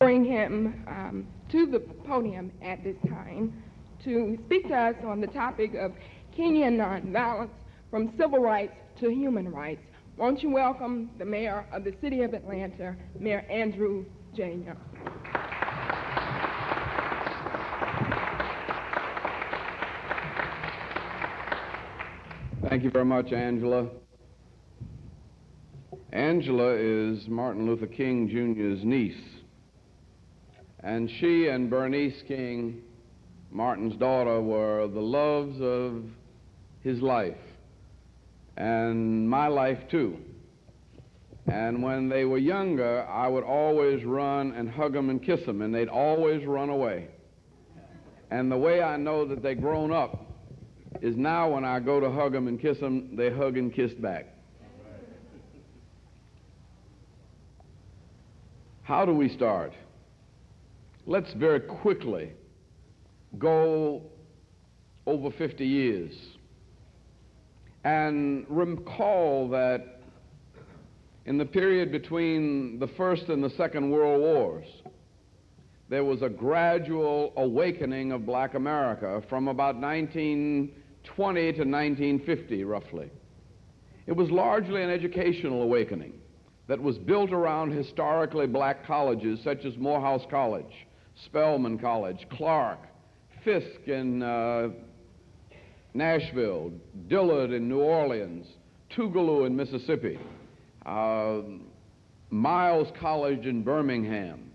bring him to the podium at this time to speak to us on the topic of Kenyan nonviolence from civil rights to human rights. Won't you welcome the mayor of the city of Atlanta, Mayor Andrew J. Young. Thank you very much, Angela. Angela is Martin Luther King Jr.'s niece, and she and Bernice King, Martin's daughter, were the loves of his life, and my life too. And when they were younger, I would always run and hug them and kiss them, and they'd always run away. And the way I know that they've grown up is now when I go to hug them and kiss them, they hug and kiss back. How do we start? Let's very quickly go over 50 years and recall that in the period between the First and the Second World Wars, there was a gradual awakening of black America from about 1920 to 1950, roughly. It was largely an educational awakening that was built around historically black colleges such as Morehouse College, Spelman College, Clark, Fisk in Nashville, Dillard in New Orleans, Tougaloo in Mississippi, Miles College in Birmingham.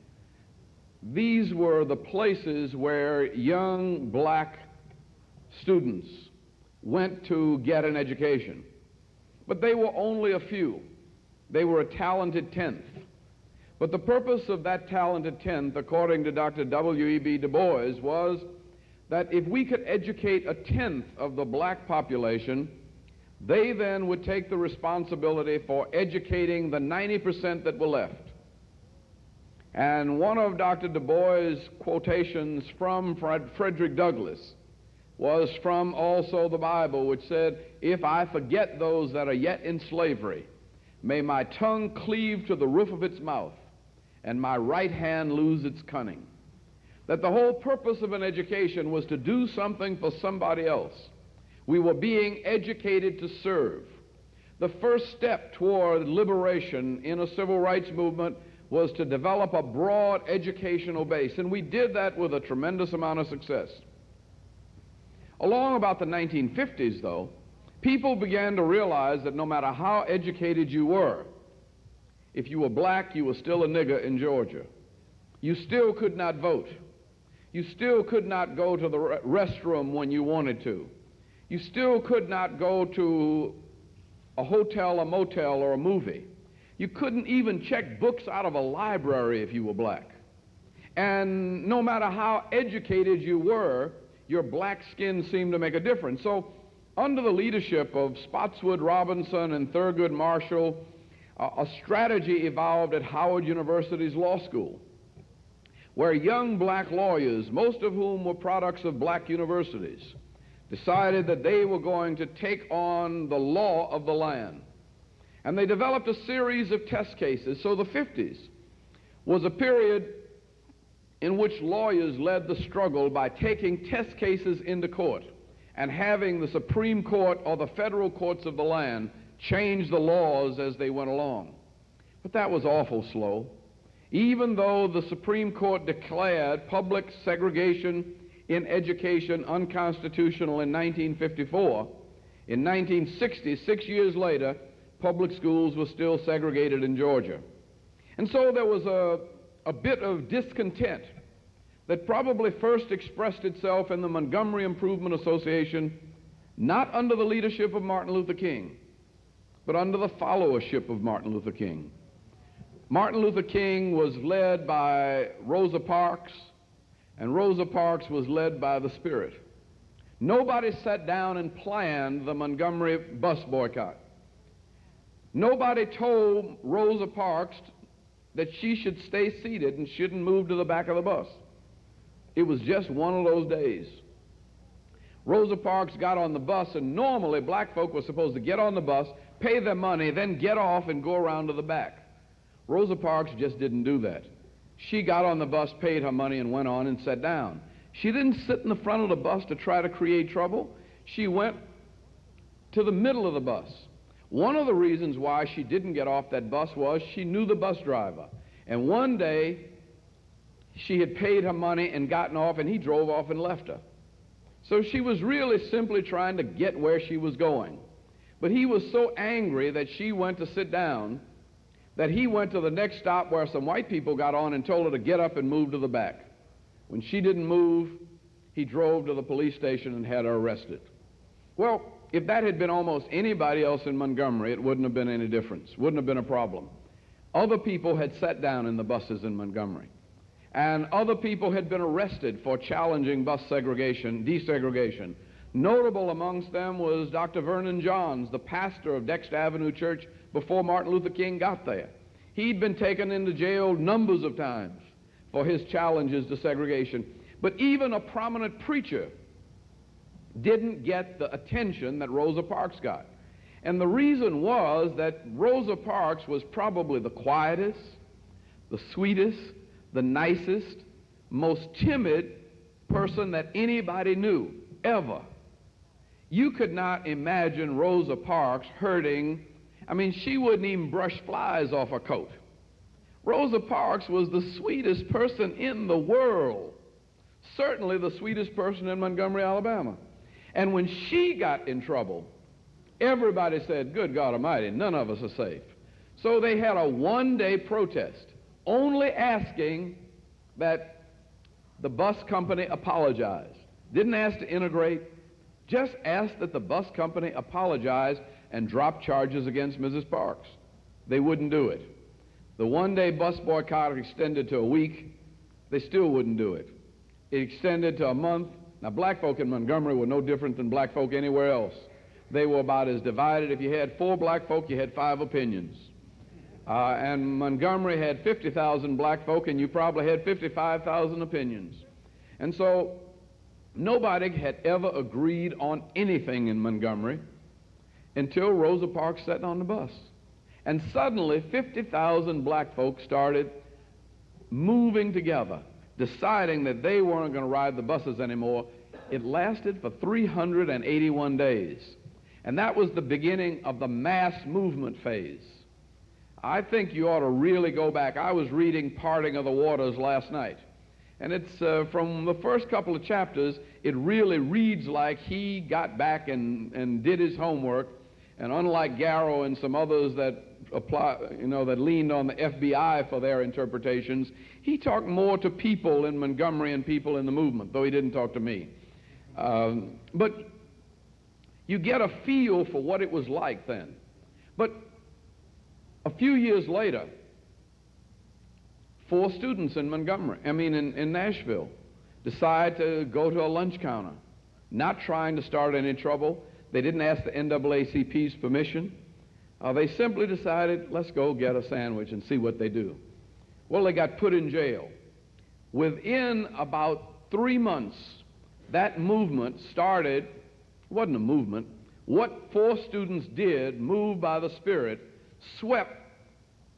These were the places where young black students went to get an education. But they were only a few. They were a talented tenth. But the purpose of that talented tenth, according to Dr. W.E.B. Du Bois, was that if we could educate a tenth of the black population, they then would take the responsibility for educating the 90% that were left. And one of Dr. Du Bois' quotations from Frederick Douglass was from also the Bible, which said, "If I forget those that are yet in slavery, may my tongue cleave to the roof of its mouth, and my right hand lose its cunning." That the whole purpose of an education was to do something for somebody else. We were being educated to serve. The first step toward liberation in a civil rights movement was to develop a broad educational base, and we did that with a tremendous amount of success. Along about the 1950s, though, people began to realize that no matter how educated you were, if you were black, you were still a nigger in Georgia. You still could not vote. You still could not go to the restroom when you wanted to. You still could not go to a hotel, a motel, or a movie. You couldn't even check books out of a library if you were black. And no matter how educated you were, your black skin seemed to make a difference. So under the leadership of Spotswood Robinson and Thurgood Marshall, a strategy evolved at Howard University's law school, where young black lawyers, most of whom were products of black universities, decided that they were going to take on the law of the land. And they developed a series of test cases. So the 50s was a period in which lawyers led the struggle by taking test cases into court and having the Supreme Court or the federal courts of the land change the laws as they went along. But that was awful slow. Even though the Supreme Court declared public segregation in education unconstitutional in 1954, in 1960, 6 years later, public schools were still segregated in Georgia. And so there was a bit of discontent that probably first expressed itself in the Montgomery Improvement Association, not under the leadership of Martin Luther King, but under the followership of Martin Luther King. Martin Luther King was led by Rosa Parks, and Rosa Parks was led by the Spirit. Nobody sat down and planned the Montgomery bus boycott. Nobody told Rosa Parks that she should stay seated and shouldn't move to the back of the bus. It was just one of those days. Rosa Parks got on the bus, and normally black folk were supposed to get on the bus, pay their money, then get off and go around to the back. Rosa Parks just didn't do that. She got on the bus, paid her money, and went on and sat down. She didn't sit in the front of the bus to try to create trouble. She went to the middle of the bus. One of the reasons why she didn't get off that bus was she knew the bus driver. And one day, she had paid her money and gotten off, and he drove off and left her. So she was really simply trying to get where she was going. But he was so angry that she went to sit down that he went to the next stop where some white people got on and told her to get up and move to the back. When she didn't move, he drove to the police station and had her arrested. Well, if that had been almost anybody else in Montgomery, it wouldn't have been any difference, wouldn't have been a problem. Other people had sat down in the buses in Montgomery, and other people had been arrested for challenging bus segregation, desegregation. Notable amongst them was Dr. Vernon Johns, the pastor of Dexter Avenue Church before Martin Luther King got there. He'd been taken into jail numbers of times for his challenges to segregation. But even a prominent preacher didn't get the attention that Rosa Parks got. And the reason was that Rosa Parks was probably the quietest, the sweetest, the nicest, most timid person that anybody knew, ever. You could not imagine Rosa Parks hurting. I mean, she wouldn't even brush flies off her coat. Rosa Parks was the sweetest person in the world, certainly the sweetest person in Montgomery, Alabama. And when she got in trouble, everybody said, good God Almighty, none of us are safe. So they had a one-day protest, only asking that the bus company apologize. Didn't ask to integrate, just asked that the bus company apologize and drop charges against Mrs. Parks. They wouldn't do it. The one-day bus boycott extended to a week. They still wouldn't do it. It extended to a month. Now, black folk in Montgomery were no different than black folk anywhere else. They were about as divided. If you had 4 black folk, you had 5 opinions. And Montgomery had 50,000 black folk, and you probably had 55,000 opinions. And so nobody had ever agreed on anything in Montgomery until Rosa Parks sat on the bus. And suddenly 50,000 black folks started moving together, deciding that they weren't going to ride the buses anymore. It lasted for 381 days. And that was the beginning of the mass movement phase. I think you ought to really go back. I was reading Parting of the Waters last night. And it's from the first couple of chapters, it really reads like he got back and did his homework. And unlike Garrow and some others that that leaned on the FBI for their interpretations, he talked more to people in Montgomery and people in the movement, though he didn't talk to me. But you get a feel for what it was like then. But a few years later, 4 students in in Nashville, decide to go to a lunch counter, not trying to start any trouble. They didn't ask the NAACP's permission. They simply decided, let's go get a sandwich and see what they do. Well, they got put in jail. Within about 3 months, that movement started. It wasn't a movement. What 4 students did, moved by the Spirit, swept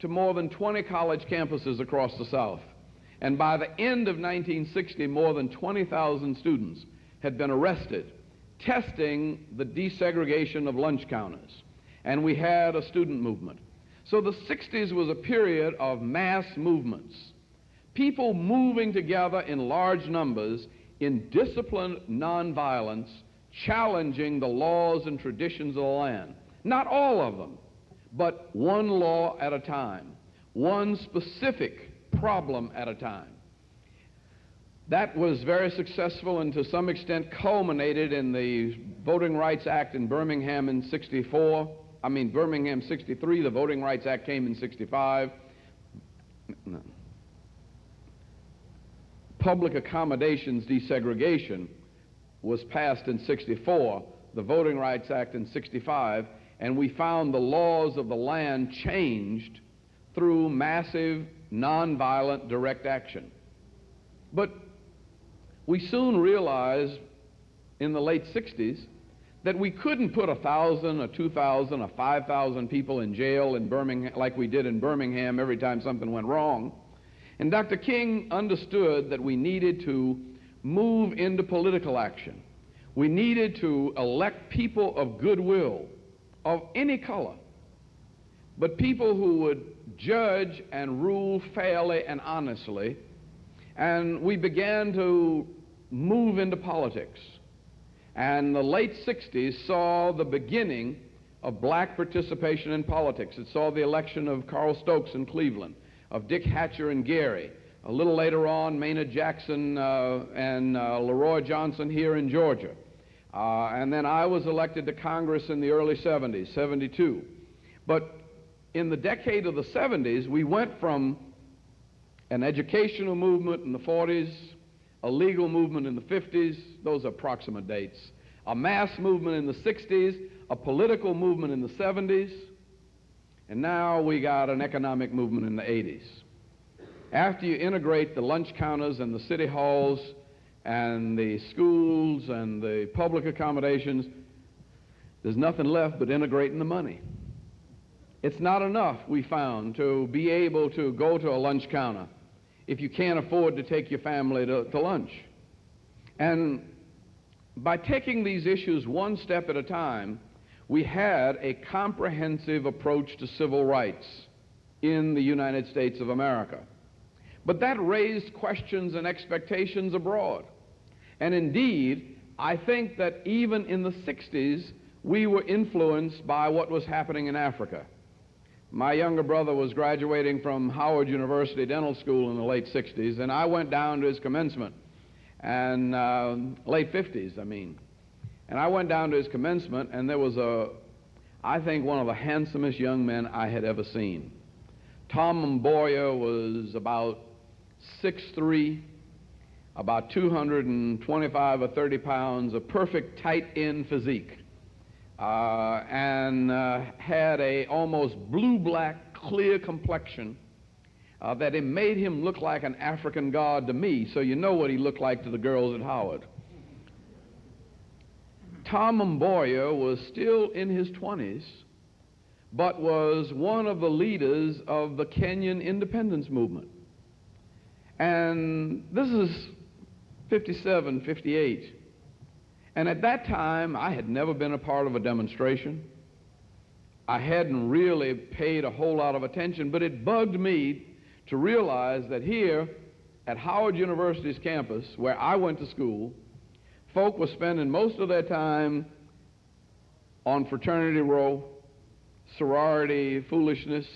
to more than 20 college campuses across the South. And by the end of 1960, more than 20,000 students had been arrested, testing the desegregation of lunch counters. And we had a student movement. So the 60s was a period of mass movements, people moving together in large numbers in disciplined nonviolence, challenging the laws and traditions of the land. Not all of them, but one law at a time, one specific problem at a time. That was very successful and to some extent culminated in the Voting Rights Act in Birmingham in Birmingham 63, the Voting Rights Act came in 65. No. Public accommodations desegregation was passed in 64, the Voting Rights Act in 65, and we found the laws of the land changed through massive, nonviolent direct action. But we soon realized in the late 60s that we couldn't put 1,000 or 2,000 or 5,000 people in jail in Birmingham like we did in Birmingham every time something went wrong. And Dr. King understood that we needed to move into political action. We needed to elect people of goodwill, of any color, but people who would judge and rule fairly and honestly. And we began to move into politics. And the late 60s saw the beginning of black participation in politics. It saw the election of Carl Stokes in Cleveland, of Dick Hatcher in Gary. A little later on, Maynard Jackson and Leroy Johnson here in Georgia. And then I was elected to Congress in the early 70s, 72. But in the decade of the 70s, we went from an educational movement in the 40s, a legal movement in the 50s, those are approximate dates, a mass movement in the 60s, a political movement in the 70s, and now we got an economic movement in the 80s. After you integrate the lunch counters and the city halls and the schools and the public accommodations, there's nothing left but integrating the money. It's not enough, we found, to be able to go to a lunch counter if you can't afford to take your family to lunch. And by taking these issues one step at a time, we had a comprehensive approach to civil rights in the United States of America. But that raised questions and expectations abroad. And indeed, I think that even in the 60s, we were influenced by what was happening in Africa. My younger brother was graduating from Howard University Dental School in the late 60s, and I went down to his commencement, and late 50s, I mean. And I went down to his commencement, and there was I think one of the handsomest young men I had ever seen. Tom Mboya was about 6'3", about 225 or 30 pounds, a perfect tight-end physique. And had a almost blue-black, clear complexion that it made him look like an African god to me, so you know what he looked like to the girls at Howard. Tom Mboya was still in his 20s, but was one of the leaders of the Kenyan independence movement. And this is 57, 58. And at that time, I had never been a part of a demonstration. I hadn't really paid a whole lot of attention, but it bugged me to realize that here at Howard University's campus, where I went to school, folk were spending most of their time on fraternity row, sorority foolishness,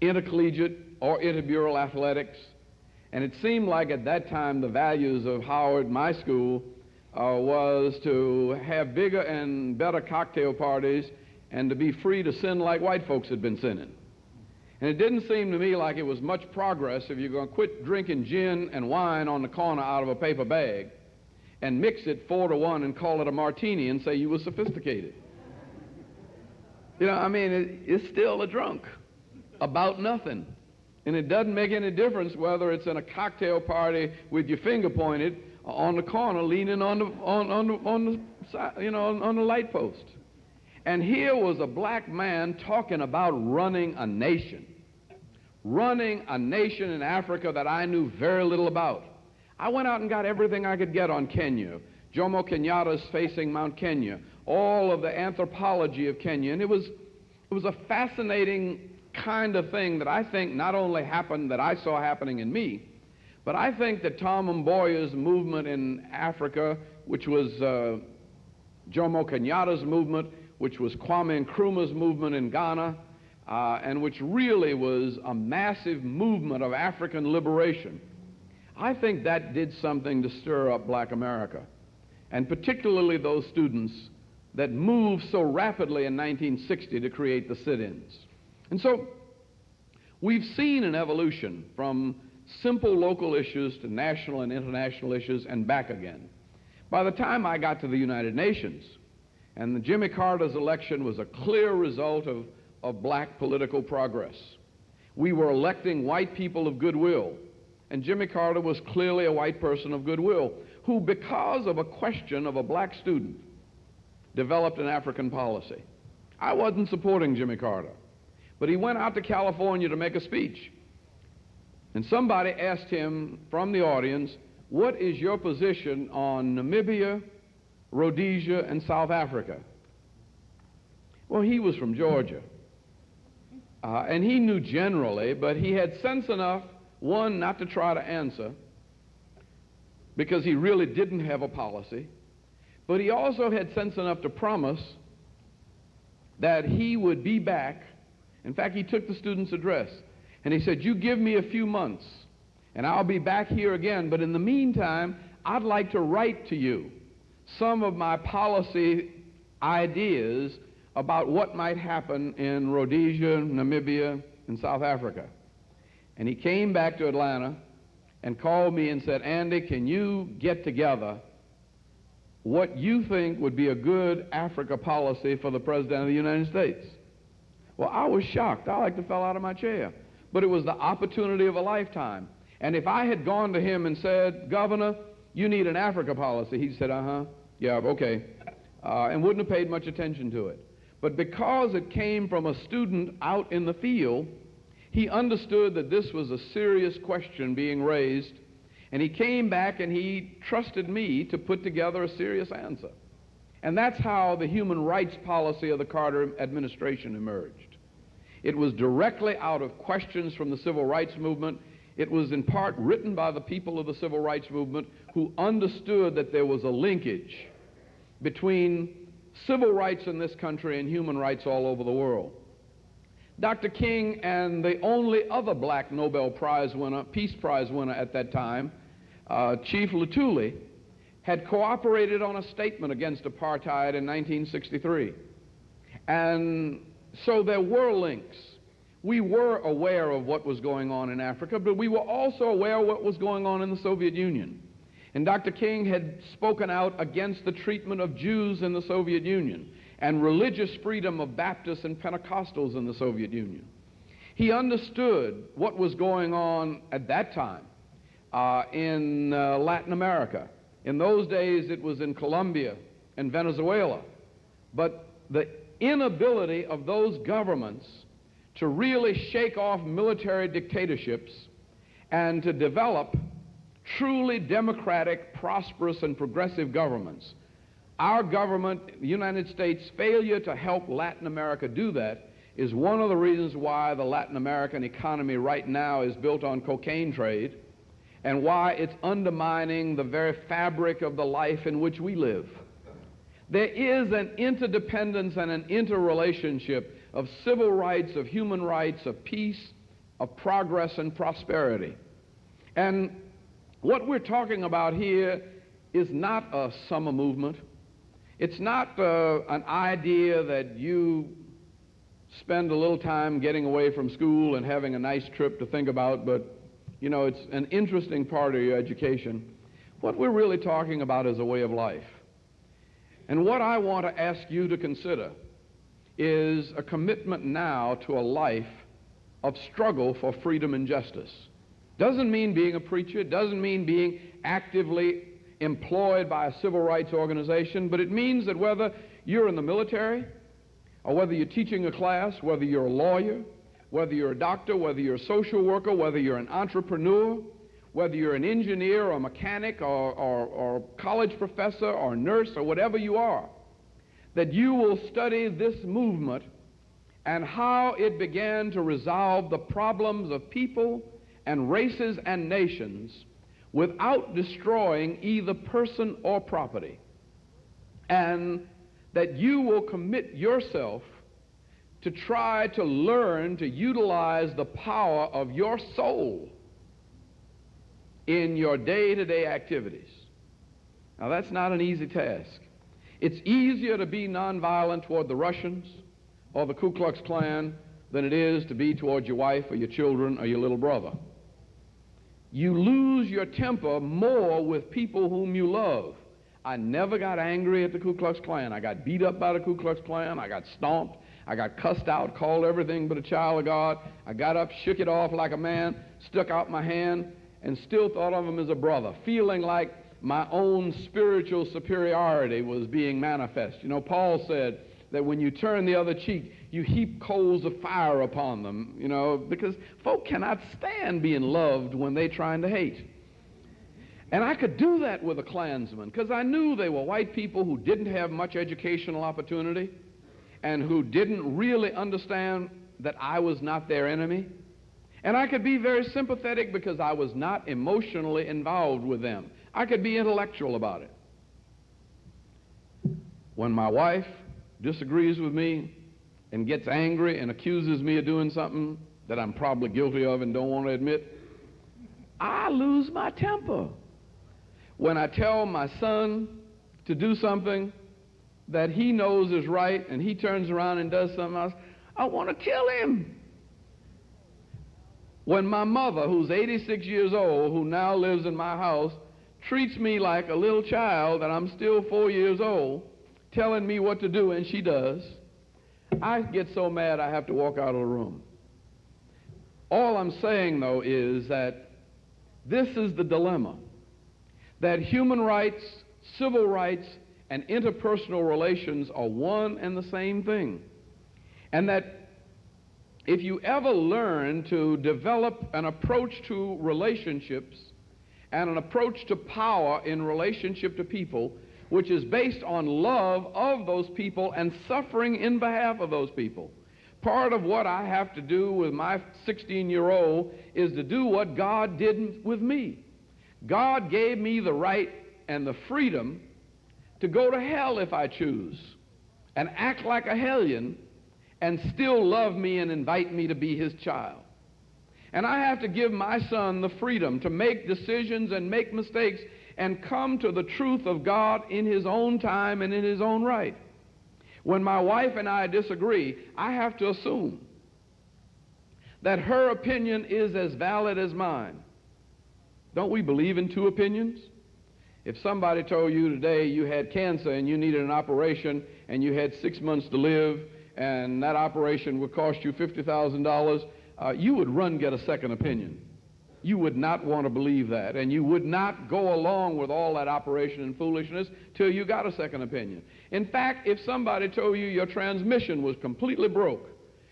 intercollegiate or intermural athletics. And it seemed like at that time the values of Howard, my school, was to have bigger and better cocktail parties and to be free to sin like white folks had been sinning. And it didn't seem to me like it was much progress if you're going to quit drinking gin and wine on the corner out of a paper bag and mix it 4 to 1 and call it a martini and say you were sophisticated. You know, I mean, it's still a drunk about nothing. And it doesn't make any difference whether it's in a cocktail party with your finger pointed or on the corner leaning on the light post. And here was a black man talking about running a nation in Africa that I knew very little about. I went out and got everything I could get on Kenya. Jomo Kenyatta's Facing Mount Kenya, all of the anthropology of Kenya, and it was a fascinating kind of thing that I think not only happened, that I saw happening in me, but I think that Tom Mboya's movement in Africa, which was Jomo Kenyatta's movement, which was Kwame Nkrumah's movement in Ghana, and which really was a massive movement of African liberation, I think that did something to stir up black America, and particularly those students that moved so rapidly in 1960 to create the sit-ins. And so we've seen an evolution from simple local issues to national and international issues and back again. By the time I got to the United Nations, and the Jimmy Carter's election was a clear result of black political progress. We were electing white people of goodwill, and Jimmy Carter was clearly a white person of goodwill who, because of a question of a black student, developed an African policy. I wasn't supporting Jimmy Carter. But he went out to California to make a speech. And somebody asked him from the audience, what is your position on Namibia, Rhodesia, and South Africa? Well, he was from Georgia. And he knew generally, but he had sense enough, one, not to try to answer, because he really didn't have a policy, but he also had sense enough to promise that he would be back. In fact, he took the student's address, and he said, you give me a few months, and I'll be back here again, but in the meantime, I'd like to write to you some of my policy ideas about what might happen in Rhodesia, Namibia, and South Africa. And he came back to Atlanta and called me and said, Andy, can you get together what you think would be a good Africa policy for the President of the United States? Well, I was shocked. I like to fell out of my chair. But it was the opportunity of a lifetime. And if I had gone to him and said, Governor, you need an Africa policy, he said, yeah, okay, and wouldn't have paid much attention to it. But because it came from a student out in the field, he understood that this was a serious question being raised, and he came back and he trusted me to put together a serious answer. And that's how the human rights policy of the Carter administration emerged. It was directly out of questions from the civil rights movement. It was in part written by the people of the civil rights movement who understood that there was a linkage between civil rights in this country and human rights all over the world. Dr. King and the only other black Nobel Prize winner, Peace Prize winner at that time, Chief Lutuli, had cooperated on a statement against apartheid in 1963. And so there were links. We were aware of what was going on in Africa, but we were also aware of what was going on in the Soviet Union. And Dr. King had spoken out against the treatment of Jews in the Soviet Union and religious freedom of Baptists and Pentecostals in the Soviet Union. He understood what was going on at that time in Latin America. In those days, it was in Colombia and Venezuela. But the inability of those governments to really shake off military dictatorships and to develop truly democratic, prosperous, and progressive governments. Our government, the United States' failure to help Latin America do that is one of the reasons why the Latin American economy right now is built on cocaine trade and why it's undermining the very fabric of the life in which we live. There is an interdependence and an interrelationship of civil rights, of human rights, of peace, of progress and prosperity. And what we're talking about here is not a summer movement. It's not an idea that you spend a little time getting away from school and having a nice trip to think about, but, you know, it's an interesting part of your education. What we're really talking about is a way of life. And what I want to ask you to consider is a commitment now to a life of struggle for freedom and justice. Doesn't mean being a preacher, doesn't mean being actively employed by a civil rights organization, but it means that whether you're in the military, or whether you're teaching a class, whether you're a lawyer, whether you're a doctor, whether you're a social worker, whether you're an entrepreneur, whether you're an engineer or mechanic or college professor or nurse or whatever you are, that you will study this movement and how it began to resolve the problems of people and races and nations without destroying either person or property, and that you will commit yourself to try to learn to utilize the power of your soul in your day-to-day activities. Now, that's not an easy task. It's easier to be nonviolent toward the Russians or the Ku Klux Klan than it is to be toward your wife or your children or your little brother. You lose your temper more with people whom you love. I never got angry at the Ku Klux Klan. I got beat up by the Ku Klux Klan. I got stomped. I got cussed out, called everything but a child of God. I got up, shook it off like a man, stuck out my hand, and still thought of him as a brother, feeling like my own spiritual superiority was being manifest. You know, Paul said, that when you turn the other cheek, you heap coals of fire upon them, you know, because folk cannot stand being loved when they're trying to hate. And I could do that with a Klansman because I knew they were white people who didn't have much educational opportunity and who didn't really understand that I was not their enemy. And I could be very sympathetic because I was not emotionally involved with them. I could be intellectual about it. When my wife disagrees with me and gets angry and accuses me of doing something that I'm probably guilty of and don't want to admit, I lose my temper. When I tell my son to do something that he knows is right and he turns around and does something else, I want to kill him. When my mother, who's 86 years old, who now lives in my house, treats me like a little child and I'm still 4 years old, telling me what to do, and she does, I get so mad I have to walk out of the room. All I'm saying, though, is that this is the dilemma, that human rights, civil rights, and interpersonal relations are one and the same thing, and that if you ever learn to develop an approach to relationships and an approach to power in relationship to people, which is based on love of those people and suffering in behalf of those people. Part of what I have to do with my 16-year-old is to do what God did with me. God gave me the right and the freedom to go to hell if I choose and act like a hellion and still love me and invite me to be his child. And I have to give my son the freedom to make decisions and make mistakes and come to the truth of God in his own time and in his own right. When my wife and I disagree, I have to assume that her opinion is as valid as mine. Don't we believe in two opinions? If somebody told you today you had cancer and you needed an operation and you had 6 months to live and that operation would cost you $50,000, you would run get a second opinion. You would not want to believe that, and you would not go along with all that operation and foolishness till you got a second opinion. In fact, if somebody told you your transmission was completely broke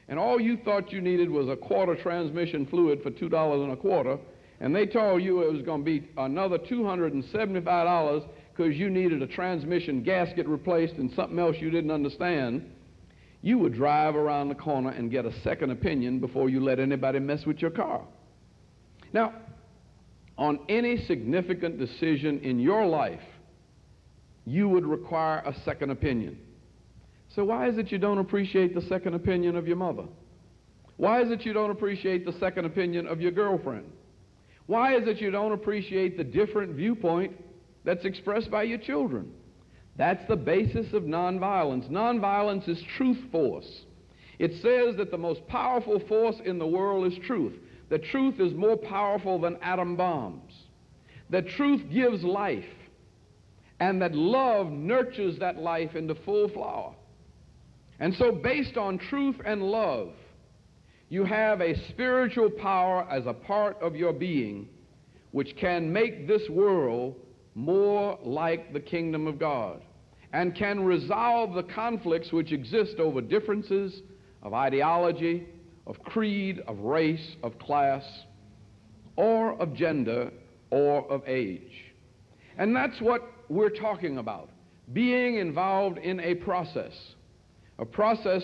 and all you thought you needed was a quarter transmission fluid for $2.25, and they told you it was going to be another $275 because you needed a transmission gasket replaced and something else you didn't understand, you would drive around the corner and get a second opinion before you let anybody mess with your car. Now, on any significant decision in your life, you would require a second opinion. So why is it you don't appreciate the second opinion of your mother? Why is it you don't appreciate the second opinion of your girlfriend? Why is it you don't appreciate the different viewpoint that's expressed by your children? That's the basis of nonviolence. Nonviolence is truth force. It says that the most powerful force in the world is truth. That truth is more powerful than atom bombs. That truth gives life. And that love nurtures that life into full flower. And so based on truth and love, you have a spiritual power as a part of your being which can make this world more like the kingdom of God and can resolve the conflicts which exist over differences of ideology, of creed, of race, of class, or of gender, or of age. And that's what we're talking about, being involved in a process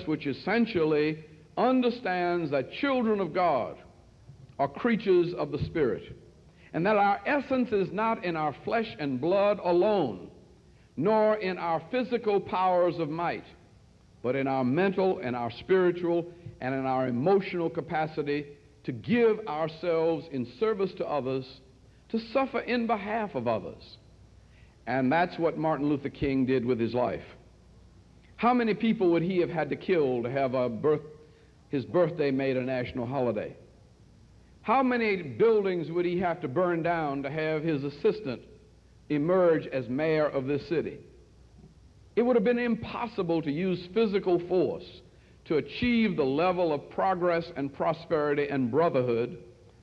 which essentially understands that children of God are creatures of the Spirit, and that our essence is not in our flesh and blood alone, nor in our physical powers of might, but in our mental and our spiritual and in our emotional capacity to give ourselves in service to others, to suffer in behalf of others. And that's what Martin Luther King did with his life. How many people would he have had to kill to have his birthday made a national holiday? How many buildings would he have to burn down to have his assistant emerge as mayor of this city? It would have been impossible to use physical force to achieve the level of progress and prosperity and brotherhood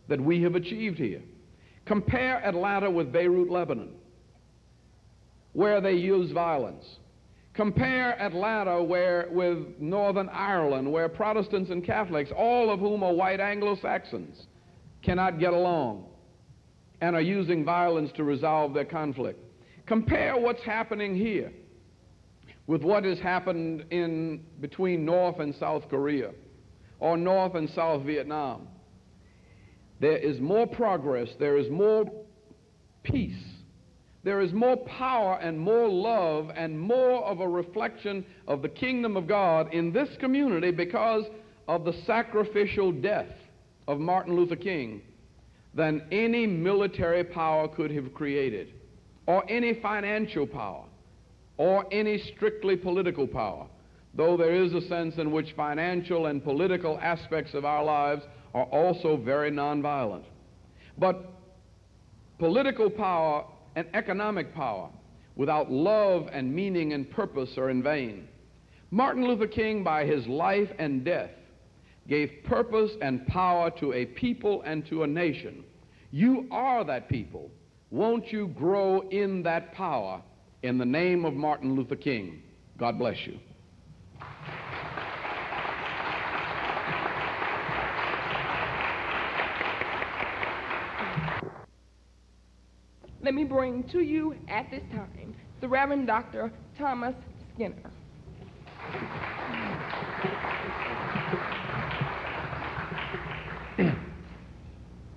that we have achieved here. Compare Atlanta with Beirut, Lebanon, where they use violence. Compare Atlanta with Northern Ireland, where Protestants and Catholics, all of whom are white Anglo-Saxons, cannot get along and are using violence to resolve their conflict. Compare what's happening here with what has happened between North and South Korea or North and South Vietnam. There is more progress, there is more peace, there is more power and more love and more of a reflection of the kingdom of God in this community because of the sacrificial death of Martin Luther King than any military power could have created, or any financial power, or any strictly political power, though there is a sense in which financial and political aspects of our lives are also very nonviolent. But political power and economic power without love and meaning and purpose are in vain. Martin Luther King, by his life and death, gave purpose and power to a people and to a nation. You are that people. Won't you grow in that power in the name of Martin Luther King? God bless you. Let me bring to you at this time the Reverend Dr. Thomas Skinner.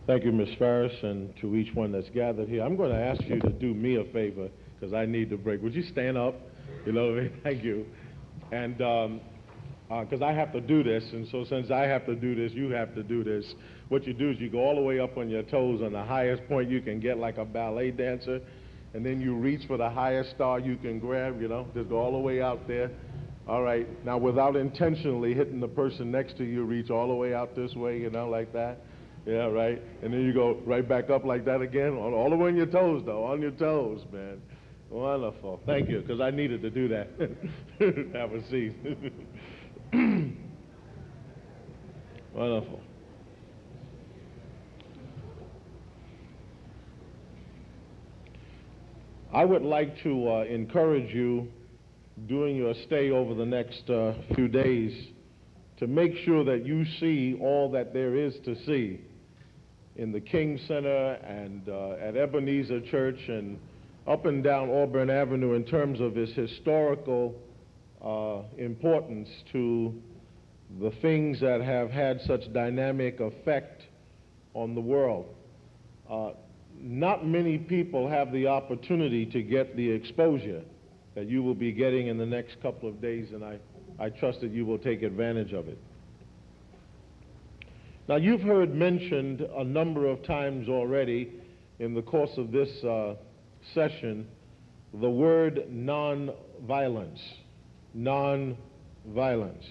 Thank you, Ms. Ferris, and to each one that's gathered here. I'm going to ask you to do me a favor because I need to break. Would you stand up? You know what I mean? Thank you. And because I have to do this, and so since I have to do this, you have to do this. What you do is you go all the way up on your toes on the highest point you can get, like a ballet dancer, and then you reach for the highest star you can grab, you know, just go all the way out there. All right, now without intentionally hitting the person next to you, reach all the way out this way, you know, like that. Yeah, right, and then you go right back up like that again, all the way on your toes, though, on your toes, man. Wonderful, thank you, because I needed to do that. Have a seat. Wonderful. I would like to encourage you during your stay over the next few days to make sure that you see all that there is to see in the King Center and at Ebenezer Church and up and down Auburn Avenue in terms of its historical importance to the things that have had such dynamic effect on the world. Not many people have the opportunity to get the exposure that you will be getting in the next couple of days, and I trust that you will take advantage of it. Now, you've heard mentioned a number of times already in the course of this session the word nonviolence. Nonviolence.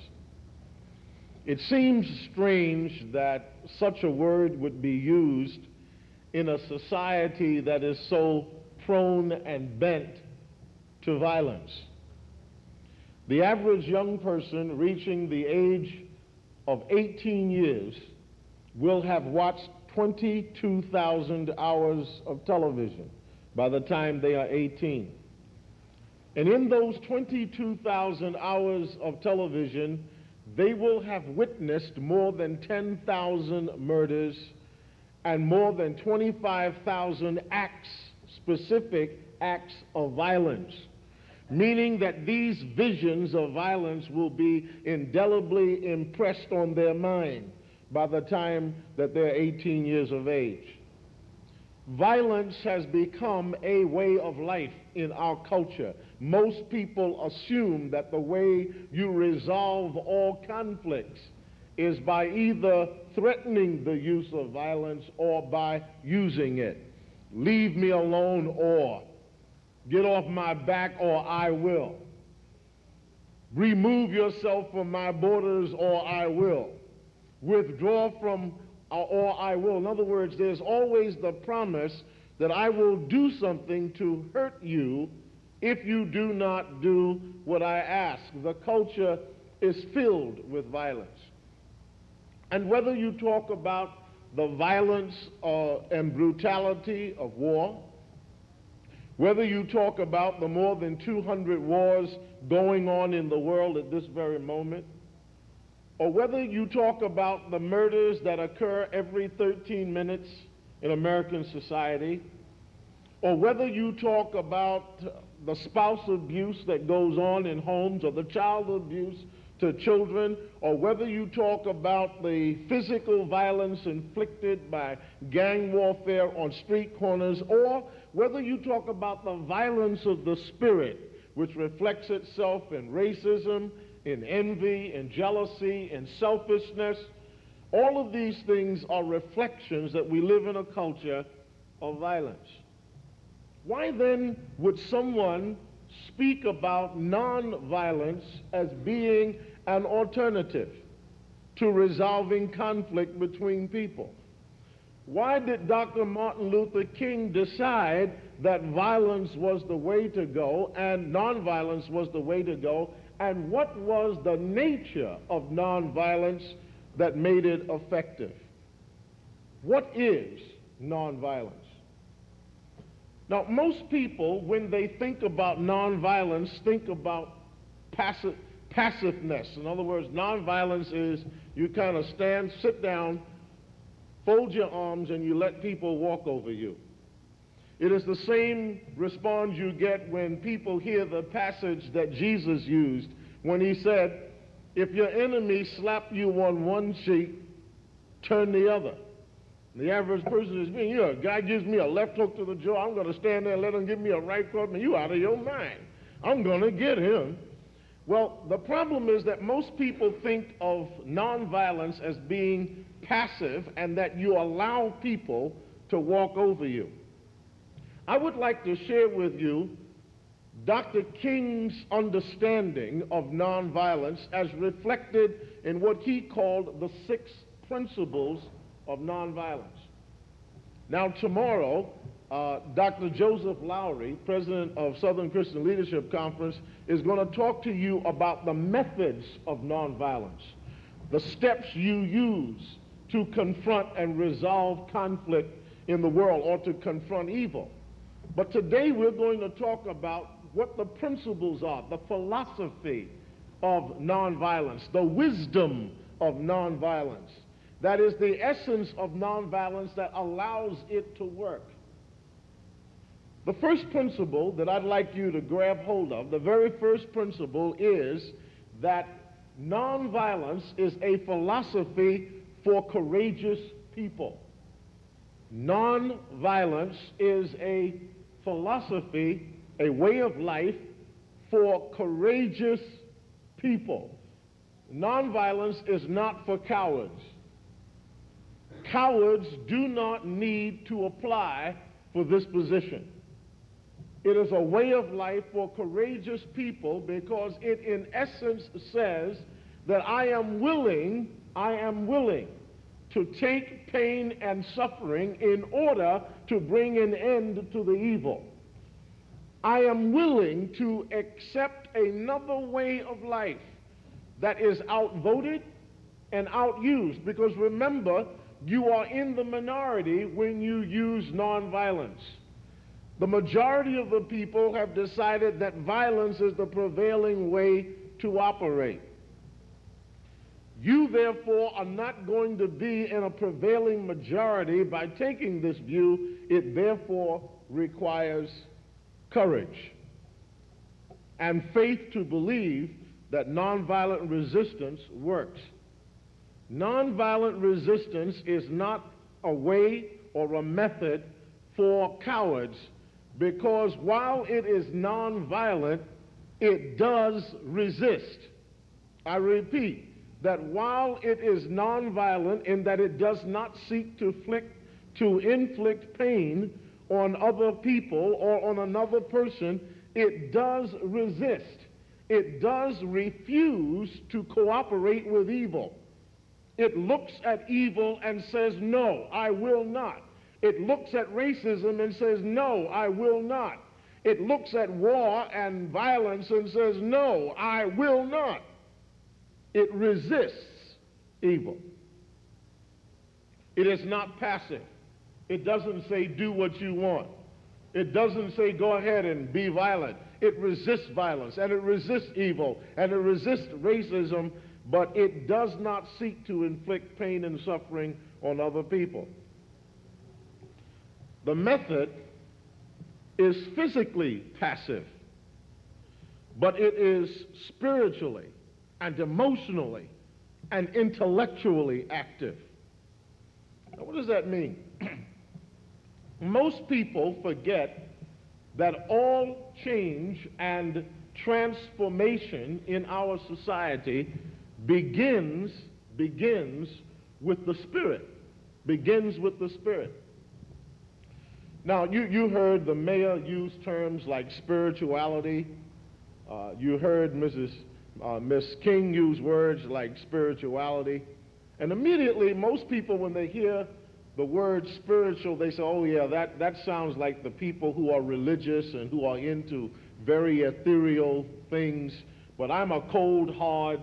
It seems strange that such a word would be used in a society that is so prone and bent to violence. The average young person reaching the age of 18 years will have watched 22,000 hours of television by the time they are 18. And in those 22,000 hours of television, they will have witnessed more than 10,000 murders and more than 25,000 acts, specific acts of violence, meaning that these visions of violence will be indelibly impressed on their mind by the time that they're 18 years of age. Violence has become a way of life in our culture. Most people assume that the way you resolve all conflicts is by either threatening the use of violence or by using it. Leave me alone, or get off my back, or I will. Remove yourself from my borders, or I will. Withdraw from, or I will. In other words, there's always the promise that I will do something to hurt you if you do not do what I ask. The culture is filled with violence. And whether you talk about the violence and brutality of war, Whether you talk about the more than 200 wars going on in the world at this very moment, or whether you talk about the murders that occur every 13 minutes in American society, or whether you talk about the spouse abuse that goes on in homes, or the child abuse to children, or whether you talk about the physical violence inflicted by gang warfare on street corners, or whether you talk about the violence of the spirit, which reflects itself in racism, in envy, in jealousy, in selfishness, all of these things are reflections that we live in a culture of violence. Why then would someone speak about nonviolence as being an alternative to resolving conflict between people? Why did Dr. Martin Luther King decide that violence was the way to go and nonviolence was the way to go? And what was the nature of nonviolence that made it effective? What is nonviolence? Now, most people, when they think about nonviolence, think about passiveness. In other words, nonviolence is you kind of stand, sit down, fold your arms, and you let people walk over you. It is the same response you get when people hear the passage that Jesus used when he said, if your enemy slap you on one cheek, turn the other. The average person is being, a guy gives me a left hook to the jaw, I'm going to stand there and let him give me a right hook, and you out of your mind. I'm going to get him. Well, the problem is that most people think of nonviolence as being passive and that you allow people to walk over you. I would like to share with you Dr. King's understanding of nonviolence as reflected in what he called the 6 principles of nonviolence. Now, tomorrow, Dr. Joseph Lowry, president of Southern Christian Leadership Conference, is going to talk to you about the methods of nonviolence, the steps you use to confront and resolve conflict in the world or to confront evil. But today we're going to talk about what the principles are, the philosophy of nonviolence, the wisdom of nonviolence. That is the essence of nonviolence that allows it to work. The first principle that I'd like you to grab hold of, the very first principle, is that nonviolence is a philosophy for courageous people. Nonviolence is a philosophy, a way of life for courageous people. Nonviolence is not for cowards. Cowards do not need to apply for this position. It is a way of life for courageous people because it in essence says that I am willing to take pain and suffering in order to bring an end to the evil. I am willing to accept another way of life that is outvoted and outused, because remember, you are in the minority when you use nonviolence. The majority of the people have decided that violence is the prevailing way to operate. You, therefore, are not going to be in a prevailing majority by taking this view. It, therefore, requires courage and faith to believe that nonviolent resistance works. Nonviolent resistance is not a way or a method for cowards, because while it is nonviolent, it does resist. I repeat, that while it is nonviolent in that it does not seek to inflict pain on other people or on another person, it does resist. It does refuse to cooperate with evil. It looks at evil and says, no, I will not. It looks at racism and says, no, I will not. It looks at war and violence and says, no, I will not. It resists evil. It is not passive. It doesn't say, do what you want. It doesn't say go ahead and be violent. It resists violence, and it resists evil, and it resists racism, but it does not seek to inflict pain and suffering on other people. The method is physically passive, but it is spiritually and emotionally and intellectually active. Now, what does that mean? Most people forget that all change and transformation in our society begins with the Spirit. Begins with the Spirit. Now, you heard the mayor use terms like spirituality. You heard Miss King use words like spirituality. And immediately, most people, when they hear the word spiritual, they say, oh yeah, that sounds like the people who are religious and who are into very ethereal things. But I'm a cold, hard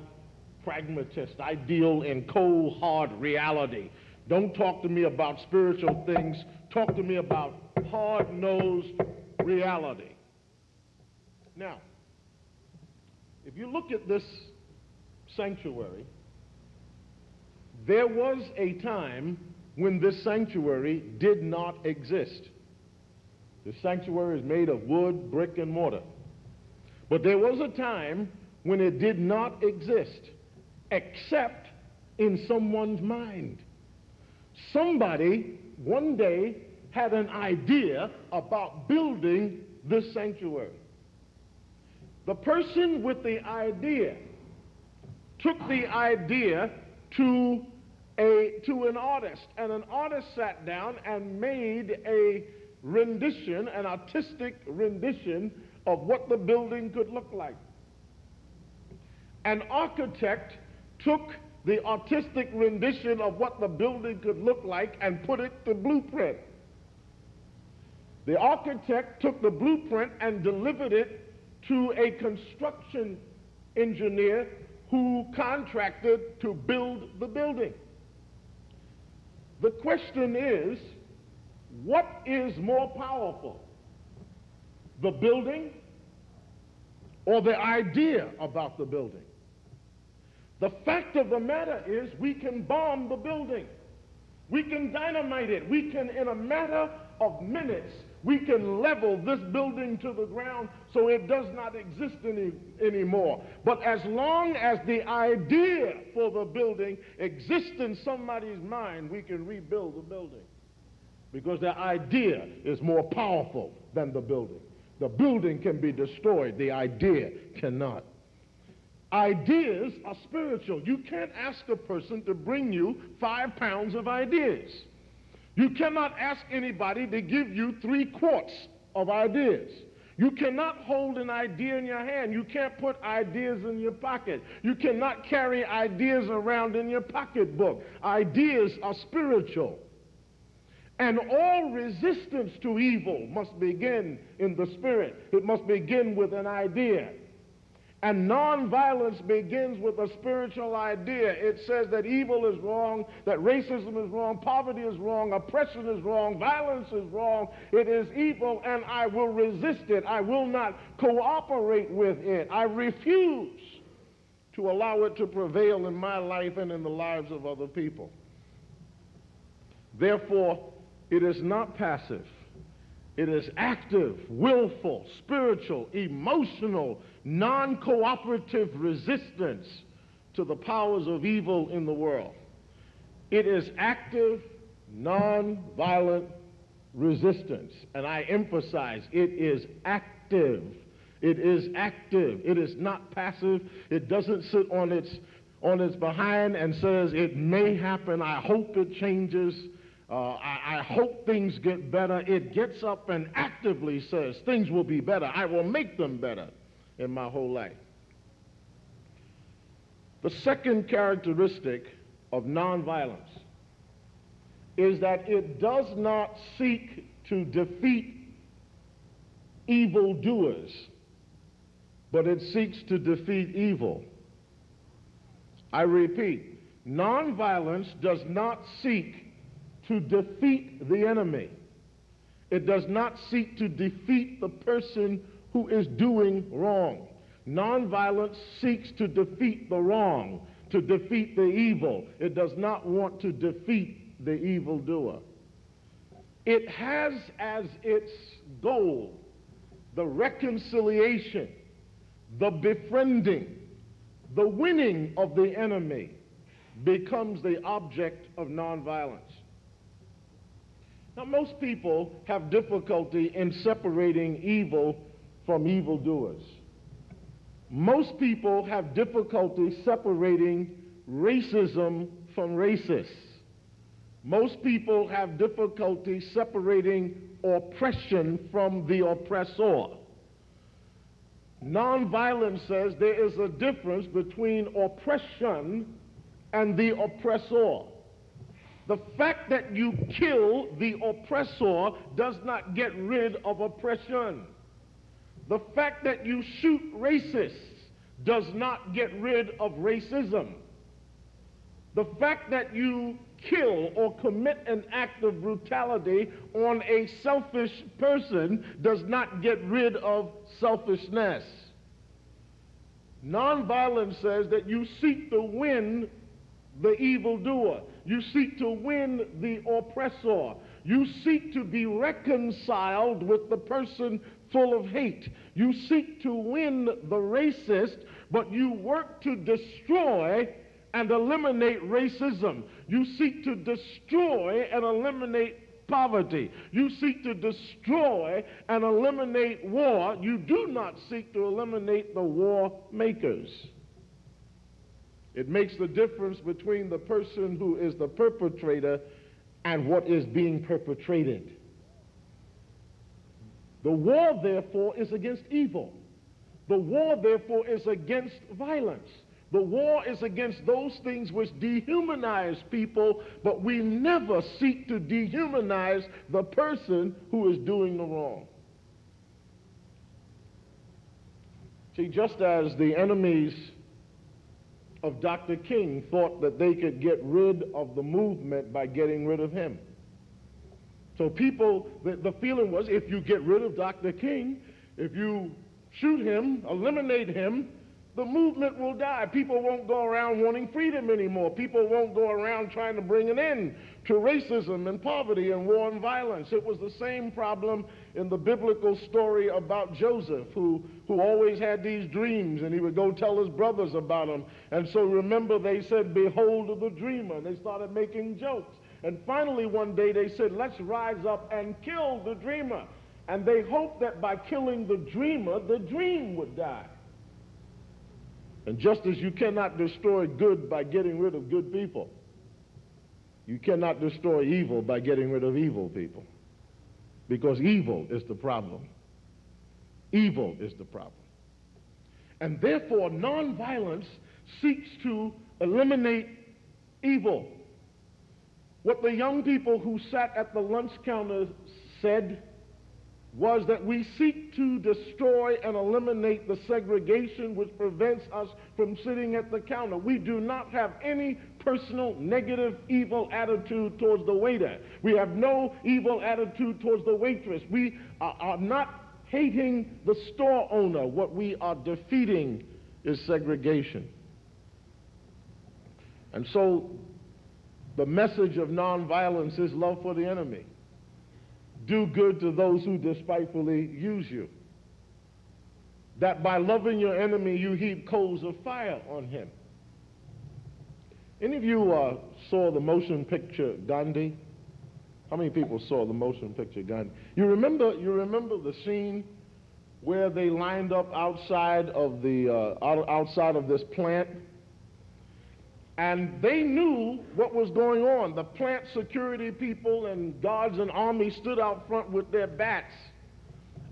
pragmatist. I deal in cold, hard reality. Don't talk to me about spiritual things. Talk to me about hard-nosed reality. Now, if you look at this sanctuary, there was a time when this sanctuary did not exist. The sanctuary is made of wood, brick, and mortar. But there was a time when it did not exist, except in someone's mind. Somebody one day had an idea about building this sanctuary. The person with the idea took the idea to an artist, and an artist sat down and made a rendition, an artistic rendition of what the building could look like. An architect took the artistic rendition of what the building could look like and put it to blueprint. The architect took the blueprint and delivered it to a construction engineer who contracted to build the building. The question is, what is more powerful, the building or the idea about the building? The fact of the matter is we can bomb the building. We can dynamite it. We can, in a matter of minutes, we can level this building to the ground so it does not exist anymore. But as long as the idea for the building exists in somebody's mind, we can rebuild the building. Because the idea is more powerful than the building. The building can be destroyed. The idea cannot. Ideas are spiritual. You can't ask a person to bring you 5 pounds of ideas. You cannot ask anybody to give you 3 quarts of ideas. You cannot hold an idea in your hand. You can't put ideas in your pocket. You cannot carry ideas around in your pocketbook. Ideas are spiritual. And all resistance to evil must begin in the spirit. It must begin with an idea. And nonviolence begins with a spiritual idea. It says that evil is wrong, that racism is wrong, poverty is wrong, oppression is wrong, violence is wrong. It is evil, and I will resist it. I will not cooperate with it. I refuse to allow it to prevail in my life and in the lives of other people. Therefore, it is not passive. It is active, willful, spiritual, emotional, non-cooperative resistance to the powers of evil in the world. It is active, non-violent resistance. And I emphasize, it is active. It is active. It is not passive. It doesn't sit on its behind and says, it may happen, I hope it changes. I hope things get better. It gets up and actively says, things will be better. I will make them better in my whole life. The second characteristic of nonviolence is that it does not seek to defeat evildoers, but it seeks to defeat evil. I repeat, nonviolence does not seek to defeat the enemy. It does not seek to defeat the person who is doing wrong. Nonviolence seeks to defeat the wrong, to defeat the evil. It does not want to defeat the evildoer. It has as its goal the reconciliation, the befriending, the winning of the enemy becomes the object of nonviolence. Now, most people have difficulty in separating evil from evildoers. Most people have difficulty separating racism from racists. Most people have difficulty separating oppression from the oppressor. Nonviolence says there is a difference between oppression and the oppressor. The fact that you kill the oppressor does not get rid of oppression. The fact that you shoot racists does not get rid of racism. The fact that you kill or commit an act of brutality on a selfish person does not get rid of selfishness. Nonviolence says that you seek to win the evildoer. You seek to win the oppressor. You seek to be reconciled with the person full of hate. You seek to win the racist, but you work to destroy and eliminate racism. You seek to destroy and eliminate poverty. You seek to destroy and eliminate war. You do not seek to eliminate the war makers. It makes the difference between the person who is the perpetrator and what is being perpetrated. The war, therefore, is against evil. The war, therefore, is against violence. The war is against those things which dehumanize people, but we never seek to dehumanize the person who is doing the wrong. See, just as the enemies of Dr. King thought that they could get rid of the movement by getting rid of him. So people, the feeling was, if you get rid of Dr. King, if you shoot him, eliminate him, the movement will die. People won't go around wanting freedom anymore. People won't go around trying to bring an end to racism and poverty and war and violence. It was the same problem in the biblical story about Joseph, who always had these dreams, and he would go tell his brothers about them. And so remember, they said, "Behold the dreamer." And they started making jokes. And finally one day they said, "Let's rise up and kill the dreamer." And they hoped that by killing the dreamer, the dream would die. And just as you cannot destroy good by getting rid of good people, you cannot destroy evil by getting rid of evil people. Because evil is the problem. Evil is the problem. And therefore, nonviolence seeks to eliminate evil. What the young people who sat at the lunch counter said was that we seek to destroy and eliminate the segregation which prevents us from sitting at the counter. We do not have any personal, negative, evil attitude towards the waiter. We have no evil attitude towards the waitress. We are not hating the store owner. What we are defeating is segregation. And so the message of nonviolence is love for the enemy. Do good to those who despitefully use you. That by loving your enemy, you heap coals of fire on him. Any of you saw the motion picture Gandhi? How many people saw the motion picture Gandhi? You remember the scene where they lined up outside of this plant? And they knew what was going on. The plant security people and guards and army stood out front with their bats.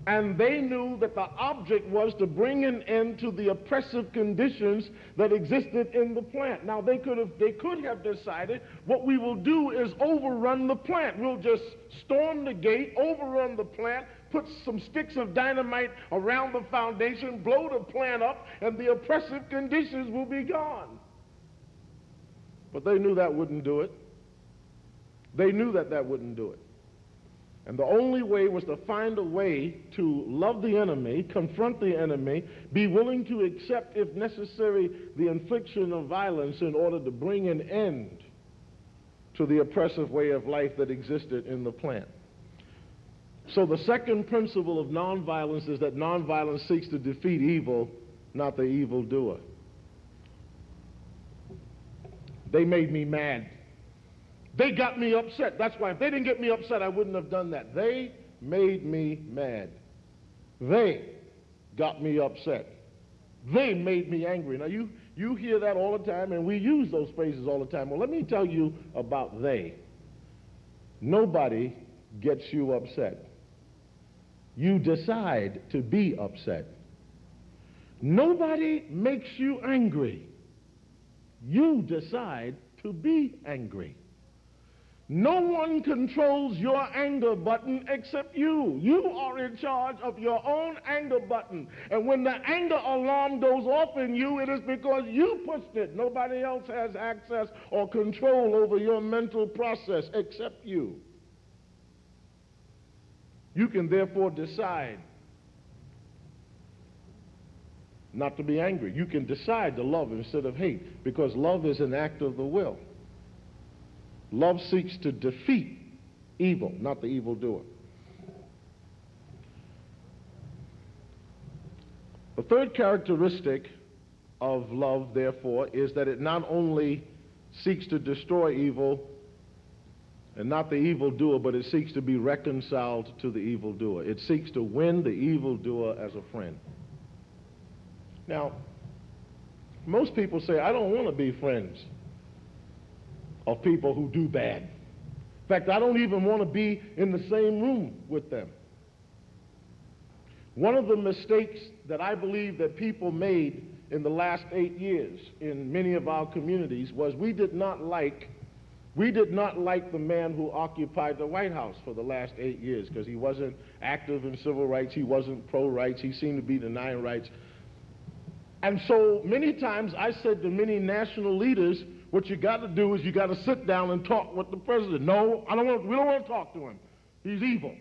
And they knew that the object was to bring an end to the oppressive conditions that existed in the plant. Now, they could have decided, what we will do is overrun the plant. We'll just storm the gate, overrun the plant, put some sticks of dynamite around the foundation, blow the plant up, and the oppressive conditions will be gone. But they knew that wouldn't do it. They knew that wouldn't do it. And the only way was to find a way to love the enemy, confront the enemy, be willing to accept, if necessary, the infliction of violence in order to bring an end to the oppressive way of life that existed in the plant. So the second principle of nonviolence is that nonviolence seeks to defeat evil, not the evildoer. They made me mad. They got me upset. That's why if they didn't get me upset, I wouldn't have done that. They made me mad. They got me upset. They made me angry. Now you hear that all the time, and we use those phrases all the time. Well, let me tell you about they. Nobody gets you upset. You decide to be upset. Nobody makes you angry. You decide to be angry. No one controls your anger button except you. You are in charge of your own anger button. And when the anger alarm goes off in you, it is because you pushed it. Nobody else has access or control over your mental process except you. You can therefore decide not to be angry. You can decide to love instead of hate, because love is an act of the will. Love seeks to defeat evil, not the evildoer. The third characteristic of love, therefore, is that it not only seeks to destroy evil and not the evildoer, but it seeks to be reconciled to the evildoer. It seeks to win the evildoer as a friend. Now, most people say, I don't want to be friends of people who do bad. In fact, I don't even want to be in the same room with them. One of the mistakes that I believe that people made in the last 8 years in many of our communities was we did not like the man who occupied the White House for the last 8 years because he wasn't active in civil rights, he wasn't pro-rights, he seemed to be denying rights. And so many times I said to many national leaders, what you got to do is you got to sit down and talk with the president. No, we don't want to talk to him. He's evil.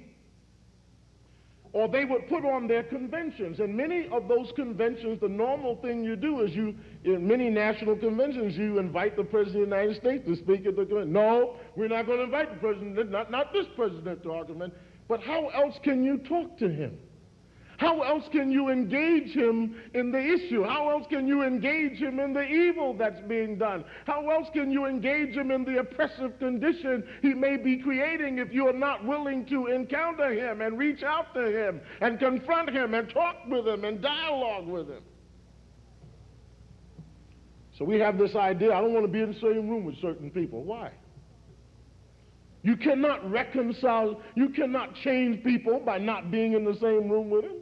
Or they would put on their conventions. And many of those conventions, the normal thing you do is in many national conventions, you invite the President of the United States to speak at the convention. No, we're not going to invite the President, not this President to our convention. But how else can you talk to him? How else can you engage him in the issue? How else can you engage him in the evil that's being done? How else can you engage him in the oppressive condition he may be creating if you are not willing to encounter him and reach out to him and confront him and talk with him and dialogue with him? So we have this idea, I don't want to be in the same room with certain people. Why? You cannot reconcile, you cannot change people by not being in the same room with them.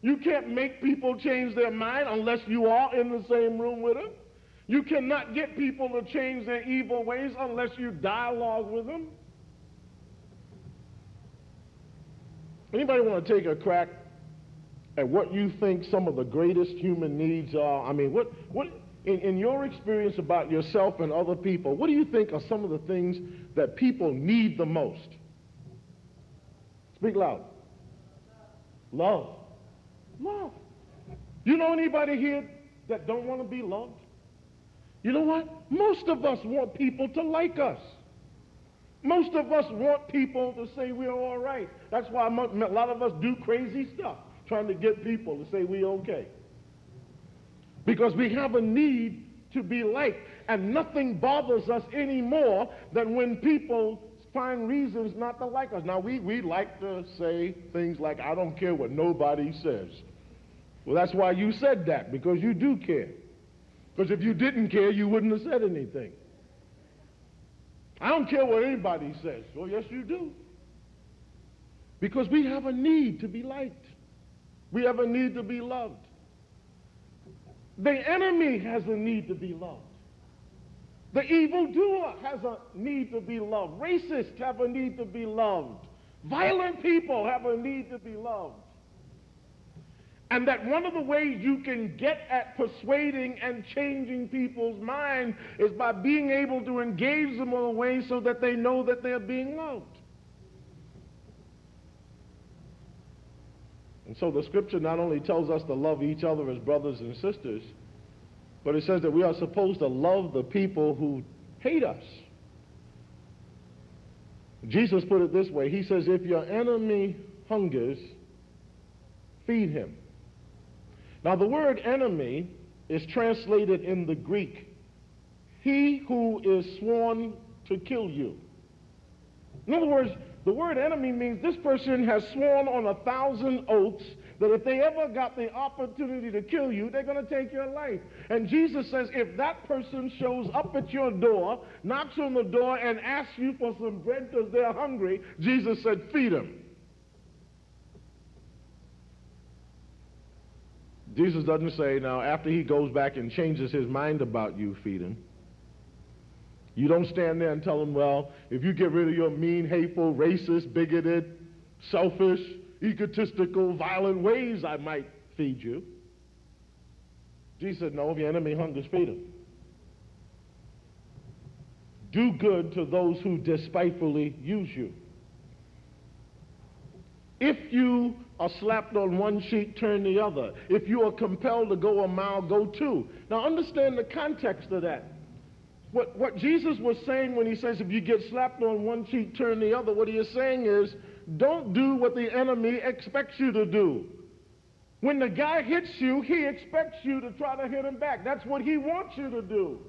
You can't make people change their mind unless you are in the same room with them. You cannot get people to change their evil ways unless you dialogue with them. Anybody want to take a crack at what you think some of the greatest human needs are? I mean, what in your experience about yourself and other people, what do you think are some of the things that people need the most? Speak loud. Love. Love. You know anybody here that don't want to be loved? You know what? Most of us want people to like us. Most of us want people to say we're all right. That's why a lot of us do crazy stuff, trying to get people to say we're okay. Because we have a need to be liked, and nothing bothers us anymore than when people find reasons not to like us. Now, we like to say things like, I don't care what nobody says. Well, that's why you said that, because you do care. Because if you didn't care, you wouldn't have said anything. I don't care what anybody says. Well, yes, you do. Because we have a need to be liked. We have a need to be loved. The enemy has a need to be loved. The evildoer has a need to be loved. Racists have a need to be loved. Violent people have a need to be loved. And that one of the ways you can get at persuading and changing people's minds is by being able to engage them in a way so that they know that they're being loved. And so the scripture not only tells us to love each other as brothers and sisters, but it says that we are supposed to love the people who hate us. Jesus put it this way. He says, if your enemy hungers, feed him. Now the word enemy is translated in the Greek, he who is sworn to kill you. In other words, the word enemy means this person has sworn on 1,000 oaths that if they ever got the opportunity to kill you, they're going to take your life. And Jesus says if that person shows up at your door, knocks on the door, and asks you for some bread because they're hungry, Jesus said, feed them. Jesus doesn't say, now, after he goes back and changes his mind about you, feed him. You don't stand there and tell him, well, if you get rid of your mean, hateful, racist, bigoted, selfish, egotistical, violent ways, I might feed you. Jesus said, no, if your enemy hungers, feed him. Do good to those who despitefully use you. If you are slapped on one cheek, turn the other. If you are compelled to go a mile, go two. Now understand the context of that. What Jesus was saying when he says if you get slapped on one cheek, turn the other, what he is saying is don't do what the enemy expects you to do. When the guy hits you, he expects you to try to hit him back. That's what he wants you to do.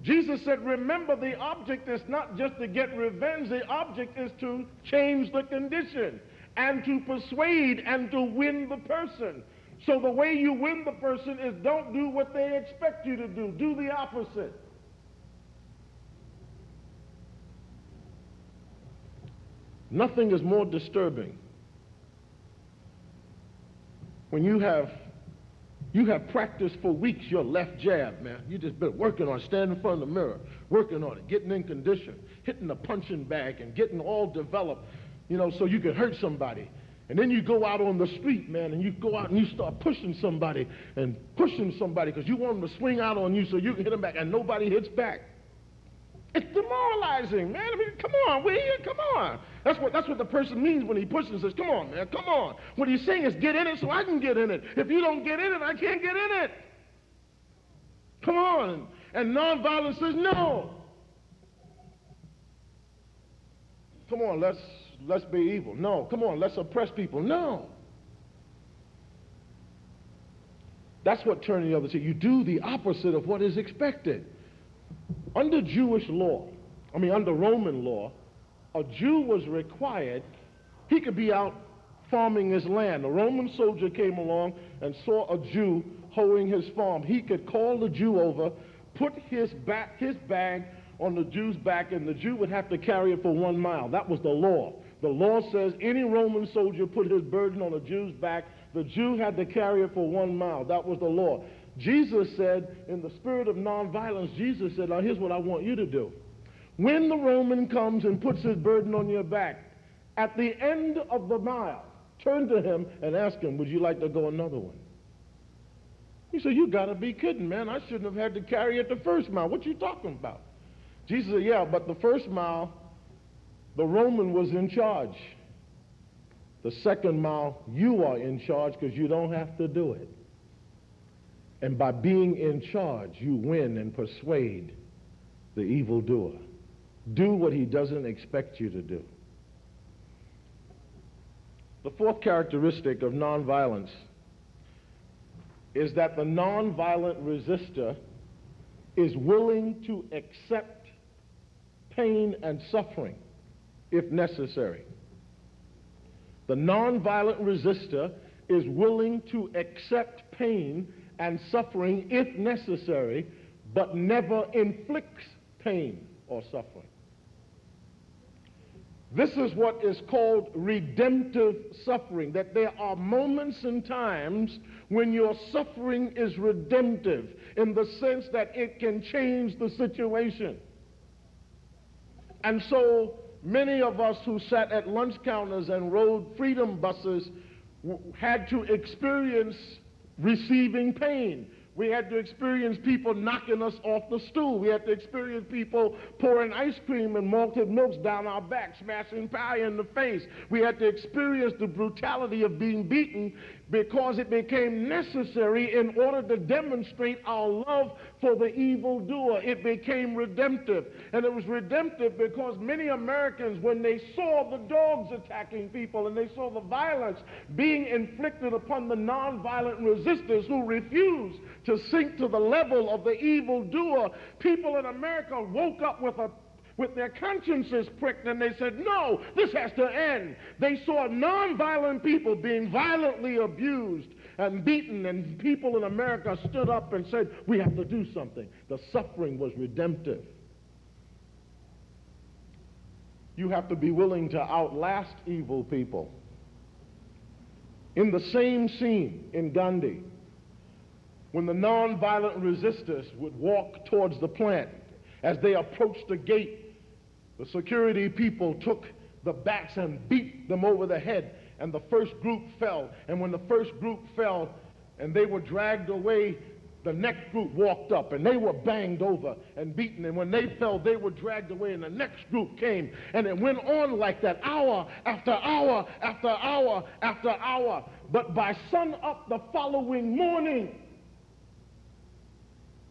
Jesus said, remember, the object is not just to get revenge. The object is to change the condition and to persuade and to win the person. So the way you win the person is don't do what they expect you to do. Do the opposite. Nothing is more disturbing when you have practiced for weeks your left jab, man. You just been working on it, standing in front of the mirror, working on it, getting in condition, hitting the punching bag and getting all developed, so you can hurt somebody. And then you go out on the street, man, and you go out and you start pushing somebody because you want them to swing out on you so you can hit them back, and nobody hits back. It's demoralizing, man. I mean, come on, will you? Come on. That's what the person means when he pushes and says, come on, man, come on. What he's saying is get in it so I can get in it. If you don't get in it, I can't get in it. Come on. And nonviolence says no. Come on, let's be evil. No. Come on, let's oppress people. No. That's what turning the other cheek. You do the opposite of what is expected. Under Roman law, a Jew was required, he could be out farming his land. A Roman soldier came along and saw a Jew hoeing his farm. He could call the Jew over, put his bag on the Jew's back, and the Jew would have to carry it for 1 mile. That was the law. The law says any Roman soldier put his burden on a Jew's back, the Jew had to carry it for 1 mile. That was the law. Jesus said, in the spirit of nonviolence, Jesus said, now here's what I want you to do. When the Roman comes and puts his burden on your back, at the end of the mile, turn to him and ask him, would you like to go another one? He said, you got to be kidding, man. I shouldn't have had to carry it the first mile. What you talking about? Jesus said, yeah, but the first mile, the Roman was in charge. The second mile, you are in charge because you don't have to do it. And by being in charge, you win and persuade the evildoer. Do what he doesn't expect you to do. The fourth characteristic of nonviolence is that the nonviolent resistor is willing to accept pain and suffering if necessary. The nonviolent resistor is willing to accept pain and suffering if necessary, but never inflicts pain or suffering. This is what is called redemptive suffering, that there are moments and times when your suffering is redemptive in the sense that it can change the situation. And so many of us who sat at lunch counters and rode freedom buses had to experience receiving pain, We had to experience people knocking us off the stool. We had to experience people pouring ice cream and malted milks down our back, smashing pie in the face. We had to experience the brutality of being beaten because it became necessary in order to demonstrate our love for the evildoer. It became redemptive. And it was redemptive because many Americans, when they saw the dogs attacking people and they saw the violence being inflicted upon the nonviolent resistors who refused to sink to the level of the evildoer, people in America woke up with their consciences pricked, and they said, no, this has to end. They saw nonviolent people being violently abused and beaten, and people in America stood up and said, we have to do something. The suffering was redemptive. You have to be willing to outlast evil people. In the same scene in Gandhi, when the nonviolent resistors would walk towards the plant, as they approached the gate, the security people took the bats and beat them over the head, and the first group fell. And when the first group fell and they were dragged away, the next group walked up and they were banged over and beaten. And when they fell, they were dragged away, and the next group came. And it went on like that, hour after hour after hour after hour. But by sun up the following morning,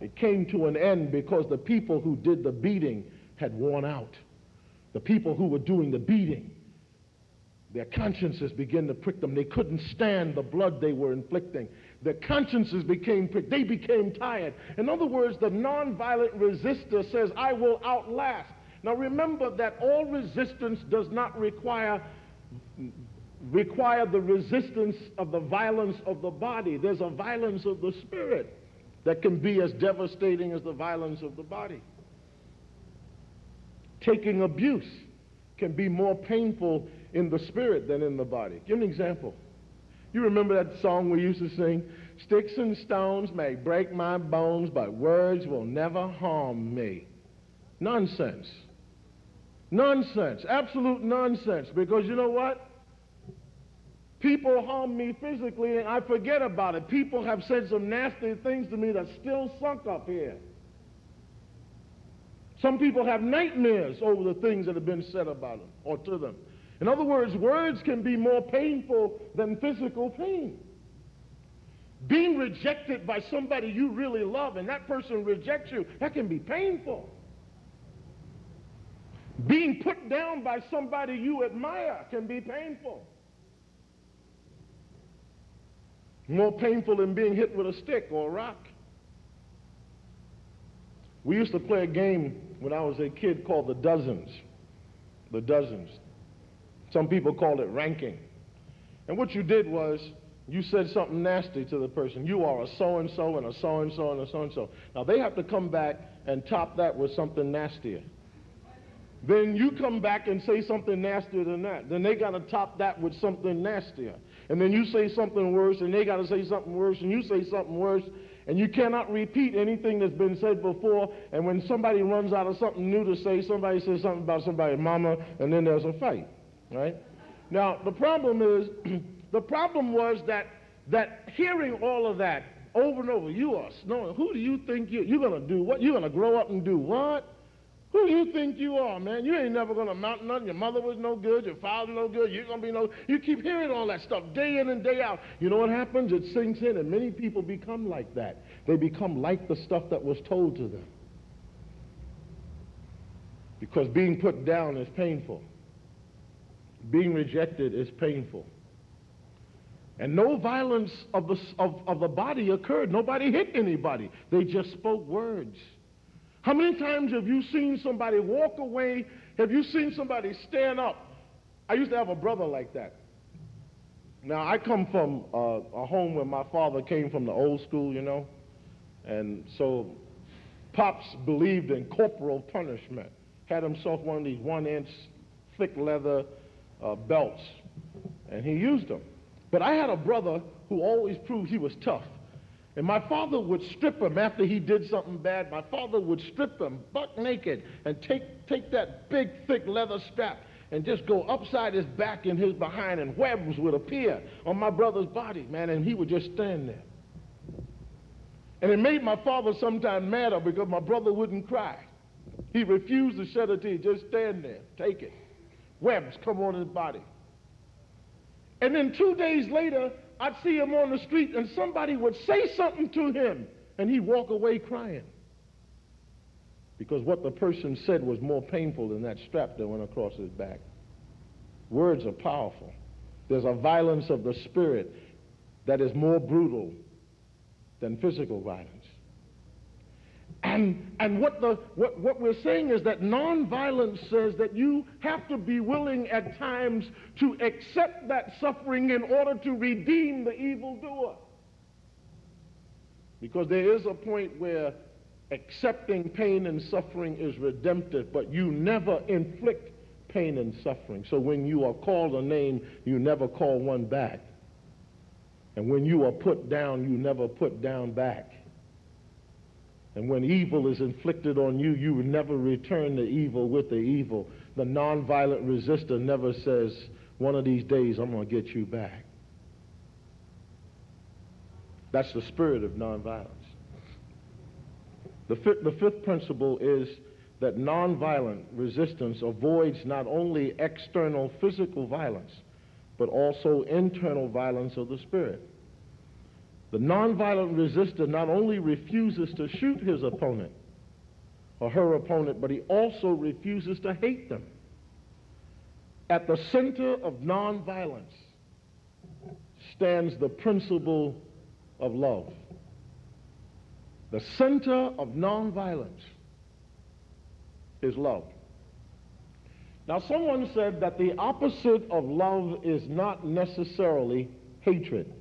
it came to an end because the people who did the beating had worn out. The people who were doing the beating, their consciences began to prick them. They couldn't stand the blood they were inflicting. Their consciences became pricked. They became tired. In other words, the nonviolent resistor says, I will outlast. Now remember that all resistance does not require the resistance of the violence of the body. There's a violence of the spirit that can be as devastating as the violence of the body. Taking abuse can be more painful in the spirit than in the body. Give me an example. You remember that song we used to sing? Sticks and stones may break my bones, but words will never harm me. Nonsense. Nonsense. Absolute nonsense. Because you know what? People harm me physically and I forget about it. People have said some nasty things to me that's still sunk up here. Some people have nightmares over the things that have been said about them or to them. In other words, words can be more painful than physical pain. Being rejected by somebody you really love and that person rejects you, that can be painful. Being put down by somebody you admire can be painful. More painful than being hit with a stick or a rock. We used to play a game when I was a kid called the dozens. The dozens. Some people called it ranking. And what you did was you said something nasty to the person. You are a so-and-so and a so-and-so and a so-and-so. Now they have to come back and top that with something nastier. Then you come back and say something nastier than that. Then they got to top that with something nastier. And then you say something worse, and they got to say something worse, and you say something worse. And you cannot repeat anything that's been said before. And when somebody runs out of something new to say, somebody says something about somebody's mama, and then there's a fight, right? Now, the problem is, the problem was that hearing all of that over and over, you are snowing. Who do you think you're going to do what? You're going to grow up and do what? Who do you think you are, man? You ain't never going to amount nothing. Your mother was no good. Your father no good. You're going to be no... You keep hearing all that stuff day in and day out. You know what happens? It sinks in, and many people become like that. They become like the stuff that was told to them. Because being put down is painful. Being rejected is painful. And no violence of the body occurred. Nobody hit anybody. They just spoke words. How many times have you seen somebody walk away? Have you seen somebody stand up? I used to have a brother like that. Now, I come from a home where my father came from the old school, you know. And so Pops believed in corporal punishment. Had himself one of these 1-inch thick leather belts. And he used them. But I had a brother who always proved he was tough. And my father would strip him after he did something bad. My father would strip him buck naked and take that big, thick leather strap and just go upside his back and his behind, and webs would appear on my brother's body, man, and he would just stand there. And it made my father sometimes madder because my brother wouldn't cry. He refused to shed a tear. Just stand there. Take it. Webs come on his body. And then 2 days later, I'd see him on the street and somebody would say something to him and he'd walk away crying. Because what the person said was more painful than that strap that went across his back. Words are powerful. There's a violence of the spirit that is more brutal than physical violence. And what we're saying is that nonviolence says that you have to be willing at times to accept that suffering in order to redeem the evildoer. Because there is a point where accepting pain and suffering is redemptive, but you never inflict pain and suffering. So when you are called a name, you never call one back. And when you are put down, you never put down back. And when evil is inflicted on you, you never return the evil with the evil. The nonviolent resistor never says, one of these days I'm going to get you back. That's the spirit of nonviolence. The fifth principle is that nonviolent resistance avoids not only external physical violence, but also internal violence of the spirit. The nonviolent resistor not only refuses to shoot his opponent or her opponent, but he also refuses to hate them. At the center of nonviolence stands the principle of love. The center of nonviolence is love. Now, someone said that the opposite of love is not necessarily hatred,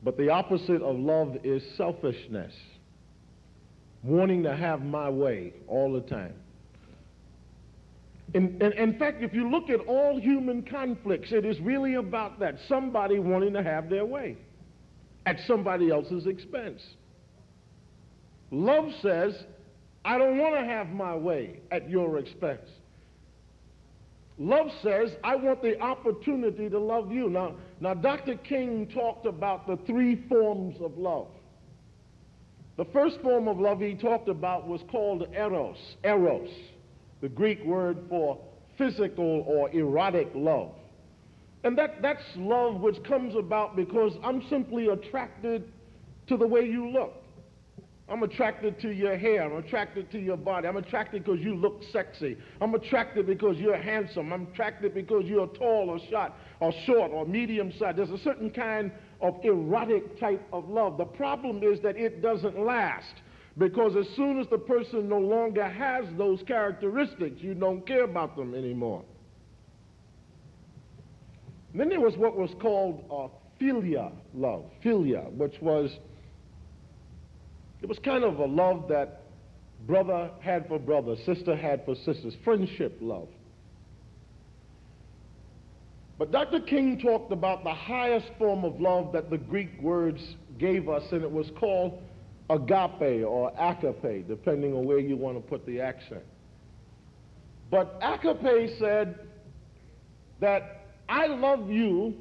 but the opposite of love is selfishness, wanting to have my way all the time. In fact, if you look at all human conflicts, it is really about that, somebody wanting to have their way at somebody else's expense. Love says, I don't want to have my way at your expense. Love says, I want the opportunity to love you. Now, Dr. King talked about the three forms of love. The first form of love he talked about was called eros, the Greek word for physical or erotic love. And that's love which comes about because I'm simply attracted to the way you look. I'm attracted to your hair. I'm attracted to your body. I'm attracted because you look sexy. I'm attracted because you're handsome. I'm attracted because you're tall or short or medium sized. There's a certain kind of erotic type of love. The problem is that it doesn't last, because as soon as the person no longer has those characteristics, you don't care about them anymore. And then there was what was called philia love. Philia, which was it was kind of a love that brother had for brother, sister had for sisters, friendship love. But Dr. King talked about the highest form of love that the Greek words gave us, and it was called agape or agape, depending on where you want to put the accent. But agape said that I love you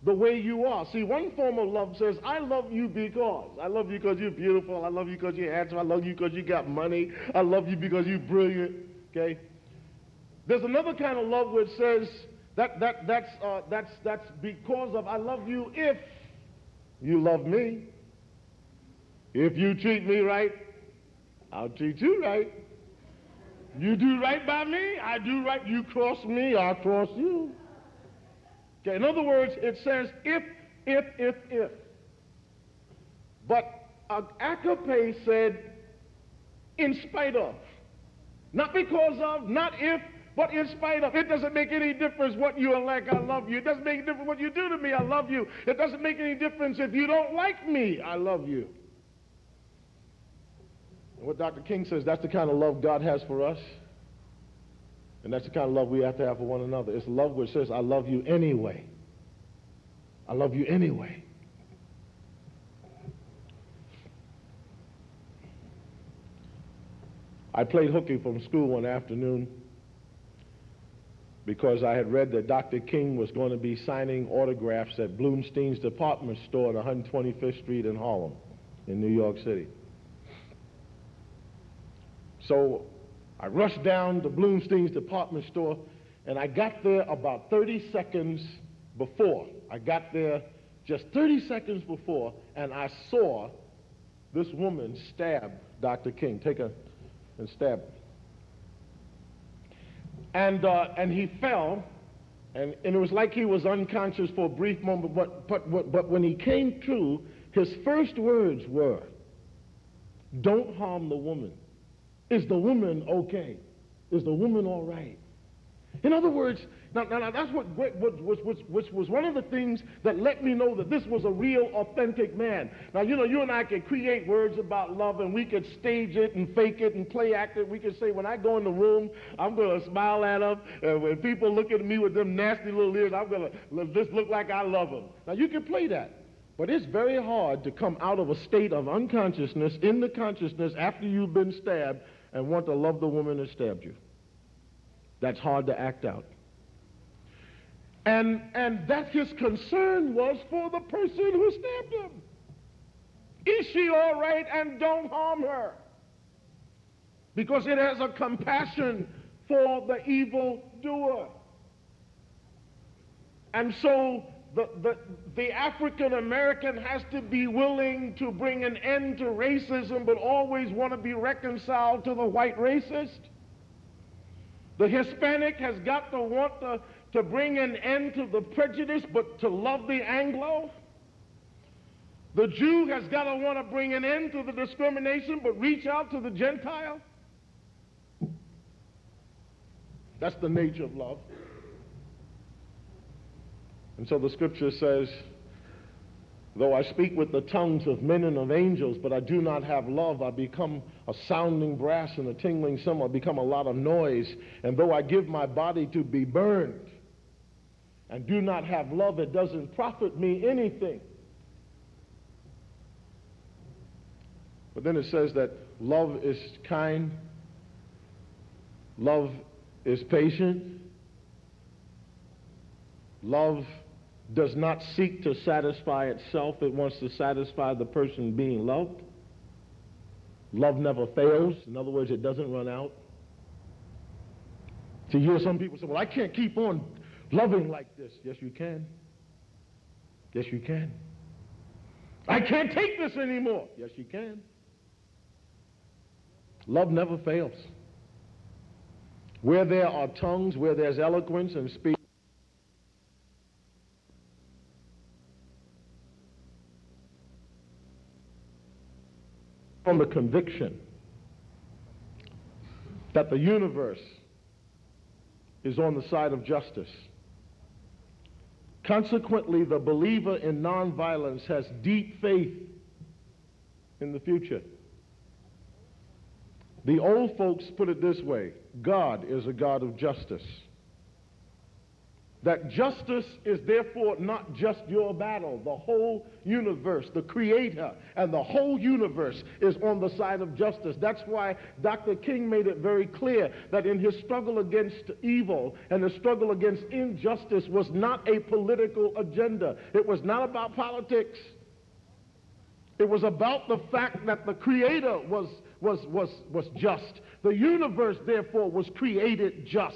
the way you are. See, one form of love says, I love you because. I love you because you're beautiful. I love you because you're handsome. I love you because you got money. I love you because you're brilliant. Okay? There's another kind of love which says that's because of I love you if you love me. If you treat me right, I'll treat you right. You do right by me, I do right. You cross me, I'll cross you. Okay, in other words, it says if. But agape said in spite of. Not because of, not if, but in spite of. It doesn't make any difference what you are like, I love you. It doesn't make any difference what you do to me, I love you. It doesn't make any difference if you don't like me, I love you. And what Dr. King says, that's the kind of love God has for us. And that's the kind of love we have to have for one another. It's love which says, I love you anyway. I love you anyway. I played hooky from school one afternoon because I had read that Dr. King was going to be signing autographs at Bloomstein's department store at 125th Street in Harlem. in New York City. So I rushed down to Bloomstein's department store, and I got there about 30 seconds before. I got there just 30 seconds before, and I saw this woman stab Dr. King, take her and stab him. And he fell, and it was like he was unconscious for a brief moment, but when he came to, his first words were, "Don't harm the woman. Is the woman okay? Is the woman all right?" In other words, now that's what was one of the things that let me know that this was a real, authentic man. Now, you know, you and I could create words about love, and we could stage it and fake it and play act it. We could say, when I go in the room, I'm going to smile at them, and when people look at me with them nasty little ears, I'm going to just look like I love them. Now, you can play that, but it's very hard to come out of a state of unconsciousness into consciousness after you've been stabbed and want to love the woman that stabbed you. That's hard to act out. And that his concern was for the person who stabbed him. Is she all right? And don't harm her. Because it has a compassion for the evildoer. And so the African American has to be willing to bring an end to racism, but always want to be reconciled to the white racist. The Hispanic has got to want to bring an end to the prejudice, but to love the Anglo. The Jew has got to want to bring an end to the discrimination, but reach out to the Gentile. That's the nature of love. And so the scripture says, though I speak with the tongues of men and of angels, but I do not have love, I become a sounding brass and a tingling cymbal. I become a lot of noise. And though I give my body to be burned and do not have love, it doesn't profit me anything. But then it says that love is kind, love is patient, love does not seek to satisfy itself. It wants to satisfy the person being loved. Love never fails. In other words, it doesn't run out. So you hear some people say, well, I can't keep on loving like this. Yes, you can. Yes, you can. I can't take this anymore. Yes, you can. Love never fails. Where there are tongues, where there's eloquence and speech, from the conviction that the universe is on the side of justice. Consequently, the believer in nonviolence has deep faith in the future. The old folks put it this way: God is a God of justice. That justice is therefore not just your battle. The whole universe, the Creator, and the whole universe is on the side of justice. That's why Dr. King made it very clear that in his struggle against evil and the struggle against injustice was not a political agenda. It was not about politics. It was about the fact that the Creator was just. The universe, therefore, was created just.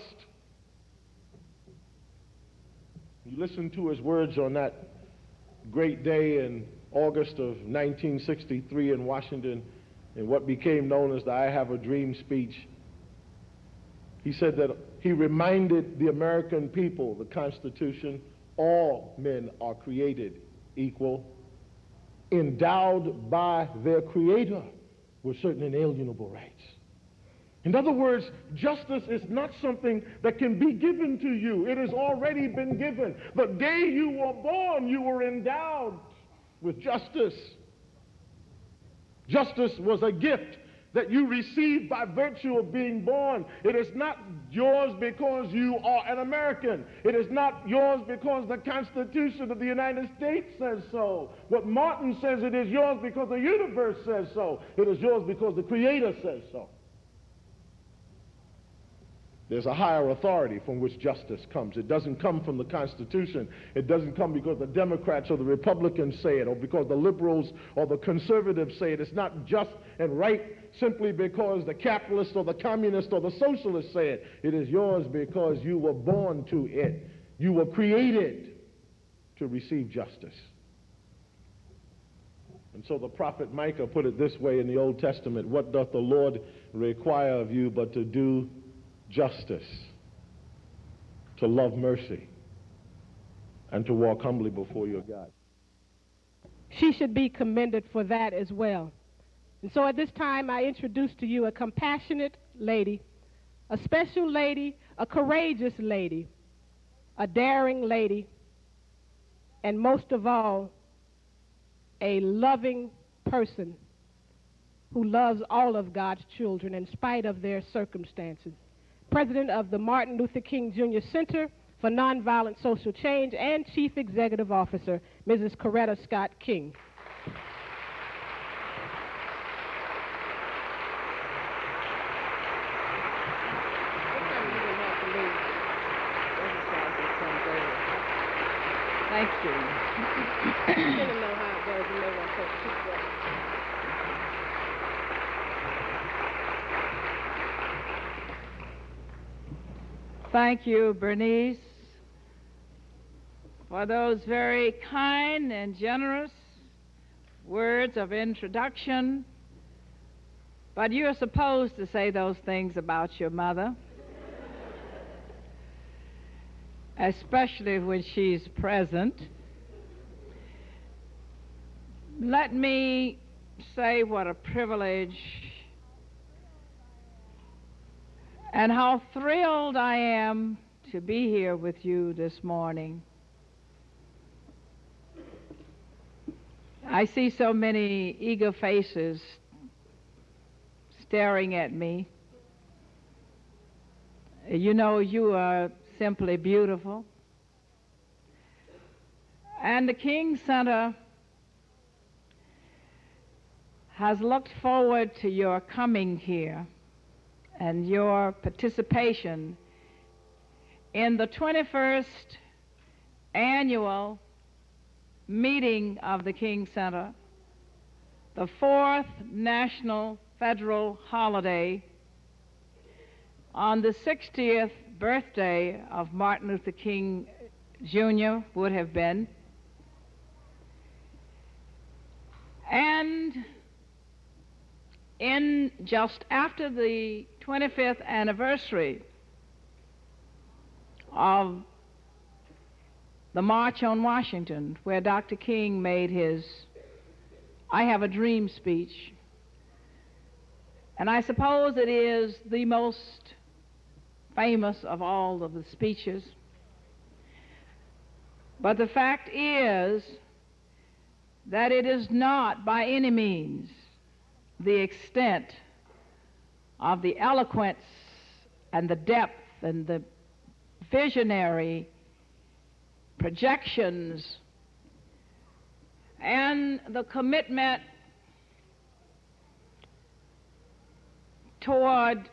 You listen to his words on that great day in August of 1963 in Washington, in what became known as the I Have a Dream speech. He said that he reminded the American people, the Constitution, all men are created equal, endowed by their Creator with certain inalienable rights. In other words, justice is not something that can be given to you. It has already been given. The day you were born, you were endowed with justice. Justice was a gift that you received by virtue of being born. It is not yours because you are an American. It is not yours because the Constitution of the United States says so. What Martin says, it is yours because the universe says so. It is yours because the Creator says so. There's a higher authority from which justice comes. It doesn't come from the Constitution. It doesn't come because the Democrats or the Republicans say it, or because the liberals or the conservatives say it. It's not just and right simply because the capitalists or the communists or the socialists say it. It is yours because you were born to it. You were created to receive justice. And so the prophet Micah put it this way in the Old Testament: what doth the Lord require of you but to do justice, to love mercy, and to walk humbly before your God? She should be commended for that as well. And so at this time, I introduce to you a compassionate lady, a special lady, a courageous lady, a daring lady, and most of all, a loving person who loves all of God's children in spite of their circumstances. President of the Martin Luther King Jr. Center for Nonviolent Social Change and Chief Executive Officer, Mrs. Coretta Scott King. Thank you. Thank you, Bernice, for those very kind and generous words of introduction. But you're supposed to say those things about your mother, especially when she's present. Let me say what a privilege and how thrilled I am to be here with you this morning. I see so many eager faces staring at me. You know, you are simply beautiful. And the King Center has looked forward to your coming here and your participation in the 21st annual meeting of the King Center, the 4th national federal holiday on the 60th birthday of Martin Luther King Jr. would have been. And in just after the 25th anniversary of the March on Washington, where Dr. King made his I Have a Dream speech, and I suppose it is the most famous of all of the speeches. But the fact is that it is not by any means the extent of the eloquence and the depth and the visionary projections and the commitment toward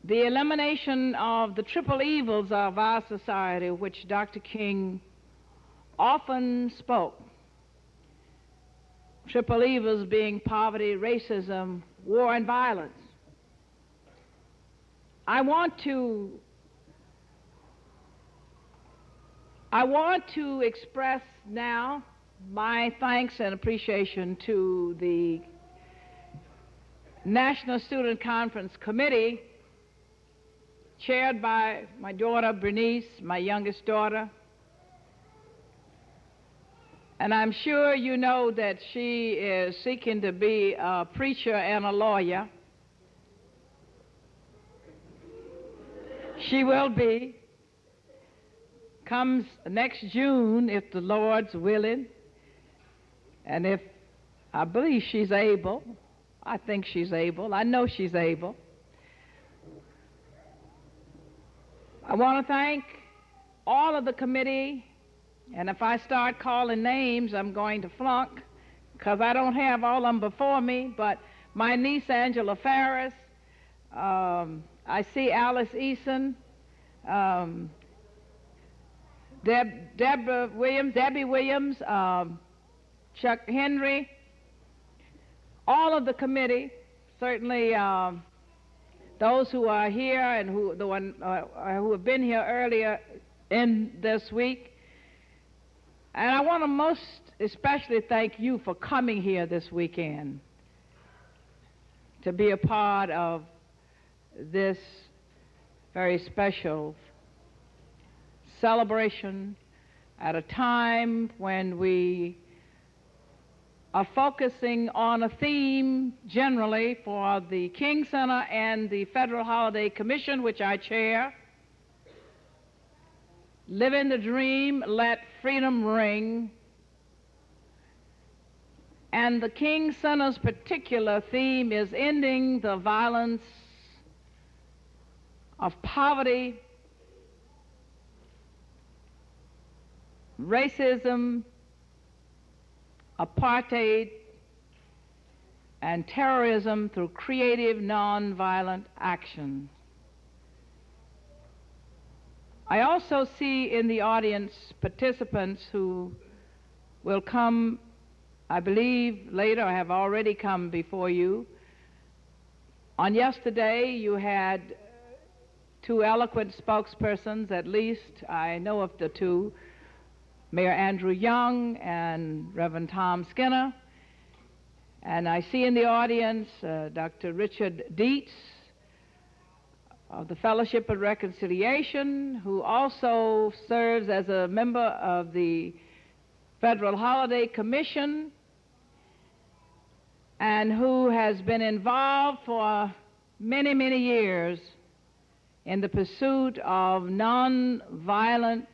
the elimination of the triple evils of our society, which Dr. King often spoke. Triple evils being poverty, racism, war, and violence. I want to express now my thanks and appreciation to the National Student Conference Committee, chaired by my daughter Bernice, my youngest daughter. And I'm sure you know that she is seeking to be a preacher and a lawyer. She will be. Comes next June, if the Lord's willing, and if I believe she's able. I think she's able. I know she's able. I want to thank all of the committee. And if I start calling names, I'm going to flunk, because I don't have all of them before me. But my niece, Angela Ferris, I see Alice Eason, Debbie Williams, Chuck Henry, all of the committee, certainly those who are here and who have been here earlier in this week. And I want to most especially thank you for coming here this weekend to be a part of this very special celebration at a time when we are focusing on a theme generally for the King Center and the Federal Holiday Commission, which I chair. Living the dream, let freedom ring. And the King Center's particular theme is ending the violence of poverty, racism, apartheid, and terrorism through creative, nonviolent action. I also see in the audience participants who will come, I believe, later, or have already come before you. On yesterday, you had two eloquent spokespersons, at least I know of the two, Mayor Andrew Young and Reverend Tom Skinner. And I see in the audience Dr. Richard Dietz of the Fellowship of Reconciliation, who also serves as a member of the Federal Holiday Commission and who has been involved for many, many years in the pursuit of nonviolent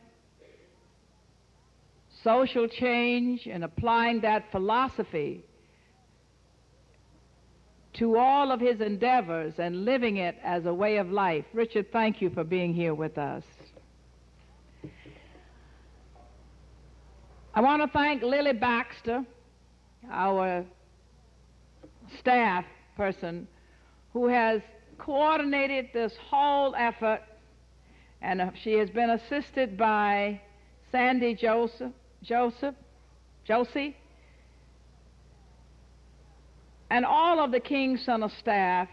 social change and applying that philosophy to all of his endeavors and living it as a way of life. Richard, thank you for being here with us. I want to thank Lily Baxter, our staff person, who has coordinated this whole effort, and she has been assisted by Sandy Josie, and all of the King Center staff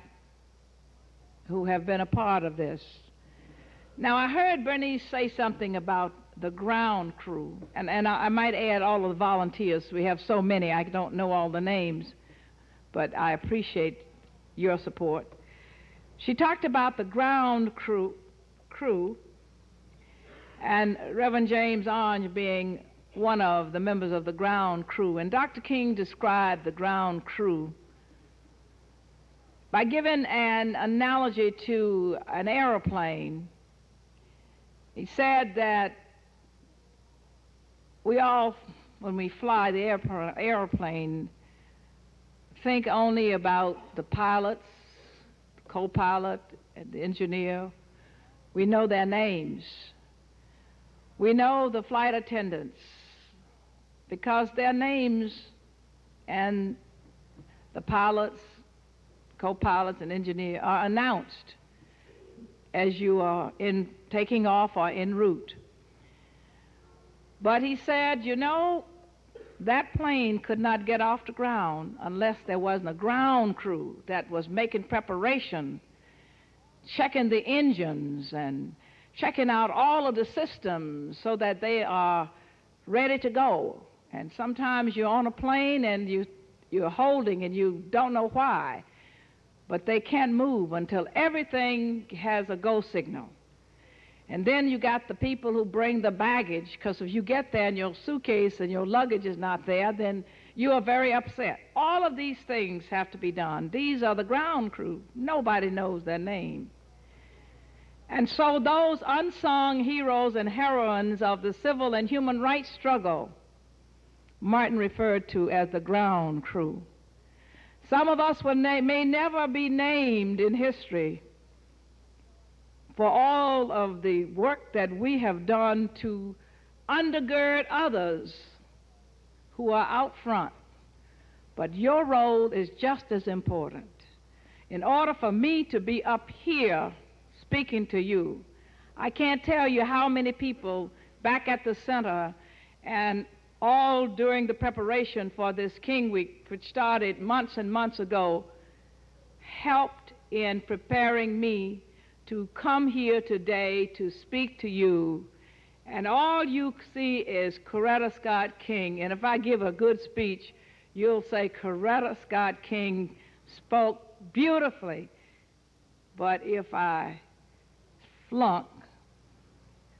who have been a part of this. Now, I heard Bernice say something about the ground crew, and I might add all of the volunteers. We have so many, I don't know all the names, but I appreciate your support. She talked about the ground crew, and Reverend James Orange being one of the members of the ground crew. And Dr. King described the ground crew by giving an analogy to an airplane. He said that we all, when we fly the airplane, think only about the pilots, the co-pilot, and the engineer. We know their names. We know the flight attendants because their names and the pilots, co-pilots, and engineer are announced as you are taking off or en route. But he said, you know, that plane could not get off the ground unless there wasn't a ground crew that was making preparation, checking the engines and checking out all of the systems so that they are ready to go. And sometimes you're on a plane and you're holding and you don't know why, but they can't move until everything has a go signal. And then you got the people who bring the baggage, because if you get there and your suitcase and your luggage is not there, then you are very upset. All of these things have to be done. These are the ground crew. Nobody knows their name. And so those unsung heroes and heroines of the civil and human rights struggle, Martin referred to as the ground crew. Some of us may never be named in history for all of the work that we have done to undergird others who are out front. But your role is just as important. In order for me to be up here speaking to you. I can't tell you how many people back at the center and all during the preparation for this King Week, which started months and months ago, helped in preparing me to come here today to speak to you. And all you see is Coretta Scott King. And if I give a good speech, you'll say Coretta Scott King spoke beautifully. But if I flunk,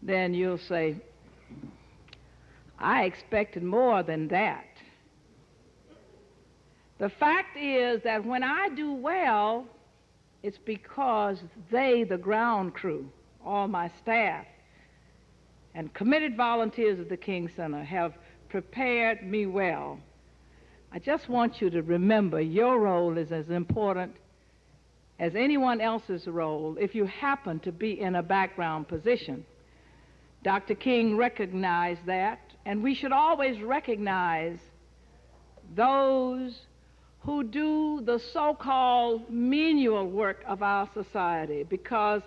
then you'll say, I expected more than that. The fact is that when I do well, it's because they, the ground crew, all my staff, and committed volunteers at the King Center have prepared me well. I just want you to remember your role is as important as anyone else's role if you happen to be in a background position. Dr. King recognized that, and we should always recognize those who do the so-called menial work of our society, because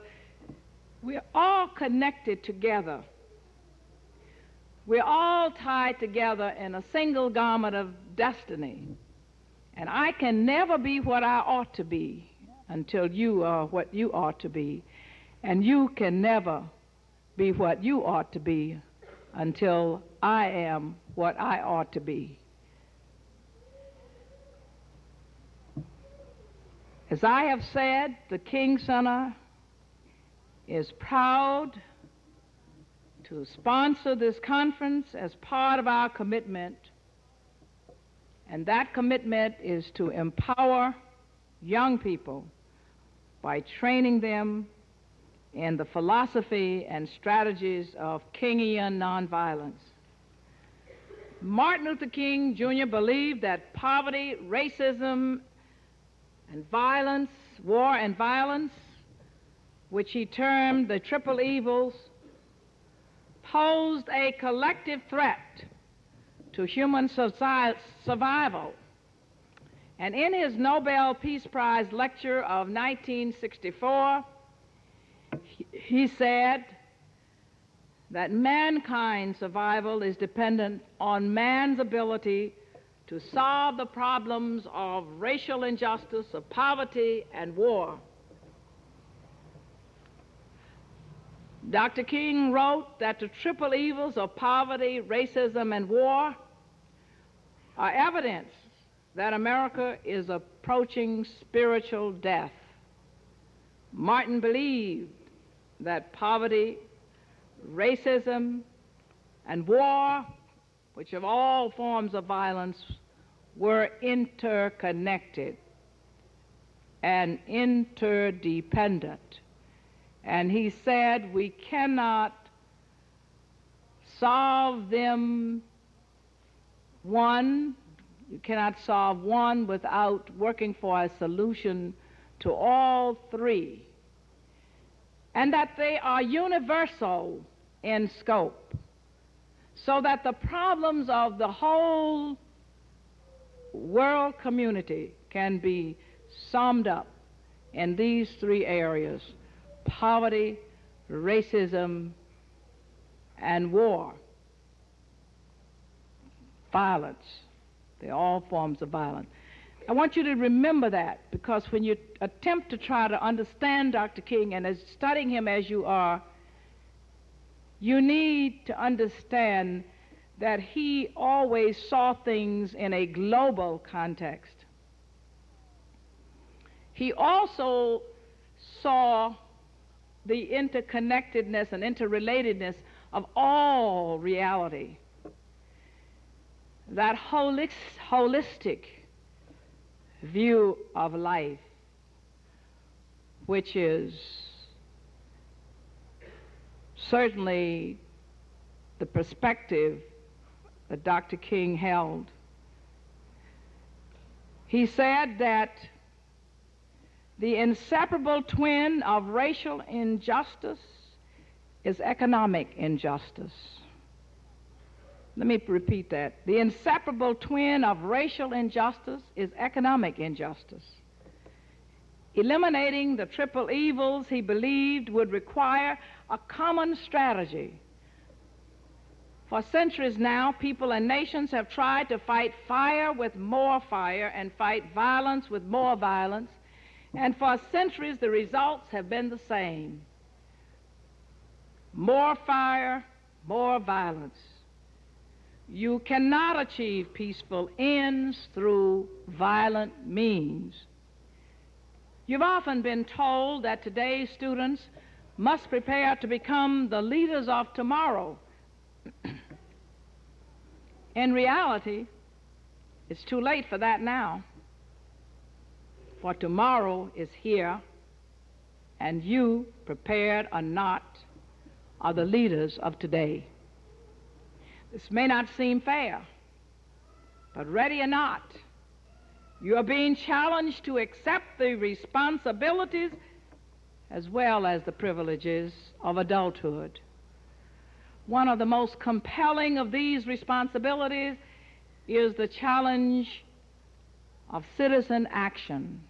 we're all connected together. We're all tied together in a single garment of destiny. And I can never be what I ought to be until you are what you ought to be. And you can never be what you ought to be until I am what I ought to be. As I have said, the King Center is proud to sponsor this conference as part of our commitment, and that commitment is to empower young people by training them in the philosophy and strategies of Kingian nonviolence. Martin Luther King Jr. believed that poverty, racism, and violence, war and violence, which he termed the triple evils, posed a collective threat to human survival. And in his Nobel Peace Prize lecture of 1964, he said that mankind's survival is dependent on man's ability to solve the problems of racial injustice, of poverty, and war. Dr. King wrote that the triple evils of poverty, racism, and war are evidence that America is approaching spiritual death. Martin believed that poverty, racism, and war, which of all forms of violence, were interconnected and interdependent. And he said we cannot solve them you cannot solve one without working for a solution to all three, and that they are universal in scope, so that the problems of the whole world community can be summed up in these three areas: poverty, racism, and war. Violence. They're all forms of violence. I want you to remember that, because when you attempt to try to understand Dr. King, and as studying him as you are, you need to understand that he always saw things in a global context. He also saw the interconnectedness and interrelatedness of all reality. That holistic view of life, which is certainly the perspective that Dr. King held. He said that the inseparable twin of racial injustice is economic injustice. Let me repeat that. The inseparable twin of racial injustice is economic injustice. Eliminating the triple evils he believed would require a common strategy. For centuries now, people and nations have tried to fight fire with more fire and fight violence with more violence, and for centuries the results have been the same. More fire, more violence. You cannot achieve peaceful ends through violent means. You've often been told that today's students must prepare to become the leaders of tomorrow. In reality, it's too late for that now. For tomorrow is here, and you, prepared or not, are the leaders of today. This may not seem fair, but ready or not, you are being challenged to accept the responsibilities as well as the privileges of adulthood. One of the most compelling of these responsibilities is the challenge of citizen action.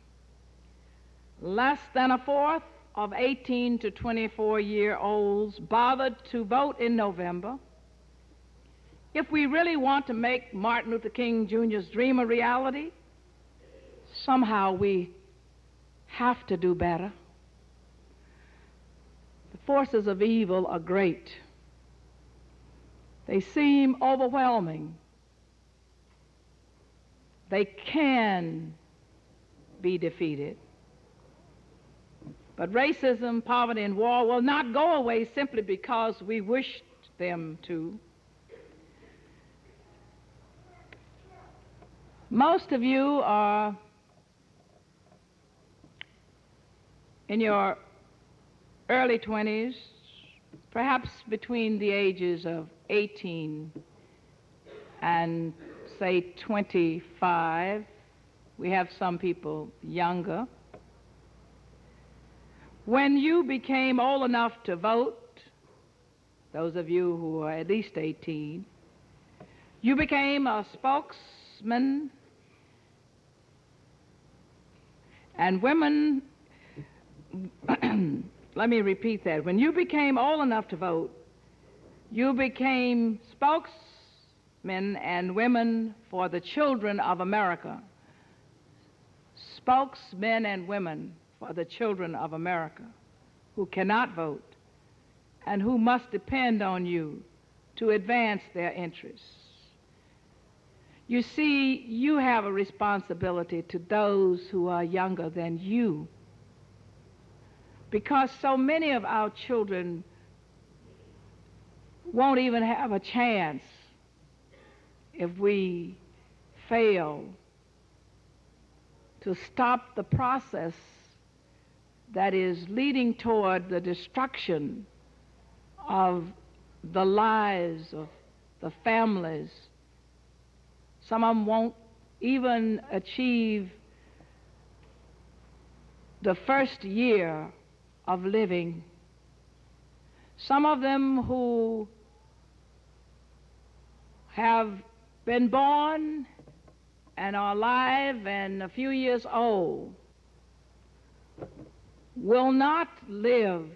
Less than a fourth of 18 to 24-year-olds bothered to vote in November. If we really want to make Martin Luther King Jr.'s dream a reality, somehow we have to do better. The forces of evil are great. They seem overwhelming. They can be defeated. But racism, poverty, and war will not go away simply because we wished them to. Most of you are in your early 20s, perhaps between the ages of 18 and, say, 25. We have some people younger. When you became old enough to vote, those of you who are at least 18, you became a spokesman, and women, let me repeat that. When you became old enough to vote, you became spokesmen and women for the children of America. Spokesmen and women for the children of America who cannot vote and who must depend on you to advance their interests. You see, you have a responsibility to those who are younger than you, because so many of our children won't even have a chance if we fail to stop the process that is leading toward the destruction of the lives of the families. Some of them won't even achieve the first year of living. Some of them who have been born and are alive and a few years old will not live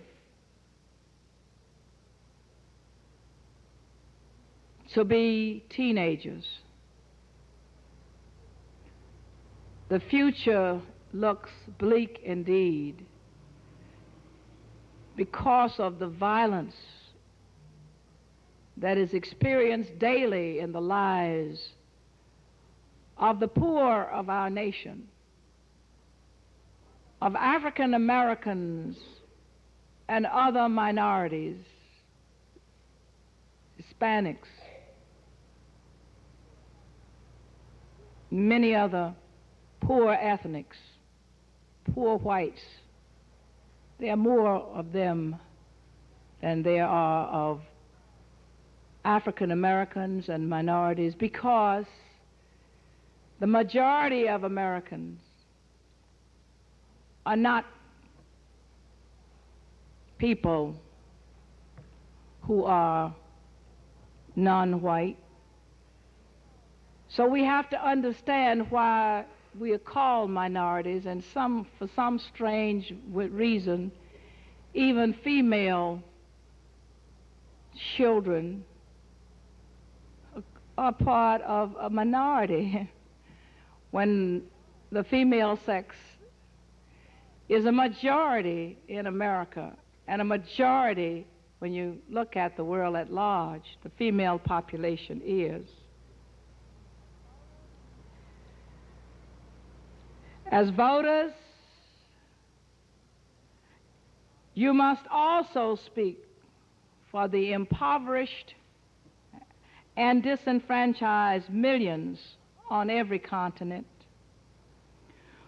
to be teenagers. The future looks bleak indeed because of the violence that is experienced daily in the lives of the poor of our nation, of African Americans and other minorities, Hispanics, many other poor ethnics, poor whites. There are more of them than there are of African Americans and minorities, because the majority of Americans are not people who are non-white. So we have to understand why we are called minorities, and for some strange reason, even female children are part of a minority when the female sex is a majority in America and a majority when you look at the world at large. The female population is. As voters, you must also speak for the impoverished and disenfranchised millions on every continent,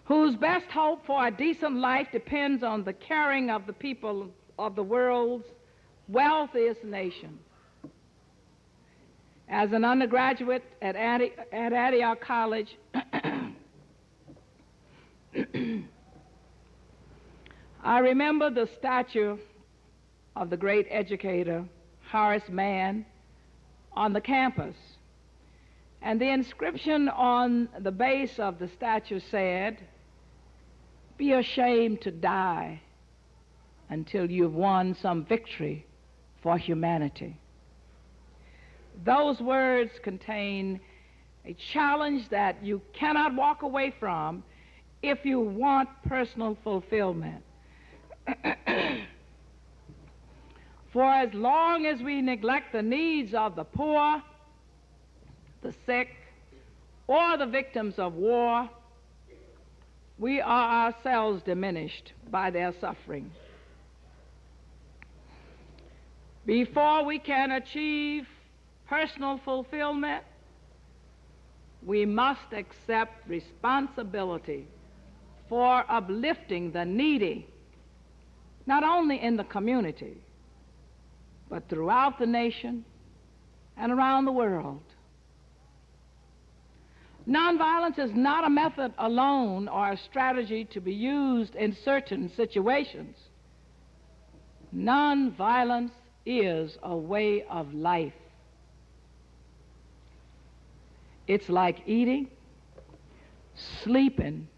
whose best hope for a decent life depends on the caring of the people of the world's wealthiest nation. As an undergraduate at Antioch College, I remember the statue of the great educator Horace Mann on the campus, and the inscription on the base of the statue said, "Be ashamed to die until you've won some victory for humanity." Those words contain a challenge that you cannot walk away from if you want personal fulfillment. For as long as we neglect the needs of the poor, the sick, or the victims of war, we are ourselves diminished by their suffering. Before we can achieve personal fulfillment, we must accept responsibility for uplifting the needy, not only in the community, but throughout the nation and around the world. Nonviolence is not a method alone or a strategy to be used in certain situations. Nonviolence is a way of life. It's like eating, sleeping,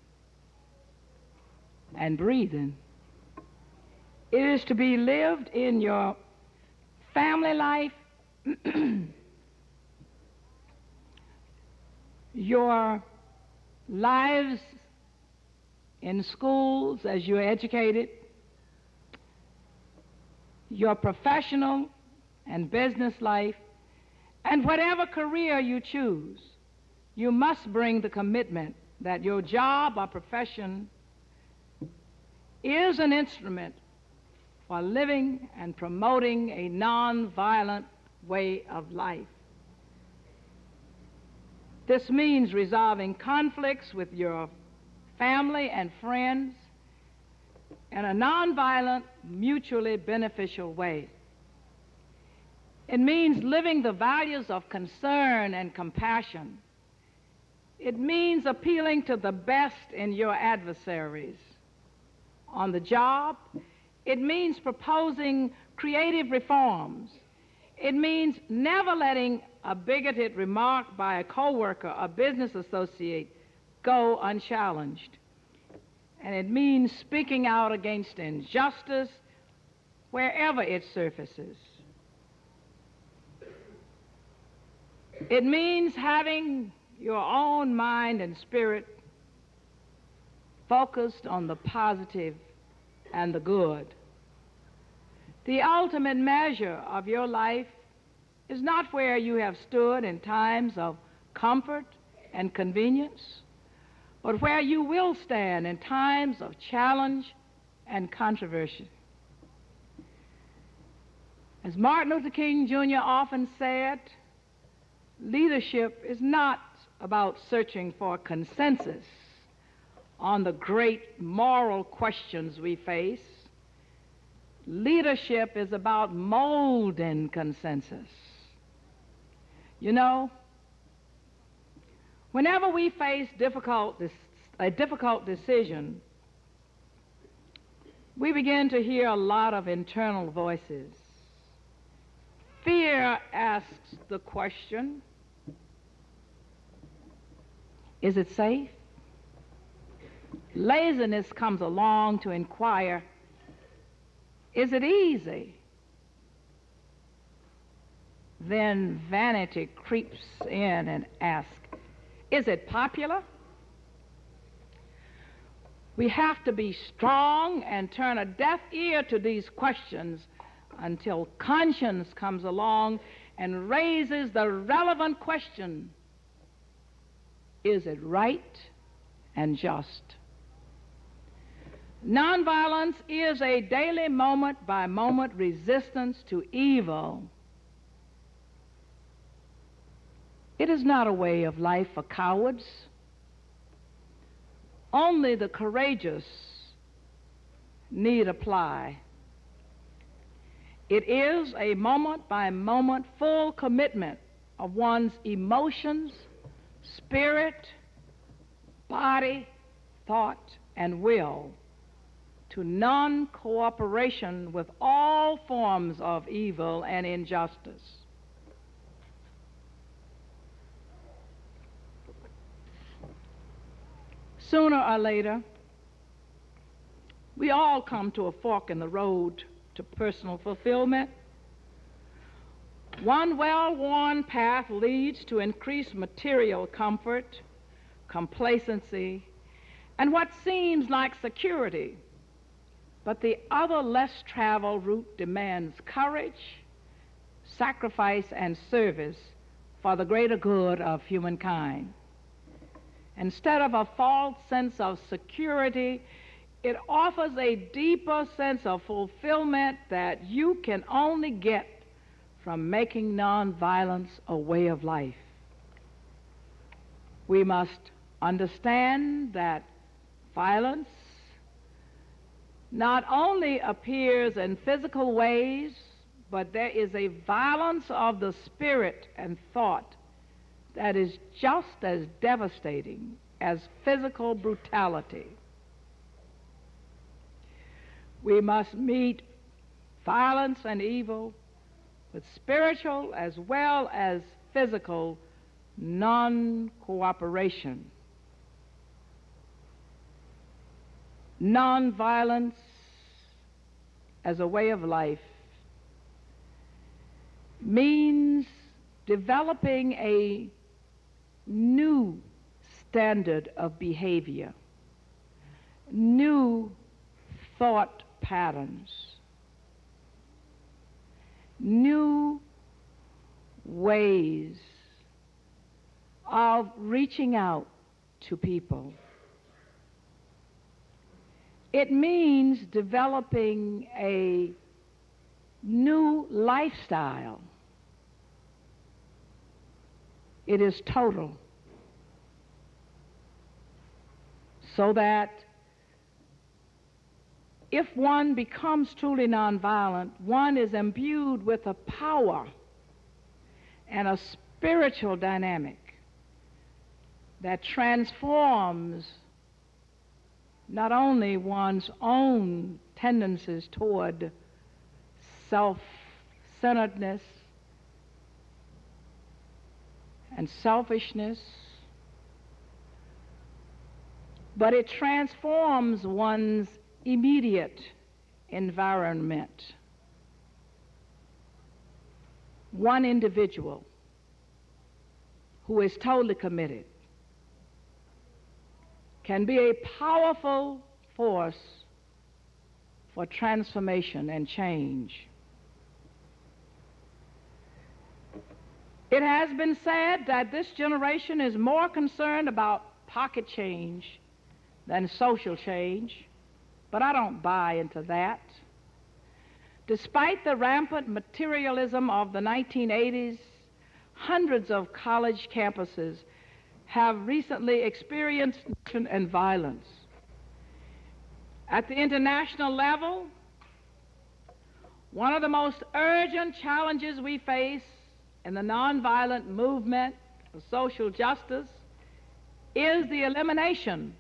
and breathing. It is to be lived in your family life, your lives in schools as you're educated, your professional and business life, and whatever career you choose. You must bring the commitment that your job or profession is an instrument for living and promoting a nonviolent way of life. This means resolving conflicts with your family and friends in a nonviolent, mutually beneficial way. It means living the values of concern and compassion. It means appealing to the best in your adversaries. On the job, it means proposing creative reforms. It means never letting a bigoted remark by a coworker or business associate go unchallenged. And it means speaking out against injustice wherever it surfaces. It means having your own mind and spirit focused on the positive and the good. The ultimate measure of your life is not where you have stood in times of comfort and convenience, but where you will stand in times of challenge and controversy. As Martin Luther King Jr. often said, leadership is not about searching for consensus on the great moral questions we face. Leadership is about molding consensus. You know, whenever we face a difficult decision, we begin to hear a lot of internal voices. Fear asks the question, is it safe? laziness comes along to inquire, is it easy? Then vanity creeps in and asks, is it popular? We have to be strong and turn a deaf ear to these questions until conscience comes along and raises the relevant question, is it right and just? Nonviolence is a daily moment-by-moment resistance to evil. It is not a way of life for cowards. Only the courageous need apply. It is a moment-by-moment full commitment of one's emotions, spirit, body, thought, and will to non-cooperation with all forms of evil and injustice. Sooner or later, we all come to a fork in the road to personal fulfillment. One well-worn path leads to increased material comfort, complacency, and what seems like security. But the other less traveled route demands courage, sacrifice, and service for the greater good of humankind. Instead of a false sense of security, it offers a deeper sense of fulfillment that you can only get from making nonviolence a way of life. We must understand that violence not only appears in physical ways, but there is a violence of the spirit and thought that is just as devastating as physical brutality. We must meet violence and evil with spiritual as well as physical non-cooperation. Nonviolence as a way of life means developing a new standard of behavior, new thought patterns, new ways of reaching out to people. It means developing a new lifestyle. It is total. So that if one becomes truly nonviolent, one is imbued with a power and a spiritual dynamic that transforms not only one's own tendencies toward self-centeredness and selfishness, but it transforms one's immediate environment. One individual who is totally committed can be a powerful force for transformation and change. It has been said that this generation is more concerned about pocket change than social change, but I don't buy into that. Despite the rampant materialism of the 1980s, hundreds of college campuses have recently experienced tension and violence. At the international level, one of the most urgent challenges we face in the nonviolent movement of social justice is the elimination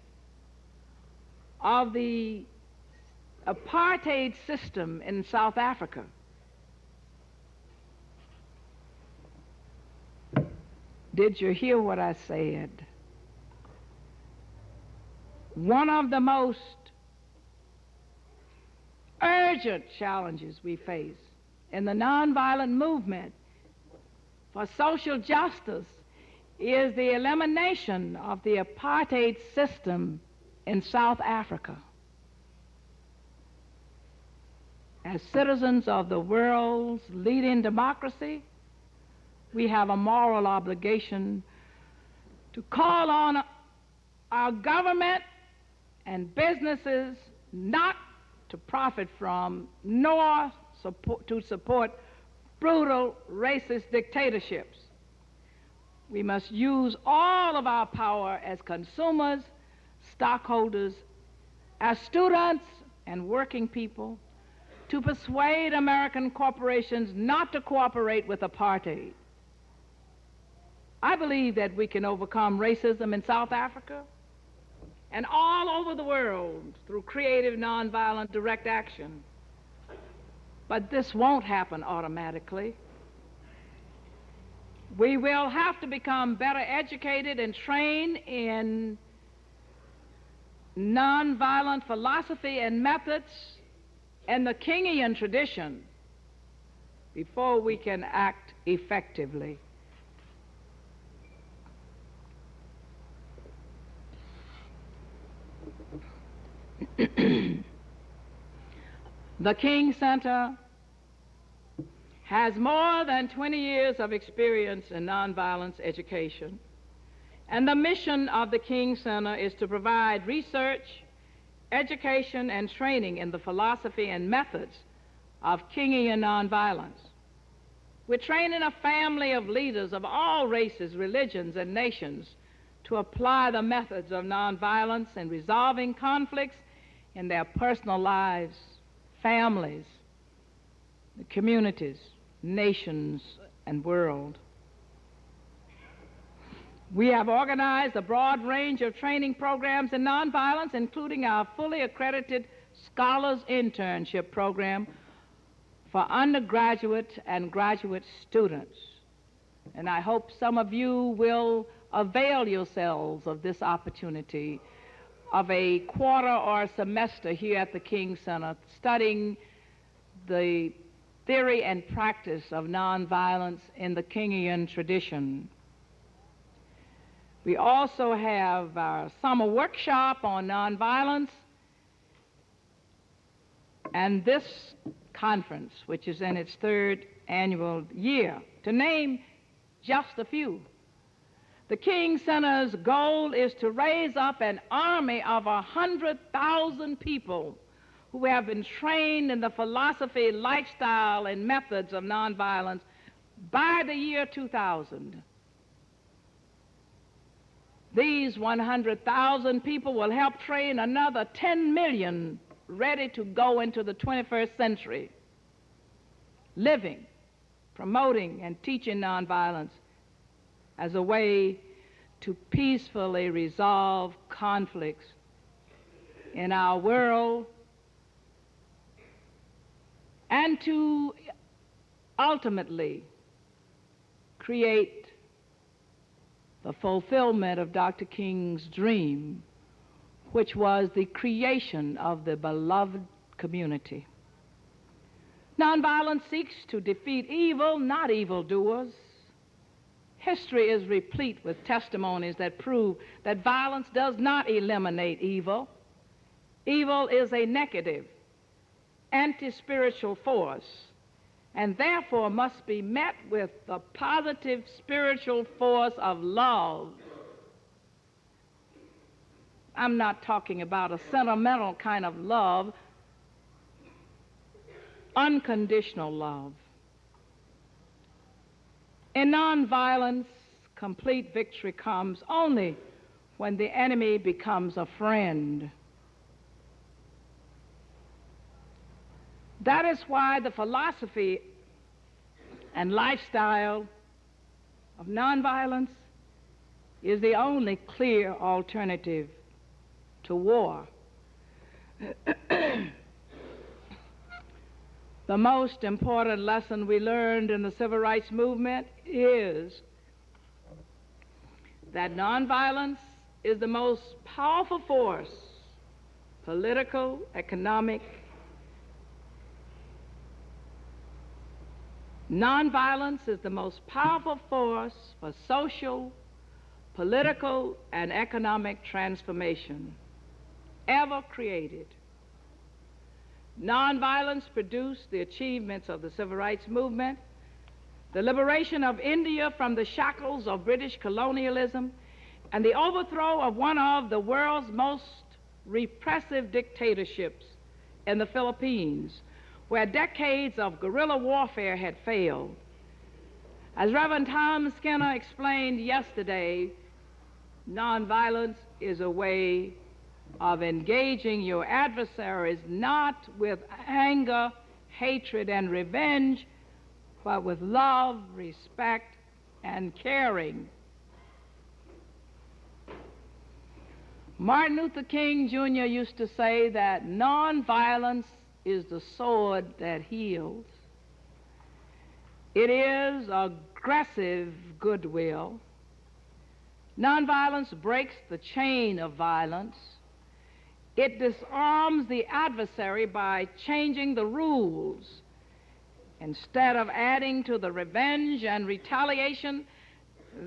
of the apartheid system in South Africa. Did you hear what I said? One of the most urgent challenges we face in the nonviolent movement for social justice is the elimination of the apartheid system in South Africa. As citizens of the world's leading democracy, we have a moral obligation to call on our government and businesses not to profit from nor to support brutal racist dictatorships. We must use all of our power as consumers, stockholders, as students and working people to persuade American corporations not to cooperate with apartheid. I believe that we can overcome racism in South Africa and all over the world through creative, nonviolent, direct action. But this won't happen automatically. We will have to become better educated and trained in nonviolent philosophy and methods and the Kingian tradition before we can act effectively. The King Center has more than 20 years of experience in nonviolence education, and the mission of the King Center is to provide research, education, and training in the philosophy and methods of Kingian nonviolence. We're training a family of leaders of all races, religions, and nations to apply the methods of nonviolence in resolving conflicts in their personal lives, families, the communities, nations, and world. We have organized a broad range of training programs in nonviolence, including our fully accredited Scholars Internship Program for undergraduate and graduate students. And I hope some of you will avail yourselves of this opportunity of a quarter or a semester here at the King Center, studying the theory and practice of nonviolence in the Kingian tradition. We also have our summer workshop on nonviolence and this conference, which is in its third annual year, to name just a few. The King Center's goal is to raise up an army of 100,000 people who have been trained in the philosophy, lifestyle, and methods of nonviolence by the year 2000. These 100,000 people will help train another 10 million ready to go into the 21st century, living, promoting, and teaching nonviolence as a way to peacefully resolve conflicts in our world and to ultimately create the fulfillment of Dr. King's dream, which was the creation of the beloved community. Nonviolence seeks to defeat evil, not evildoers. History is replete with testimonies that prove that violence does not eliminate evil. Evil is a negative, anti-spiritual force, and therefore must be met with the positive spiritual force of love. I'm not talking about a sentimental kind of love, unconditional love. In nonviolence, complete victory comes only when the enemy becomes a friend. That is why the philosophy and lifestyle of nonviolence is the only clear alternative to war. The most important lesson we learned in the civil rights movement is that nonviolence is the most powerful force, political, economic. Nonviolence is the most powerful force for social, political, and economic transformation ever created. Nonviolence produced the achievements of the Civil Rights Movement, the liberation of India from the shackles of British colonialism, and the overthrow of one of the world's most repressive dictatorships in the Philippines, where decades of guerrilla warfare had failed. As Reverend Tom Skinner explained yesterday, nonviolence is a way of engaging your adversaries not with anger, hatred, and revenge, but with love, respect, and caring. Martin Luther King Jr. used to say that nonviolence is the sword that heals. It is aggressive goodwill. Nonviolence breaks the chain of violence. It disarms the adversary by changing the rules instead of adding to the revenge and retaliation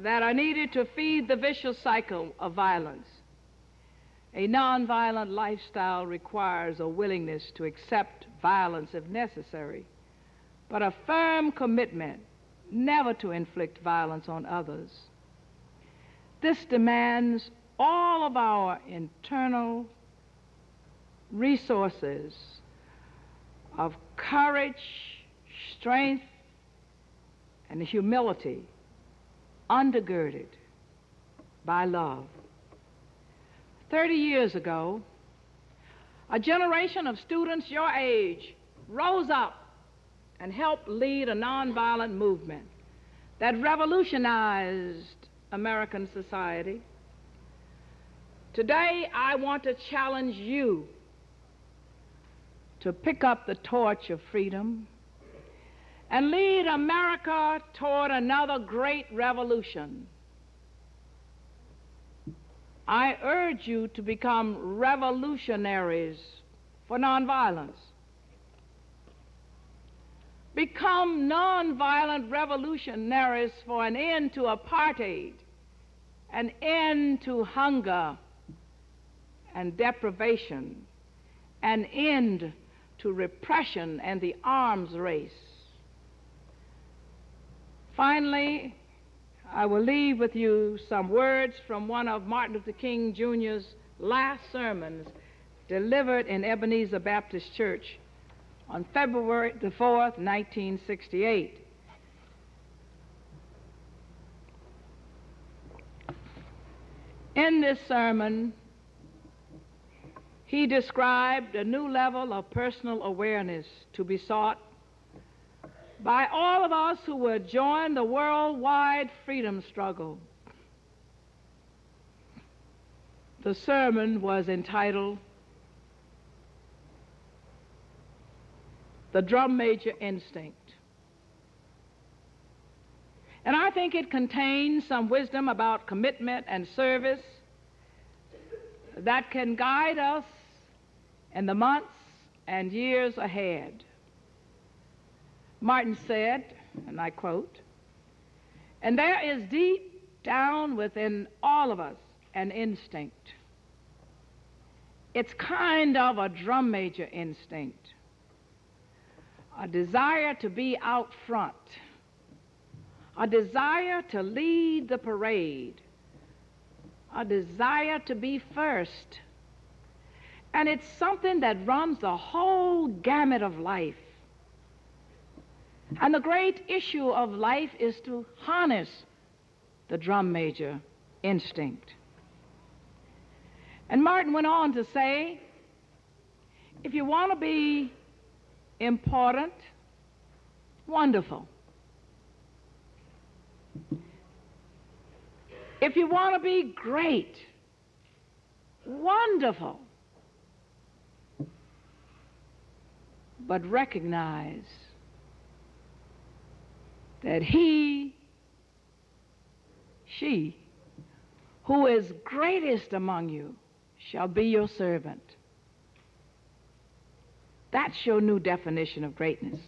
that are needed to feed the vicious cycle of violence. A nonviolent lifestyle requires a willingness to accept violence if necessary, but a firm commitment never to inflict violence on others. This demands all of our internal resources of courage, strength, and humility undergirded by love. 30 years ago, a generation of students your age rose up and helped lead a nonviolent movement that revolutionized American society. Today, I want to challenge you to pick up the torch of freedom and lead America toward another great revolution. I urge you to become revolutionaries for nonviolence. Become nonviolent revolutionaries for an end to apartheid, an end to hunger and deprivation, an end to repression and the arms race. Finally, I will leave with you some words from one of Martin Luther King Jr.'s last sermons delivered in Ebenezer Baptist Church on February the 4th, 1968. In this sermon, he described a new level of personal awareness to be sought by all of us who would join the worldwide freedom struggle. The sermon was entitled The Drum Major Instinct. And I think it contains some wisdom about commitment and service that can guide us in the months and years ahead. Martin said, and I quote, "And there is deep down within all of us an instinct. It's kind of a drum major instinct, a desire to be out front, a desire to lead the parade, a desire to be first. And it's something that runs the whole gamut of life. And the great issue of life is to harness the drum major instinct." And Martin went on to say, if you want to be important, wonderful. If you want to be great, wonderful. But recognize that he, she, who is greatest among you shall be your servant. That's your new definition of greatness.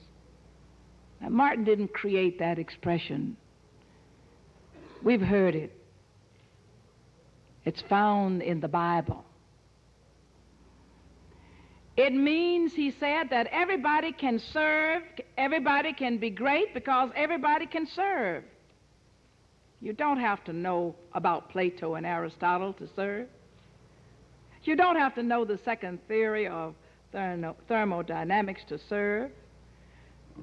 Now, Martin didn't create that expression. We've heard it. It's found in the Bible. It means, he said, that everybody can serve, everybody can be great because everybody can serve. You don't have to know about Plato and Aristotle to serve. You don't have to know the second theory of thermodynamics to serve.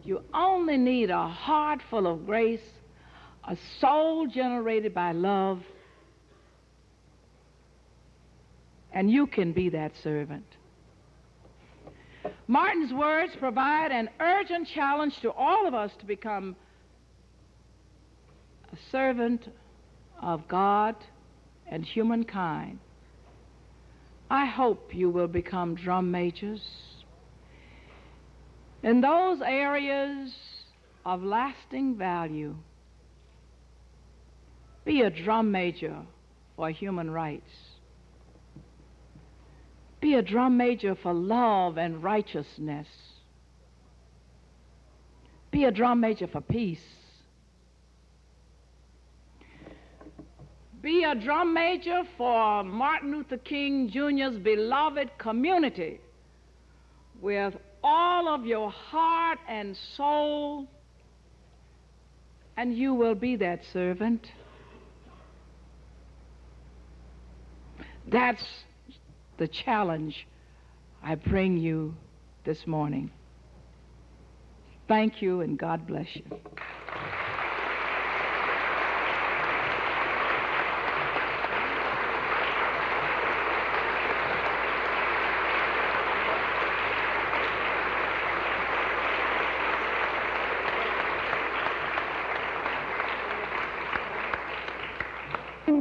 You only need a heart full of grace, a soul generated by love, and you can be that servant. Martin's words provide an urgent challenge to all of us to become a servant of God and humankind. I hope you will become drum majors in those areas of lasting value. Be a drum major for human rights. Be a drum major for love and righteousness. Be a drum major for peace. Be a drum major for Martin Luther King Jr.'s beloved community with all of your heart and soul, and you will be that servant. That's the challenge I bring you this morning. Thank you, and God bless you.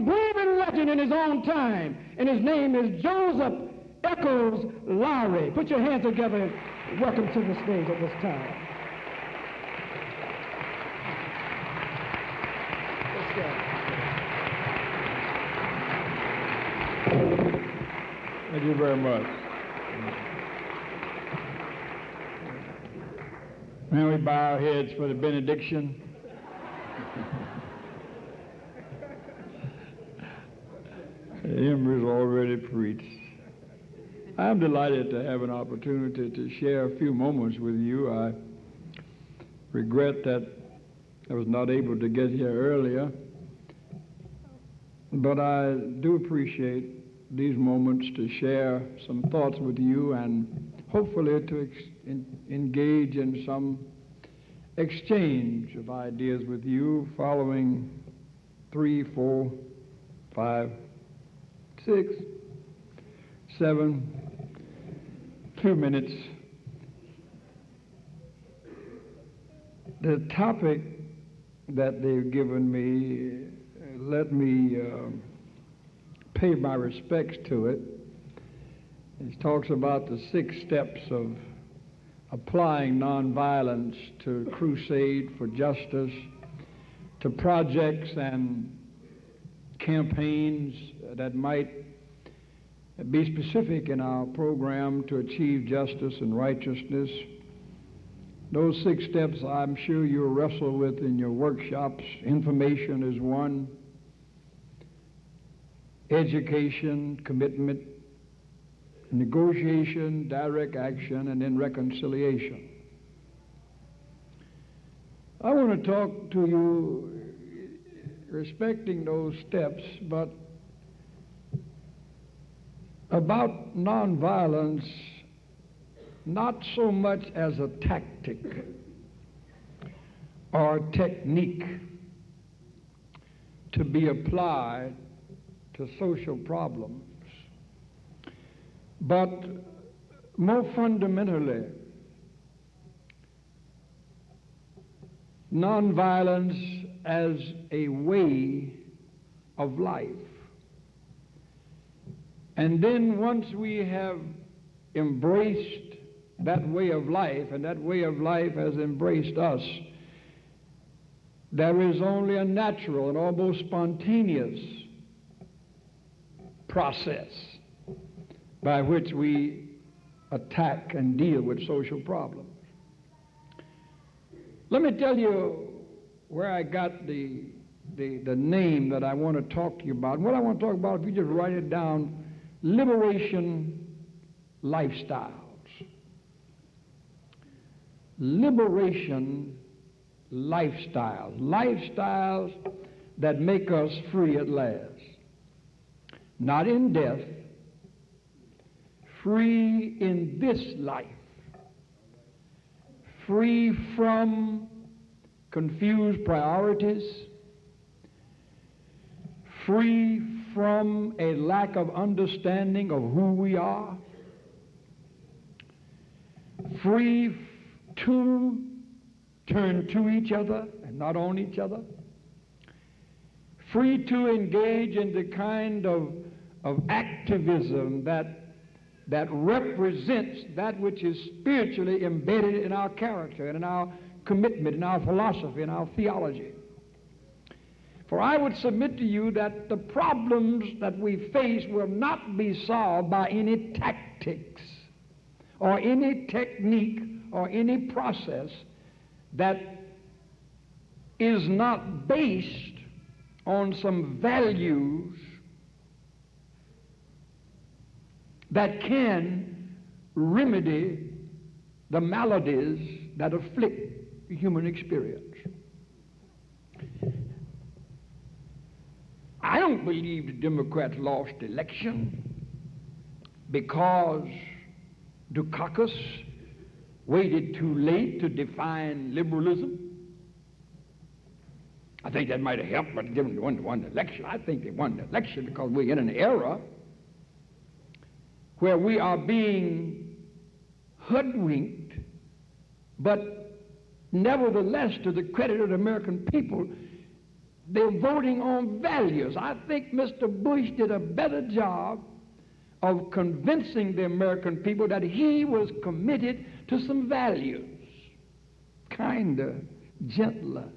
Proven legend in his own time, and his name is Joseph Eccles Lowry. Put your hands together and welcome to the stage at this time. Thank you very much. Now we bow our heads for the benediction. The hymn is already preached. I'm delighted to have an opportunity to share a few moments with you. I regret that I was not able to get here earlier, but I do appreciate these moments to share some thoughts with you and hopefully to engage in some exchange of ideas with you following 3, 4, 5, 6, 7, 2 minutes. The topic that they've given me, let me pay my respects to it. It talks about the 6 steps of applying nonviolence to crusade for justice, to projects and campaigns that might be specific in our program to achieve justice and righteousness. Those 6 steps I'm sure you'll wrestle with in your workshops. Information is one. Education, commitment, negotiation, direct action, and then reconciliation. I want to talk to you respecting those steps, but about nonviolence, not so much as a tactic or technique to be applied to social problems, but more fundamentally, nonviolence as a way of life. And then once we have embraced that way of life, and that way of life has embraced us, there is only a natural and almost spontaneous process by which we attack and deal with social problems. Let me tell you where I got the name that I want to talk to you about. And what I want to talk about, if you just write it down, liberation lifestyles. Liberation lifestyles. Lifestyles that make us free at last. Not in death, free in this life. Free from confused priorities, free from a lack of understanding of who we are, free to turn to each other and not on each other, free to engage in the kind of activism that represents that which is spiritually embedded in our character and in our commitment, in our philosophy, in our theology. For I would submit to you that the problems that we face will not be solved by any tactics or any technique or any process that is not based on some values that can remedy the maladies that afflict human experience. I don't believe the Democrats lost the election because Dukakis waited too late to define liberalism. I think that might have helped, but they didn't won the election. I think they won the election because we're in an era where we are being hoodwinked, but nevertheless, to the credit of the American people, they're voting on values. I think Mr. Bush did a better job of convincing the American people that he was committed to some values, kinder, gentler,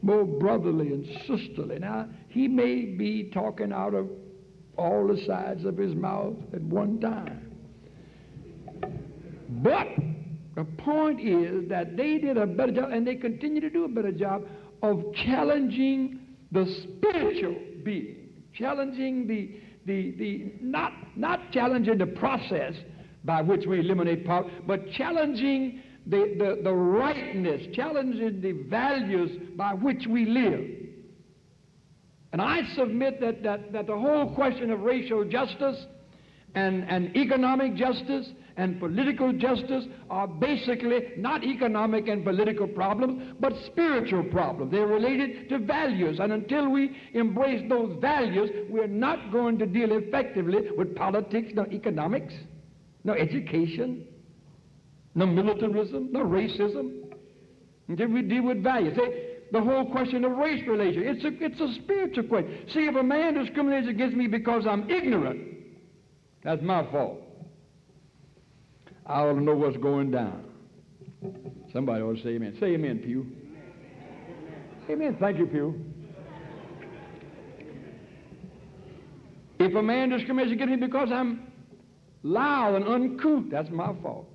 more brotherly and sisterly. Now, he may be talking out of all the sides of his mouth at one time. But the point is that they did a better job, and they continue to do a better job of challenging the spiritual being, challenging not challenging the process by which we eliminate poverty, but challenging the rightness, challenging the values by which we live. And I submit that the whole question of racial justice and economic justice and political justice are basically not economic and political problems, but spiritual problems. They're related to values, and until we embrace those values, we're not going to deal effectively with politics, no economics, no education, no militarism, no racism, until we deal with values. The whole question of race relation, it's a spiritual question. See, if a man discriminates against me because I'm ignorant, that's my fault. I ought to know what's going down. Somebody ought to say amen. Say amen, Pew. Amen. Thank you, Pew. If a man discriminates against me because I'm loud and uncouth, that's my fault.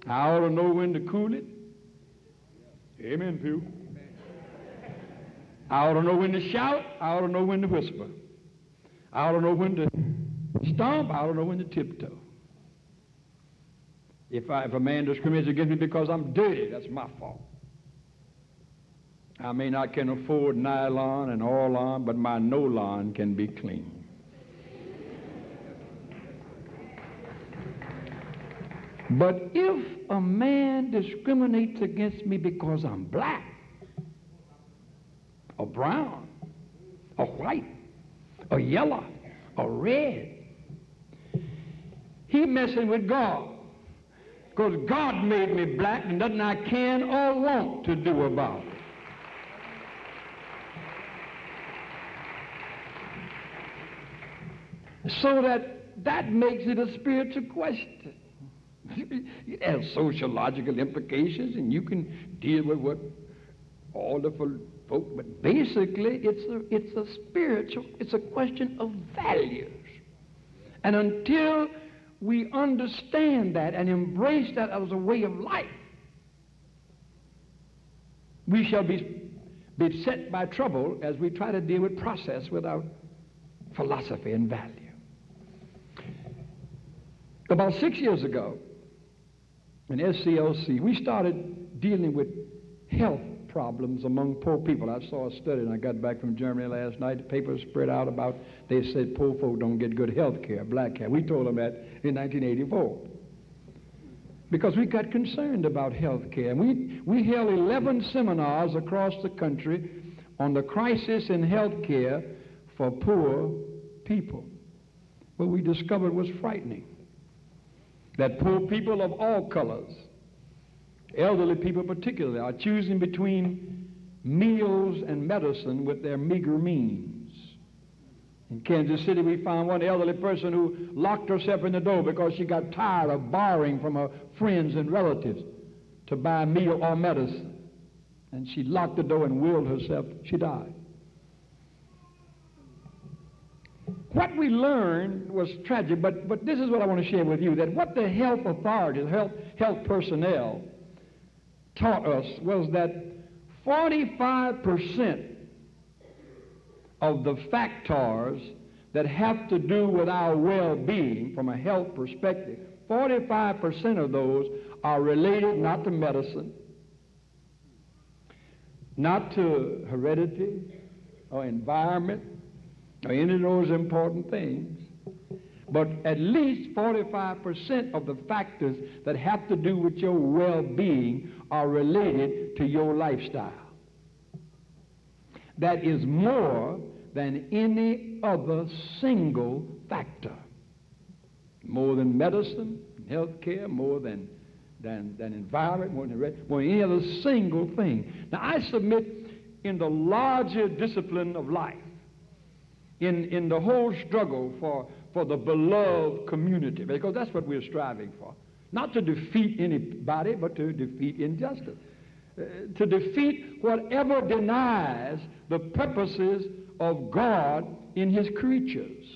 I ought to know when to cool it. Amen, Pew. I ought to know when to shout. I ought to know when to whisper. I ought to know when to stomp. I ought to know when to tiptoe. If a man discriminates against me because I'm dirty, that's my fault. I may not can afford nylon and Orlon, but my no-lon can be clean. But if a man discriminates against me because I'm black, or brown, or white, or yellow, or red, he messing with God. Because God made me black, and nothing I can or want to do about it. So that makes it a spiritual question. It has sociological implications, and you can deal with what all the folk, but basically it's a spiritual, it's a question of values. And until we understand that and embrace that as a way of life, we shall be beset by trouble as we try to deal with process without philosophy and value. About 6 years ago, in SCLC, we started dealing with health problems among poor people. I saw a study, and I got back from Germany last night. The papers spread out about, they said poor folk don't get good health care, black care. We told them that in 1984. Because we got concerned about health care. And we held 11 seminars across the country on the crisis in health care for poor people. What we discovered was frightening. That poor people of all colors, elderly people particularly, are choosing between meals and medicine with their meager means. In Kansas City, we found one elderly person who locked herself in the door because she got tired of borrowing from her friends and relatives to buy a meal or medicine. And she locked the door and willed herself. She died. What we learned was tragic, but this is what I want to share with you, that what the health authorities, health personnel taught us was that 45% of the factors that have to do with our well-being from a health perspective, 45% of those are related not to medicine, not to heredity or environment, or any of those important things, but at least 45% of the factors that have to do with your well-being are related to your lifestyle. That is more than any other single factor. More than medicine, health care, more than environment, more than any other single thing. Now I submit, in the larger discipline of life, in the whole struggle for the beloved community, because that's what we're striving for. Not to defeat anybody, but to defeat injustice. To defeat whatever denies the purposes of God in his creatures.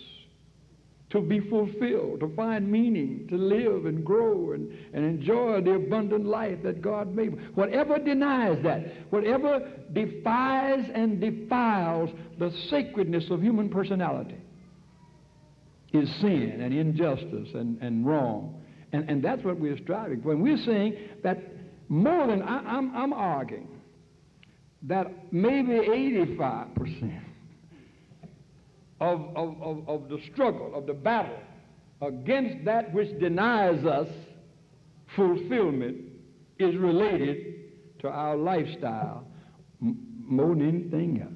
To be fulfilled, to find meaning, to live and grow and enjoy the abundant life that God made. Whatever denies that, whatever defies and defiles the sacredness of human personality is sin and injustice and wrong. And that's what we're striving for. And we're saying that more than, I'm arguing that maybe 85% of the struggle, of the battle against that which denies us fulfillment is related to our lifestyle more than anything else.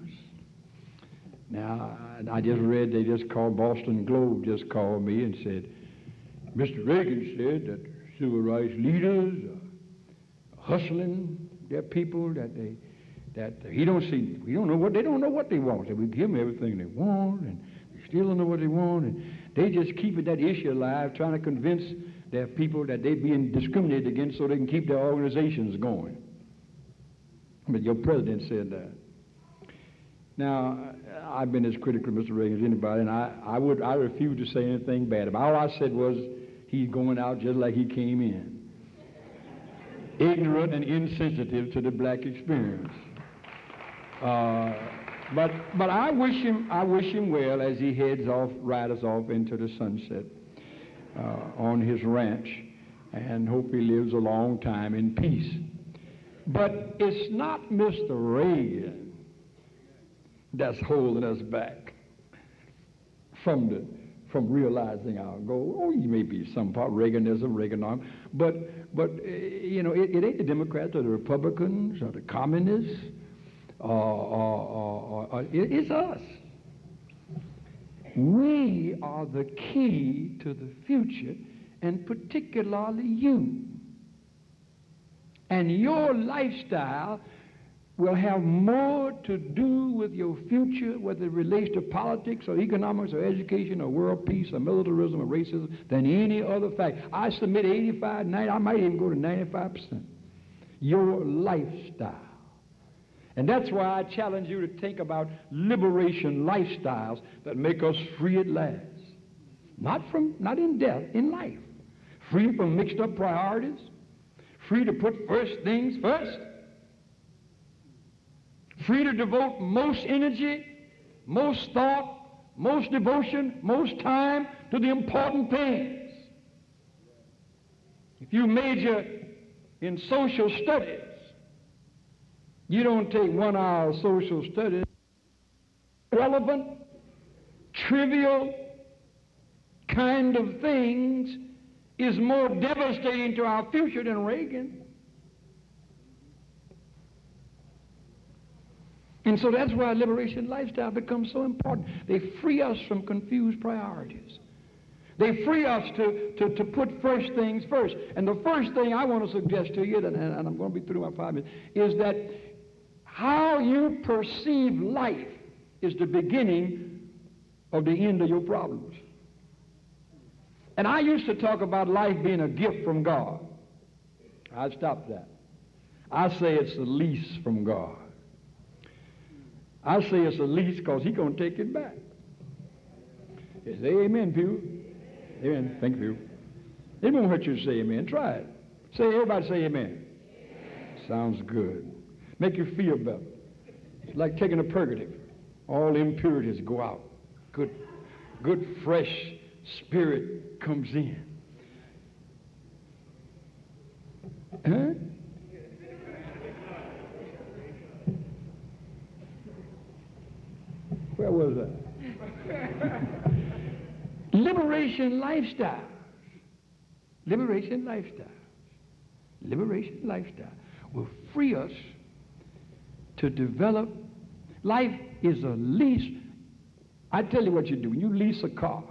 Now, I just read, they just called, Boston Globe just called me and said, Mr. Reagan said that civil rights leaders are hustling their people, that he don't see, they don't know what they want. They would give them everything they want, and they still don't know what they want, and they just keeping that issue alive, trying to convince their people that they're being discriminated against so they can keep their organizations going. But your president said that. Now, I've been as critical of Mr. Reagan as anybody, and I refuse to say anything bad about him. All I said was he's going out just like he came in, ignorant and insensitive to the black experience. But I wish him well as he rides off into the sunset on his ranch, and hope he lives a long time in peace. But it's not Mr. Reagan that's holding us back from realizing our goal. Oh, you may be some part Reaganism, Reaganomics, but you know, it ain't the Democrats or the Republicans or the communists. It's us. We are the key to the future, and particularly you. And your lifestyle will have more to do with your future, whether it relates to politics or economics or education or world peace or militarism or racism, than any other fact. I submit 85, 90, I might even go to 95%. Your lifestyle. And that's why I challenge you to think about liberation lifestyles that make us free at last. Not in death, in life. Free from mixed up priorities. Free to put first things first. Free to devote most energy, most thought, most devotion, most time to the important things. If you major in social studies, you don't take 1 hour of social studies. Relevant, trivial kind of things is more devastating to our future than Reagan. And so that's why liberation lifestyle becomes so important. They free us from confused priorities. They free us to put first things first. And the first thing I want to suggest to you, and I'm going to be through my 5 minutes, is that how you perceive life is the beginning of the end of your problems. And I used to talk about life being a gift from God. I stopped that. I say it's a lease from God. I say it's a lease because He's going to take it back. Say amen, people. Amen. Thank you. It won't hurt you to say amen. Try it. Say, everybody say amen. Sounds good. Make you feel better. It's like taking a purgative. All impurities go out. Good fresh spirit comes in. Huh? Where was that? Liberation lifestyle. Liberation lifestyle. Liberation lifestyle will free us to develop. Life is a lease. I tell you what you do. When you lease a car.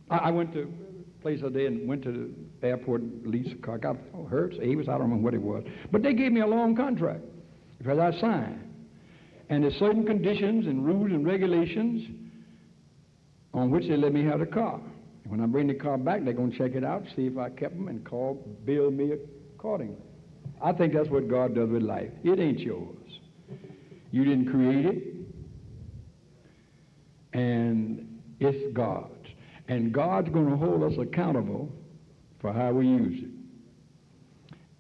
I went to a place today and went to the airport and leased a car. Got Hertz, Avis, I don't remember what it was. But they gave me a long contract because I signed. And there's certain conditions and rules and regulations on which they let me have the car. And when I bring the car back, they're going to check it out, see if I kept them, and bill me accordingly. I think that's what God does with life. It ain't yours. You didn't create it. And it's God's. And God's going to hold us accountable for how we use it.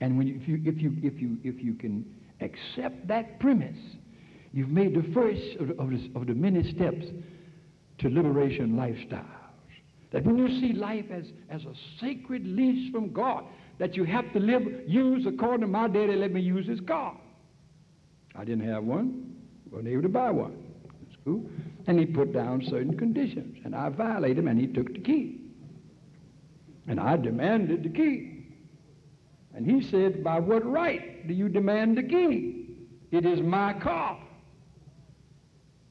And if you can accept that premise, you've made the first of the many steps to liberation lifestyles. That when you see life as a sacred lease from God, that you have to use according to my daddy let me use his car. I didn't have one, wasn't able to buy one in school. And he put down certain conditions, and I violated him, and he took the key. And I demanded the key. And he said, by what right do you demand the key? It is my car.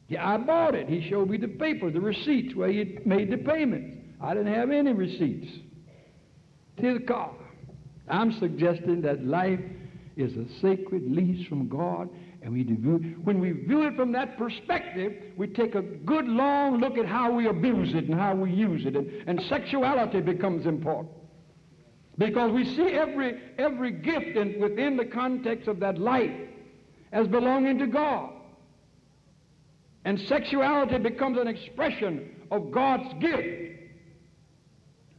Yeah, I bought it. He showed me the paper, the receipts where he made the payments. I didn't have any receipts. It's his car. I'm suggesting that life is a sacred lease from God, and when we view it from that perspective, we take a good long look at how we abuse it and how we use it, and sexuality becomes important. Because we see every gift within the context of that life as belonging to God. And sexuality becomes an expression of God's gift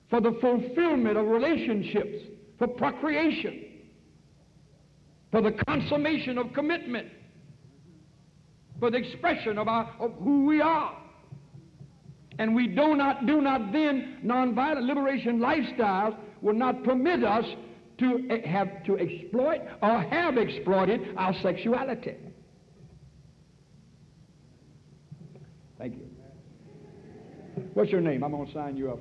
for the fulfillment of relationships, for procreation, for the consummation of commitment, for the expression of who we are. And we do not then, nonviolent liberation lifestyles will not permit us to exploit or have exploited our sexuality. Thank you. What's your name? I'm going to sign you up.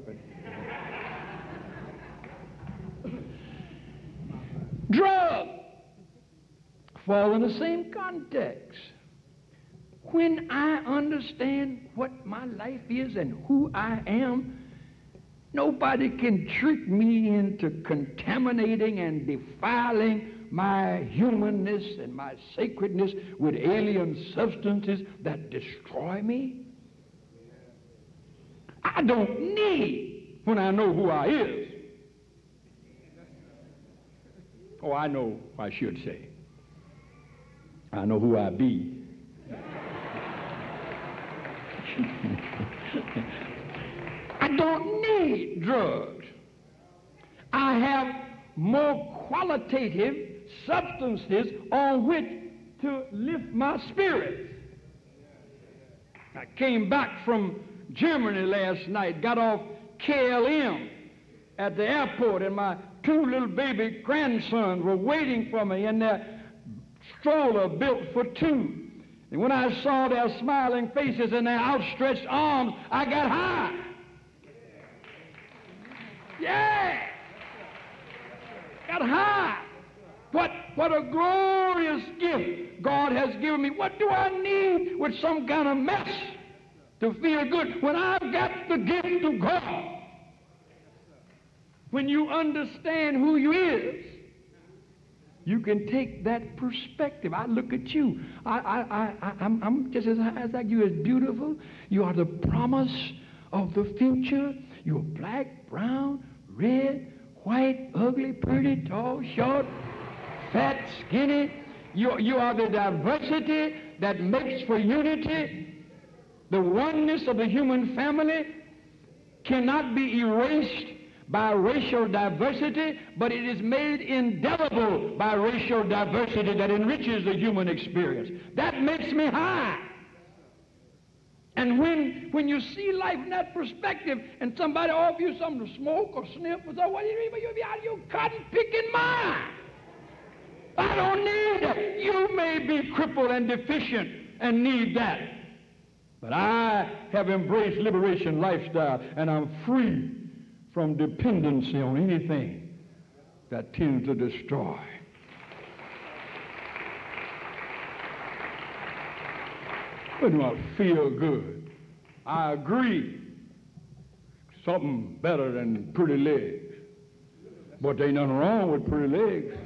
Drug fall in the same context. When I understand what my life is and who I am, nobody can trick me into contaminating and defiling my humanness and my sacredness with alien substances that destroy me. I don't need when I know who I is. Oh, I know, I should say. I know who I be. I don't need drugs. I have more qualitative substances on which to lift my spirits. I came back from Germany last night, got off KLM at the airport, and my two little baby grandsons were waiting for me in their stroller built for two. And when I saw their smiling faces and their outstretched arms, I got high. Yeah! Got high. What a glorious gift God has given me. What do I need with some kind of mess to feel good when I've got the gift of God? When you understand who you is, you can take that perspective. I look at you. I'm just as high as that. You're as beautiful. You are the promise of the future. You're black, brown, red, white, ugly, pretty, tall, short, fat, skinny. You are the diversity that makes for unity. The oneness of the human family cannot be erased by racial diversity, but it is made indelible by racial diversity that enriches the human experience. That makes me high. And when you see life in that perspective and somebody offers you something to smoke or sniff or something, what do you mean? You'll be out of your cotton picking mind. I don't need that. You may be crippled and deficient and need that. But I have embraced liberation lifestyle, and I'm free from dependency on anything that tends to destroy. But do I feel good? I agree. Something better than pretty legs. But there ain't nothing wrong with pretty legs.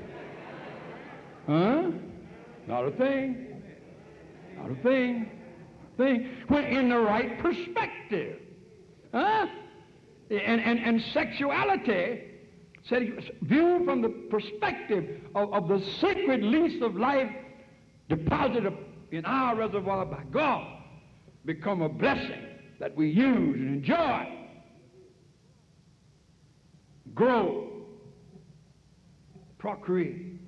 Huh? Not a thing. Not a thing. When in the right perspective. Huh? And sexuality, viewed from the perspective of the sacred lease of life deposited in our reservoir by God, become a blessing that we use and enjoy, grow, procreate,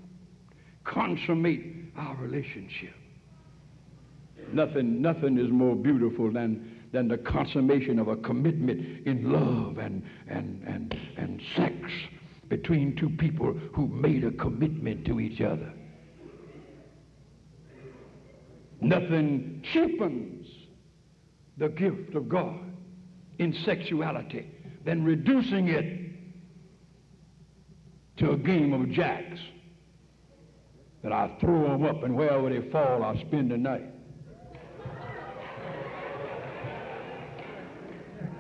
consummate our relationship. Nothing is more beautiful than the consummation of a commitment in love and sex between two people who made a commitment to each other. Nothing cheapens the gift of God in sexuality than reducing it to a game of jacks that I throw them up and wherever they fall, I'll spend the night.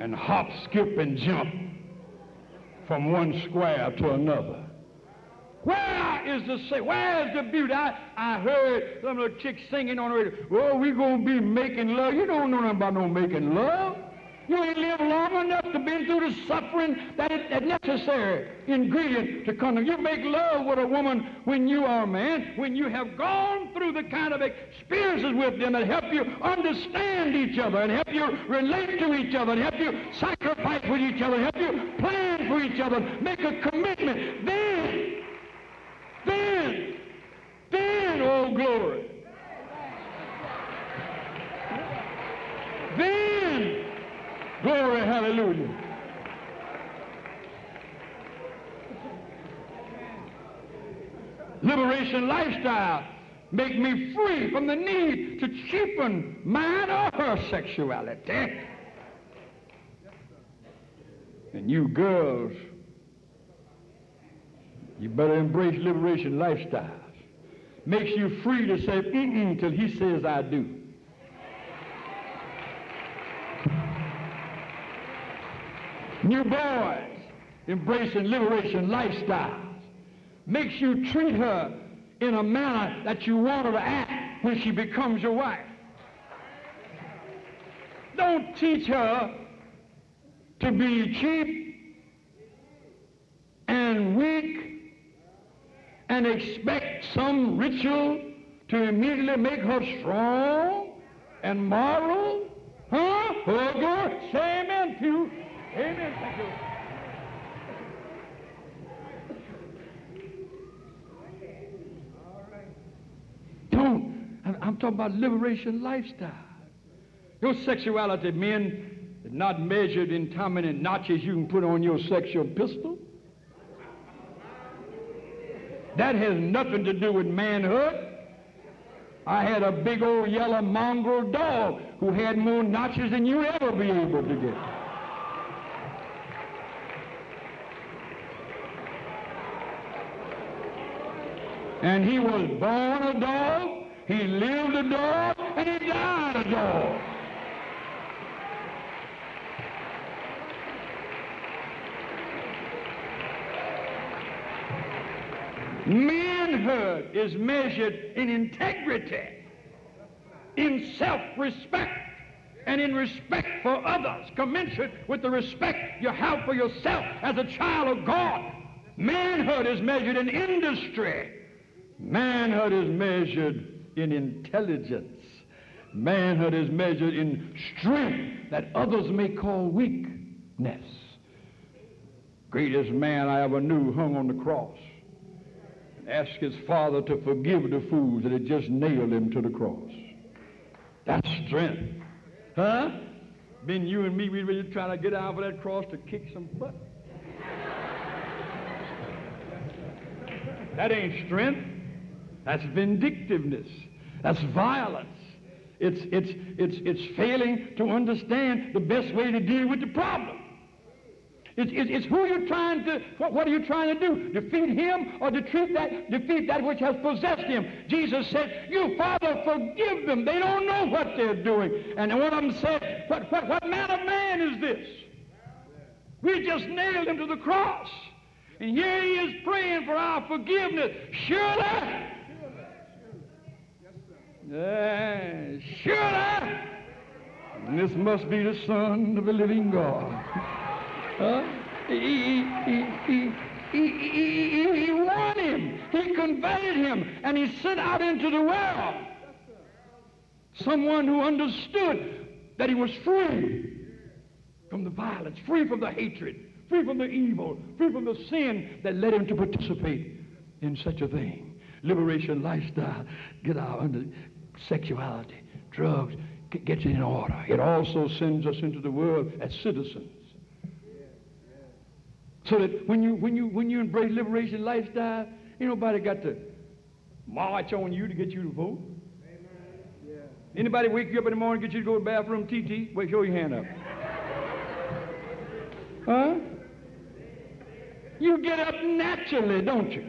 And hop, skip, and jump from one square to another. Where is the beauty? I heard some little chick singing on the radio, oh, we're going to be making love. You don't know nothing about no making love. You ain't lived long enough to be through the suffering that is a necessary ingredient to come. You make love with a woman when you are a man, when you have gone through the kind of experiences with them that help you understand each other and help you relate to each other and help you sacrifice with each other, help you plan for each other, make a commitment. Then, oh glory. Then, glory, hallelujah. Liberation lifestyle make me free from the need to cheapen mine or her sexuality. And you girls, you better embrace liberation lifestyle. Makes you free to say mm-mm till he says I do. New boys embracing liberation lifestyles makes you treat her in a manner that you want her to act when she becomes your wife. Don't teach her to be cheap and weak and expect some ritual to immediately make her strong and moral? Huh? Oh, girl, say amen, Pew. Amen, thank you. I'm talking about liberation lifestyle. Your sexuality, men, is not measured in how many notches you can put on your sexual pistol. That has nothing to do with manhood. I had a big old yellow mongrel dog who had more notches than you ever be able to get. And he was born a dog, he lived a dog, and he died a dog. Manhood is measured in integrity, in self-respect, and in respect for others, commensurate with the respect you have for yourself as a child of God. Manhood is measured in industry. Manhood is measured in intelligence. Manhood is measured in strength that others may call weakness. Greatest man I ever knew hung on the cross. Asked his father to forgive the fools that had just nailed him to the cross. That's strength. Huh? Been you and me, we really trying to get out of that cross to kick some butt. That ain't strength. That's vindictiveness. That's violence. It's failing to understand the best way to deal with the problem. It's who you're trying to, what are you trying to do? Defeat him or defeat that which has possessed him? Jesus said, you, Father, forgive them. They don't know what they're doing. And one of them said, what manner of man is this? We just nailed him to the cross. And here he is praying for our forgiveness. Surely. Surely. And this must be the Son of the living God. He won him. He converted him. And he sent out into the world someone who understood that he was free from the violence, free from the hatred, free from the evil, free from the sin that led him to participate in such a thing. Liberation lifestyle, get out under sexuality, drugs, gets it in order. It also sends us into the world as citizens. So that when you embrace liberation lifestyle, ain't nobody got to march on you to get you to vote. Anybody wake you up in the morning, get you to go to the bathroom, TT? Wait, show your hand up. Huh? You get up naturally, don't you?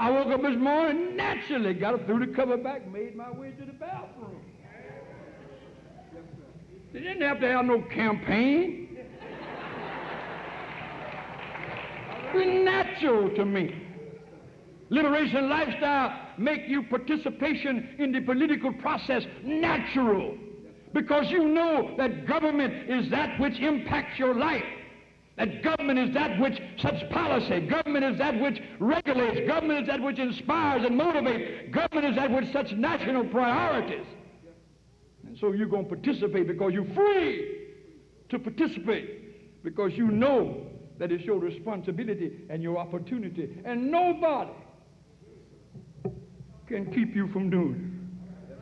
I woke up this morning naturally, got up through the cover back, made my way to the bathroom. They didn't have to have no campaign. It's natural to me. Liberation lifestyle make you participation in the political process natural, because you know that government is that which impacts your life. That government is that which sets policy. Government is that which regulates. Government is that which inspires and motivates. Government is that which sets national priorities. And so you're going to participate because you're free to participate, because you know that it's your responsibility and your opportunity. And nobody can keep you from doing it.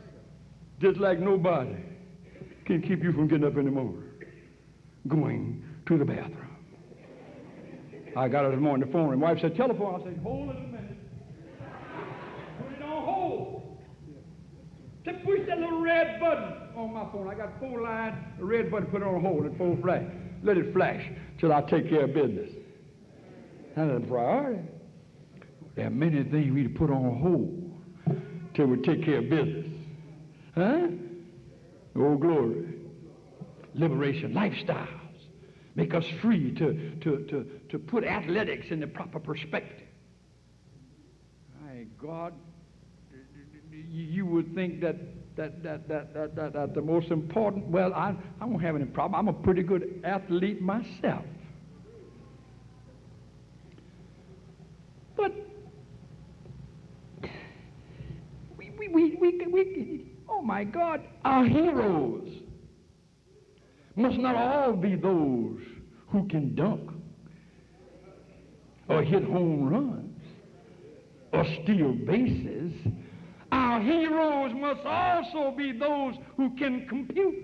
Just like nobody can keep you from getting up in the morning, going to the bathroom. I got it this morning, the phone, and wife said, telephone. I said, hold it a minute. Put it on hold. Just push that little red button on my phone. I got 4 lines, the red button, put it on hold, and 4 flash. Let it flash till I take care of business. That's a priority. There are many things we put on hold till we take care of business. Huh? Oh, glory. Liberation lifestyles make us free to put athletics in the proper perspective. My God, you would think that the most important, well, I don't have any problem. I'm a pretty good athlete myself. But oh my God, our heroes must not all be those who can dunk or hit home runs or steal bases. Our heroes must also be those who can compute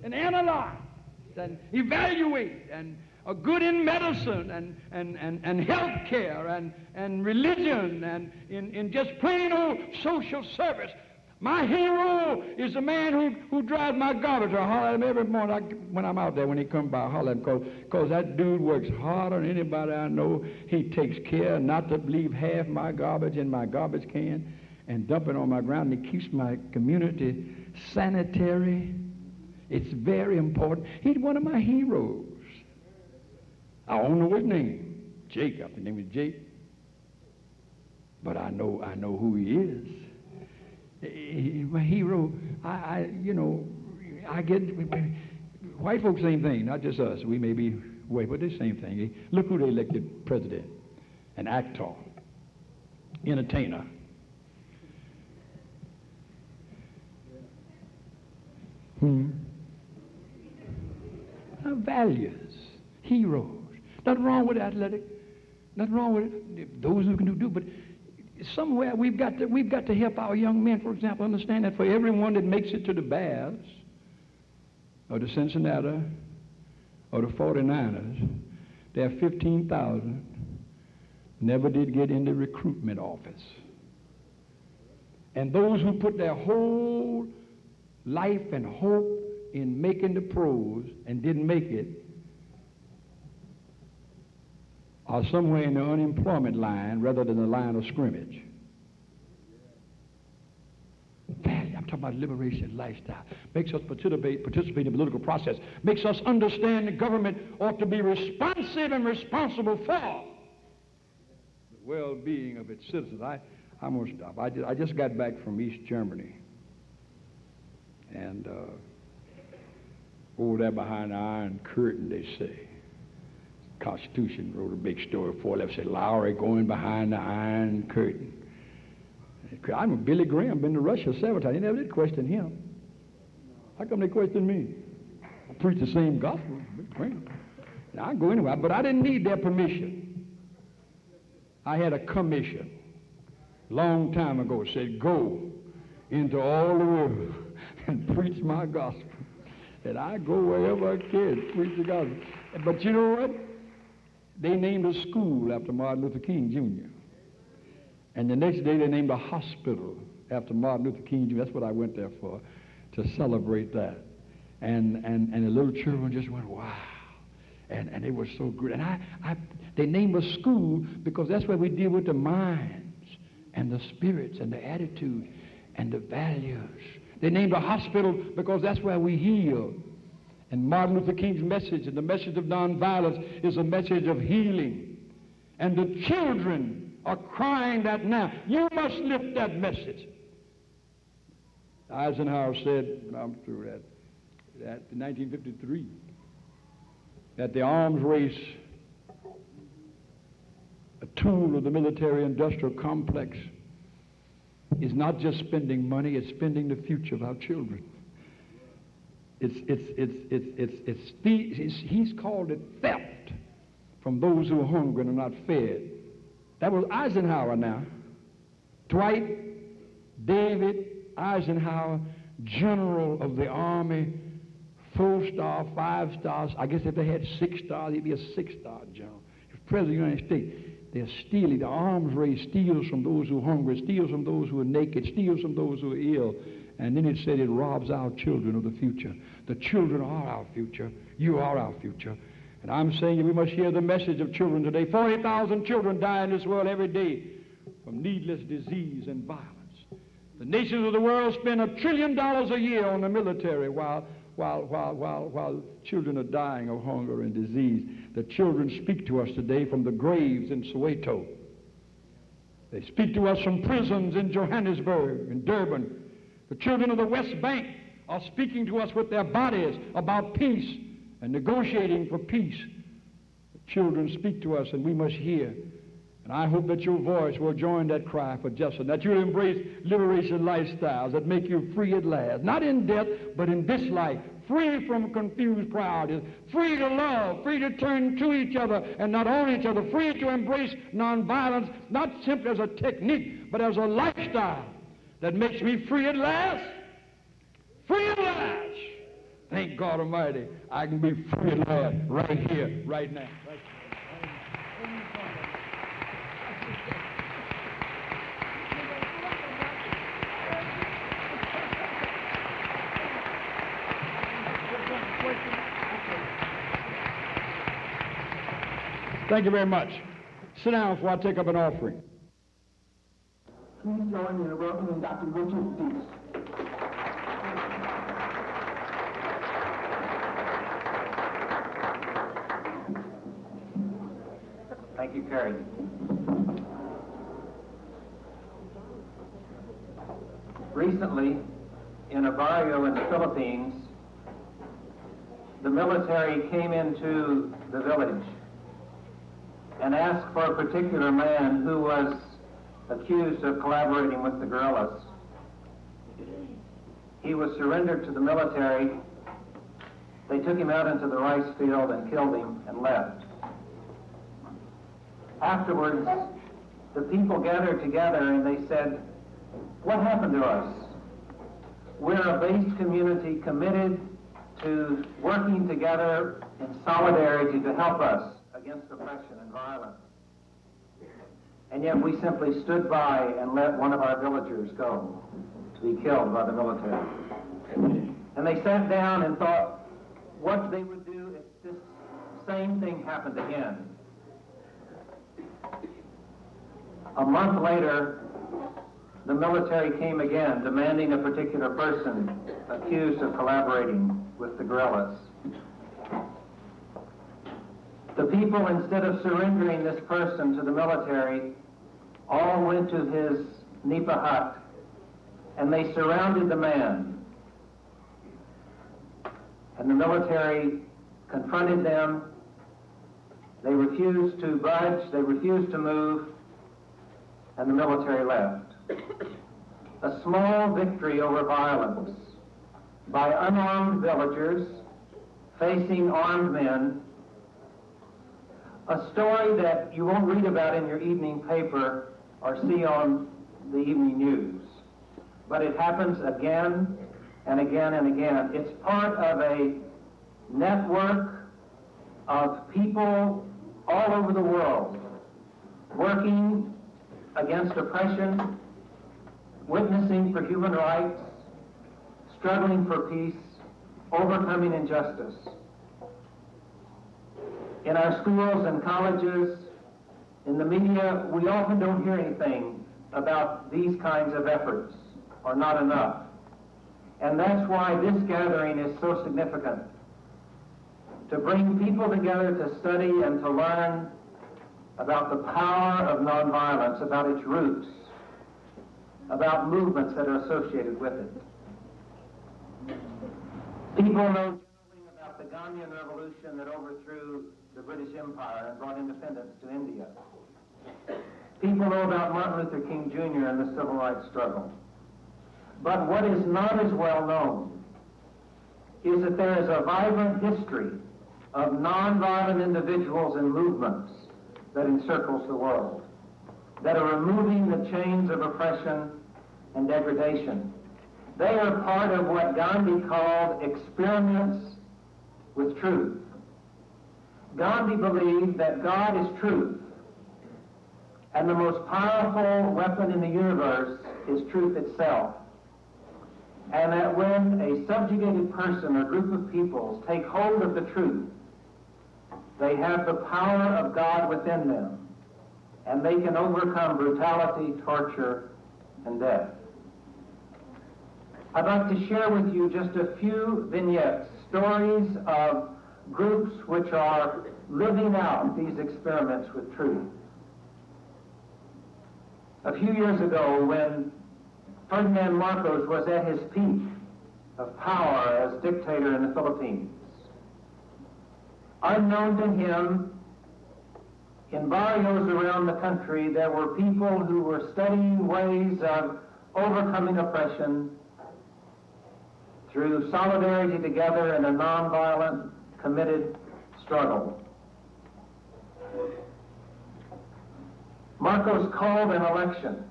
and analyze and evaluate and are good in medicine and health care and religion and in just plain old social service. My hero is the man who drives my garbage. I holler at him every morning when I'm out there. When he comes by, I holler at him because that dude works harder than anybody I know. He takes care not to leave half my garbage in my garbage can and dump it on my ground. And he keeps my community sanitary. It's very important. He's one of my heroes. I don't know his name. Jake, I think his name is Jake. But I know who he is. My hero, I get, white folks, same thing, not just us. We may be white, but the same thing. Look who they elected president, an actor, entertainer. Our values, heroes. Nothing wrong with athletic. Nothing wrong with it. Those who can do, but somewhere we've got to help our young men, for example, understand that for everyone that makes it to the Bears or the Cincinnati or the 49ers, there are 15,000 never did get in the recruitment office. And those who put their whole life and hope in making the pros and didn't make it are somewhere in the unemployment line rather than the line of scrimmage. Value, I'm talking about liberation lifestyle. Makes us participate in the political process. Makes us understand the government ought to be responsive and responsible for the well-being of its citizens. I'm going to stop. I just got back from East Germany. And over there behind the Iron Curtain, they say, Constitution wrote a big story for it. Said Lowry going behind the Iron Curtain. I'm a Billy Graham, been to Russia several times. They never did question him. How come they question me? I preach the same gospel, Billy Graham. Now, I go anywhere, but I didn't need their permission. I had a commission long time ago. It said, go into all the world and preach my gospel. And I go wherever I can, preach the gospel. But you know what? They named a school after Martin Luther King, Jr. And the next day they named a hospital after Martin Luther King, Jr. That's what I went there for, to celebrate that. And the little children just went, wow. And they were so good. And they named a school because that's where we deal with the minds and the spirits and the attitude and the values. They named a hospital because that's where we heal. And Martin Luther King's message and the message of nonviolence is a message of healing. And the children are crying that now. You must lift that message. Eisenhower said, when I'm through that in 1953, that the arms race, a tool of the military-industrial complex, is not just spending money, it's spending the future of our children. He's called it theft from those who are hungry and are not fed. That was Eisenhower now. Dwight David Eisenhower, general of the Army, 4-star, 5 stars. I guess if they had 6 stars, he'd be a 6-star general. If president of the United States, they're stealing. The arms race steals from those who are hungry, steals from those who are naked, steals from those who are ill. And then it said it robs our children of the future. The children are our future. You are our future. And I'm saying we must hear the message of children today. 40,000 children die in this world every day from needless disease and violence. The nations of the world spend $1 trillion a year on the military while children are dying of hunger and disease. The children speak to us today from the graves in Soweto. They speak to us from prisons in Johannesburg and Durban. The children of the West Bank are speaking to us with their bodies about peace and negotiating for peace. The children speak to us, and we must hear And I hope that your voice will join that cry for justice, that you'll embrace liberation lifestyles that make you free at last, not in death, but in this life, free from confused priorities, free to love, free to turn to each other and not on each other, free to embrace nonviolence, not simply as a technique, but as a lifestyle that makes me free at last. Free at last. Thank God Almighty, I can be free at last right here, right now. Thank you very much. Sit down before I take up an offering. Please join me in welcoming Dr. Richard Deese. Thank you, Kerry. Recently, in a barrio in the Philippines, the military came into the village and asked for a particular man who was accused of collaborating with the guerrillas. He was surrendered to the military. They took him out into the rice field and killed him and left. Afterwards, the people gathered together and they said, "What happened to us? We're a based community committed to working together in solidarity to help us against oppression and violence. And yet we simply stood by and let one of our villagers go to be killed by the military." And they sat down and thought what they would do if this same thing happened again. A month later, the military came again, demanding a particular person accused of collaborating with the guerrillas. The people, instead of surrendering this person to the military, all went to his nipa hut and they surrounded the man. And the military confronted them. They refused to budge, they refused to move, and the military left. A small victory over violence by unarmed villagers facing armed men. A story that you won't read about in your evening paper or see on the evening news. But it happens again and again and again. It's part of a network of people all over the world working against oppression, witnessing for human rights, struggling for peace, overcoming injustice. In our schools and colleges, in the media, we often don't hear anything about these kinds of efforts, or not enough. And that's why this gathering is so significant. To bring people together to study and to learn about the power of nonviolence, about its roots, about movements that are associated with it. People know generally about the Gandhian revolution that overthrew the British Empire and brought independence to India. People know about Martin Luther King Jr. and the civil rights struggle. But what is not as well known is that there is a vibrant history of nonviolent individuals and movements that encircles the world, that are removing the chains of oppression and degradation. They are part of what Gandhi called experiments with truth. Gandhi believed that God is truth, and the most powerful weapon in the universe is truth itself. And that when a subjugated person or group of peoples take hold of the truth, they have the power of God within them, and they can overcome brutality, torture, and death. I'd like to share with you just a few vignettes, stories of groups which are living out these experiments with truth. A few years ago, when Ferdinand Marcos was at his peak of power as dictator in the Philippines, unknown to him, in barrios around the country, there were people who were studying ways of overcoming oppression through solidarity together in a nonviolent, committed struggle. Marcos called an election,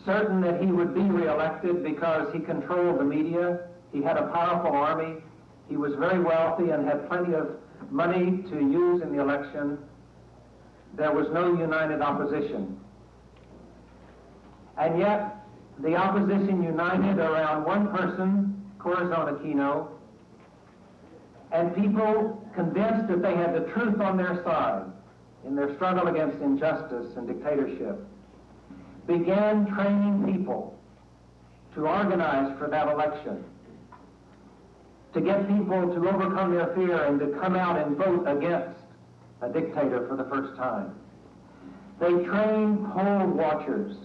certain that he would be reelected because he controlled the media, he had a powerful army, he was very wealthy and had plenty of money to use in the election. There was no united opposition. And yet, the opposition united around one person, Corazon Aquino, and people convinced that they had the truth on their side in their struggle against injustice and dictatorship, began training people to organize for that election, to get people to overcome their fear and to come out and vote against a dictator for the first time. They trained poll watchers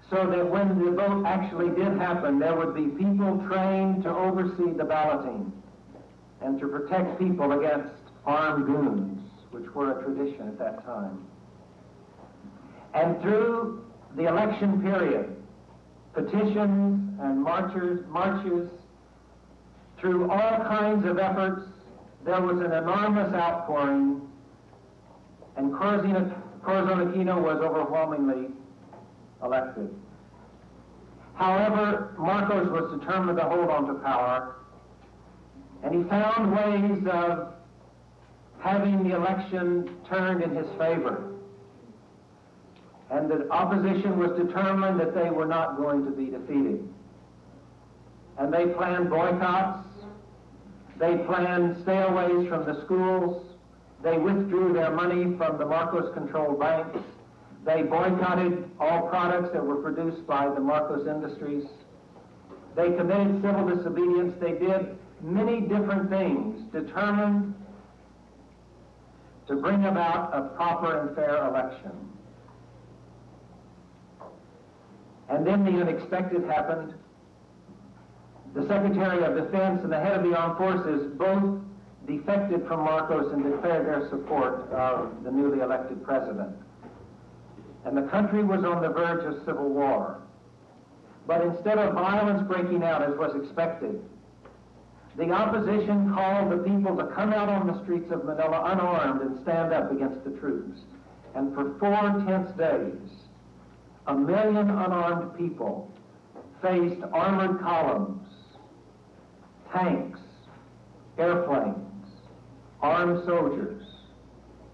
so that when the vote actually did happen, there would be people trained to oversee the balloting and to protect people against armed goons, which were a tradition at that time. And through the election period, petitions and marches, through all kinds of efforts, there was an enormous outpouring, and Corazon Aquino was overwhelmingly elected. However, Marcos was determined to hold on to power, and he found ways of having the election turned in his favor. And the opposition was determined that they were not going to be defeated. And they planned boycotts, they planned stayaways from the schools, they withdrew their money from the Marcos-controlled banks, they boycotted all products that were produced by the Marcos Industries, they committed civil disobedience, they did many different things determined to bring about a proper and fair election. And then the unexpected happened. The Secretary of Defense and the head of the Armed Forces both defected from Marcos and declared their support of the newly elected president. And the country was on the verge of civil war. But instead of violence breaking out as was expected, the opposition called the people to come out on the streets of Manila unarmed and stand up against the troops. And for 4 tense days, 1 million unarmed people faced armored columns, tanks, airplanes, armed soldiers.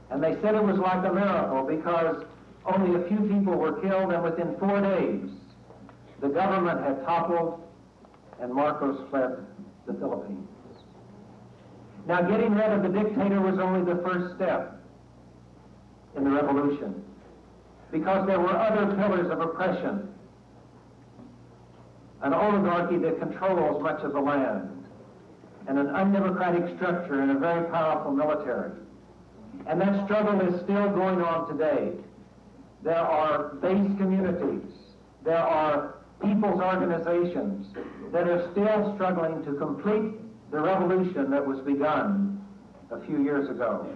And they said it was like a miracle because only a few people were killed, and within 4 days, the government had toppled and Marcos fled the Philippines. Now, getting rid of the dictator was only the first step in the revolution, because there were other pillars of oppression. An oligarchy that controls much of the land, and an undemocratic structure and a very powerful military. And that struggle is still going on today. There are base communities, there are people's organizations that are still struggling to complete the revolution that was begun a few years ago.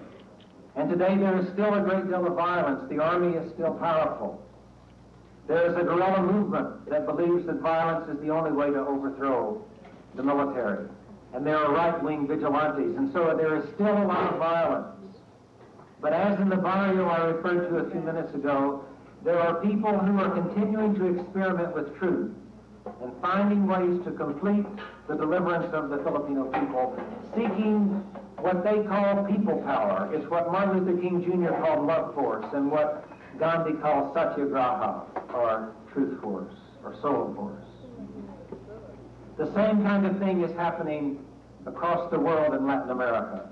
And today there is still a great deal of violence. The army is still powerful. There is a guerrilla movement that believes that violence is the only way to overthrow the military. And there are right-wing vigilantes. And so there is still a lot of violence. But as in the barrio I referred to a few minutes ago, there are people who are continuing to experiment with truth and finding ways to complete the deliverance of the Filipino people, seeking what they call people power. It's what Martin Luther King Jr. called love force, and what Gandhi called satyagraha, or truth force, or soul force. The same kind of thing is happening across the world in Latin America.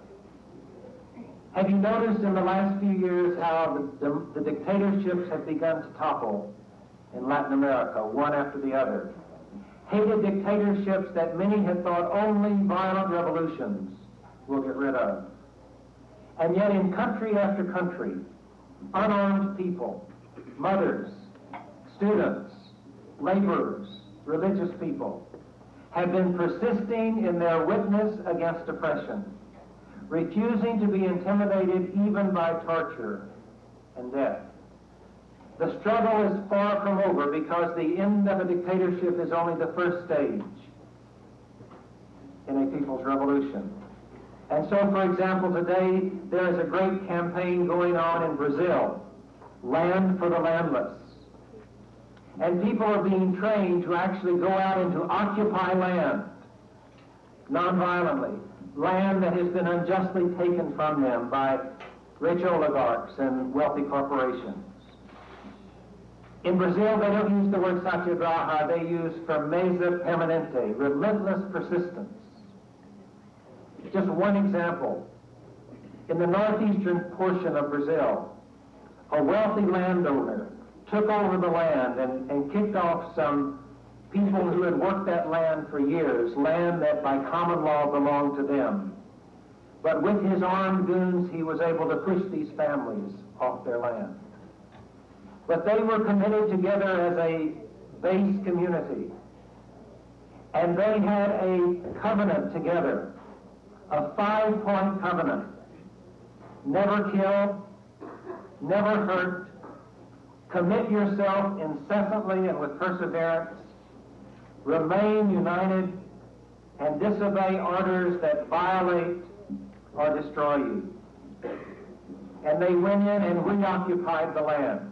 Have you noticed in the last few years how the dictatorships have begun to topple in Latin America, one after the other? Hated dictatorships that many had thought only violent revolutions will get rid of. And yet in country after country, unarmed people, mothers, students, laborers, religious people, have been persisting in their witness against oppression, refusing to be intimidated even by torture, and death. The struggle is far from over because the end of a dictatorship is only the first stage in a people's revolution. And so, for example, today there is a great campaign going on in Brazil, Land for the Landless. And people are being trained to actually go out and to occupy land, nonviolently, land that has been unjustly taken from them by rich oligarchs and wealthy corporations. In Brazil, they don't use the word satyagraha, they use firmeza permanente, relentless persistence. Just one example. In the northeastern portion of Brazil, a wealthy landowner took over the land and kicked off some people who had worked that land for years, land that by common law belonged to them. But with his armed goons, he was able to push these families off their land. But they were committed together as a base community. And they had a covenant together, a 5-point covenant. Never kill, never hurt, commit yourself incessantly and with perseverance, remain united, and disobey orders that violate or destroy you. And they went in and reoccupied the land.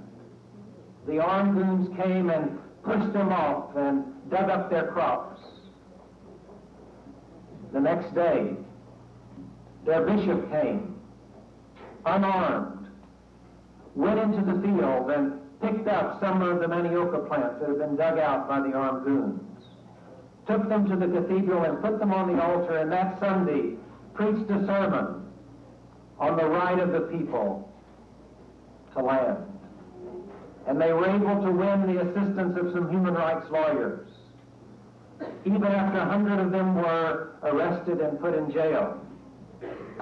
The armed goons came and pushed them off and dug up their crops. The next day, their bishop came, unarmed, went into the field and picked up some of the manioca plants that had been dug out by the armed goons, took them to the cathedral and put them on the altar, and that Sunday preached a sermon on the right of the people to land. And they were able to win the assistance of some human rights lawyers. Even after 100 of them were arrested and put in jail,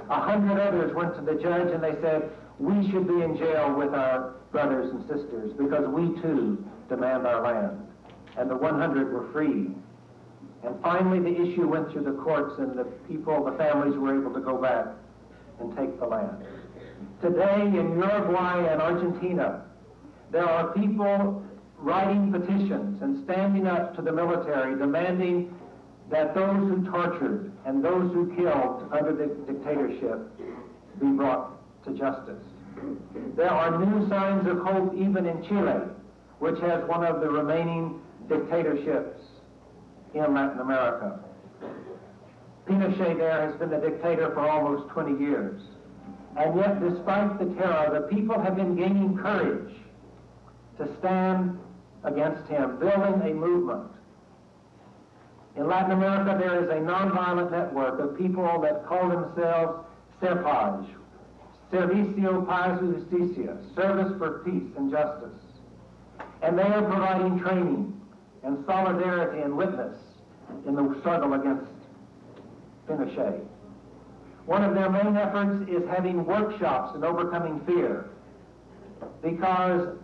100 others went to the judge and they said, we should be in jail with our brothers and sisters because we too demand our land. And the 100 were freed. And finally the issue went through the courts and the people, the families were able to go back and take the land. Today in Uruguay and Argentina, there are people writing petitions and standing up to the military demanding that those who tortured and those who killed under the dictatorship be brought to justice. There are new signs of hope even in Chile, which has one of the remaining dictatorships in Latin America. Pinochet there has been the dictator for almost 20 years. And yet, despite the terror, the people have been gaining courage to stand against him, building a movement. In Latin America, there is a nonviolent network of people that call themselves SERPAJ, Servicio Paz y Justicia, Service for Peace and Justice. And they are providing training and solidarity and witness in the struggle against Pinochet. One of their main efforts is having workshops in overcoming fear, because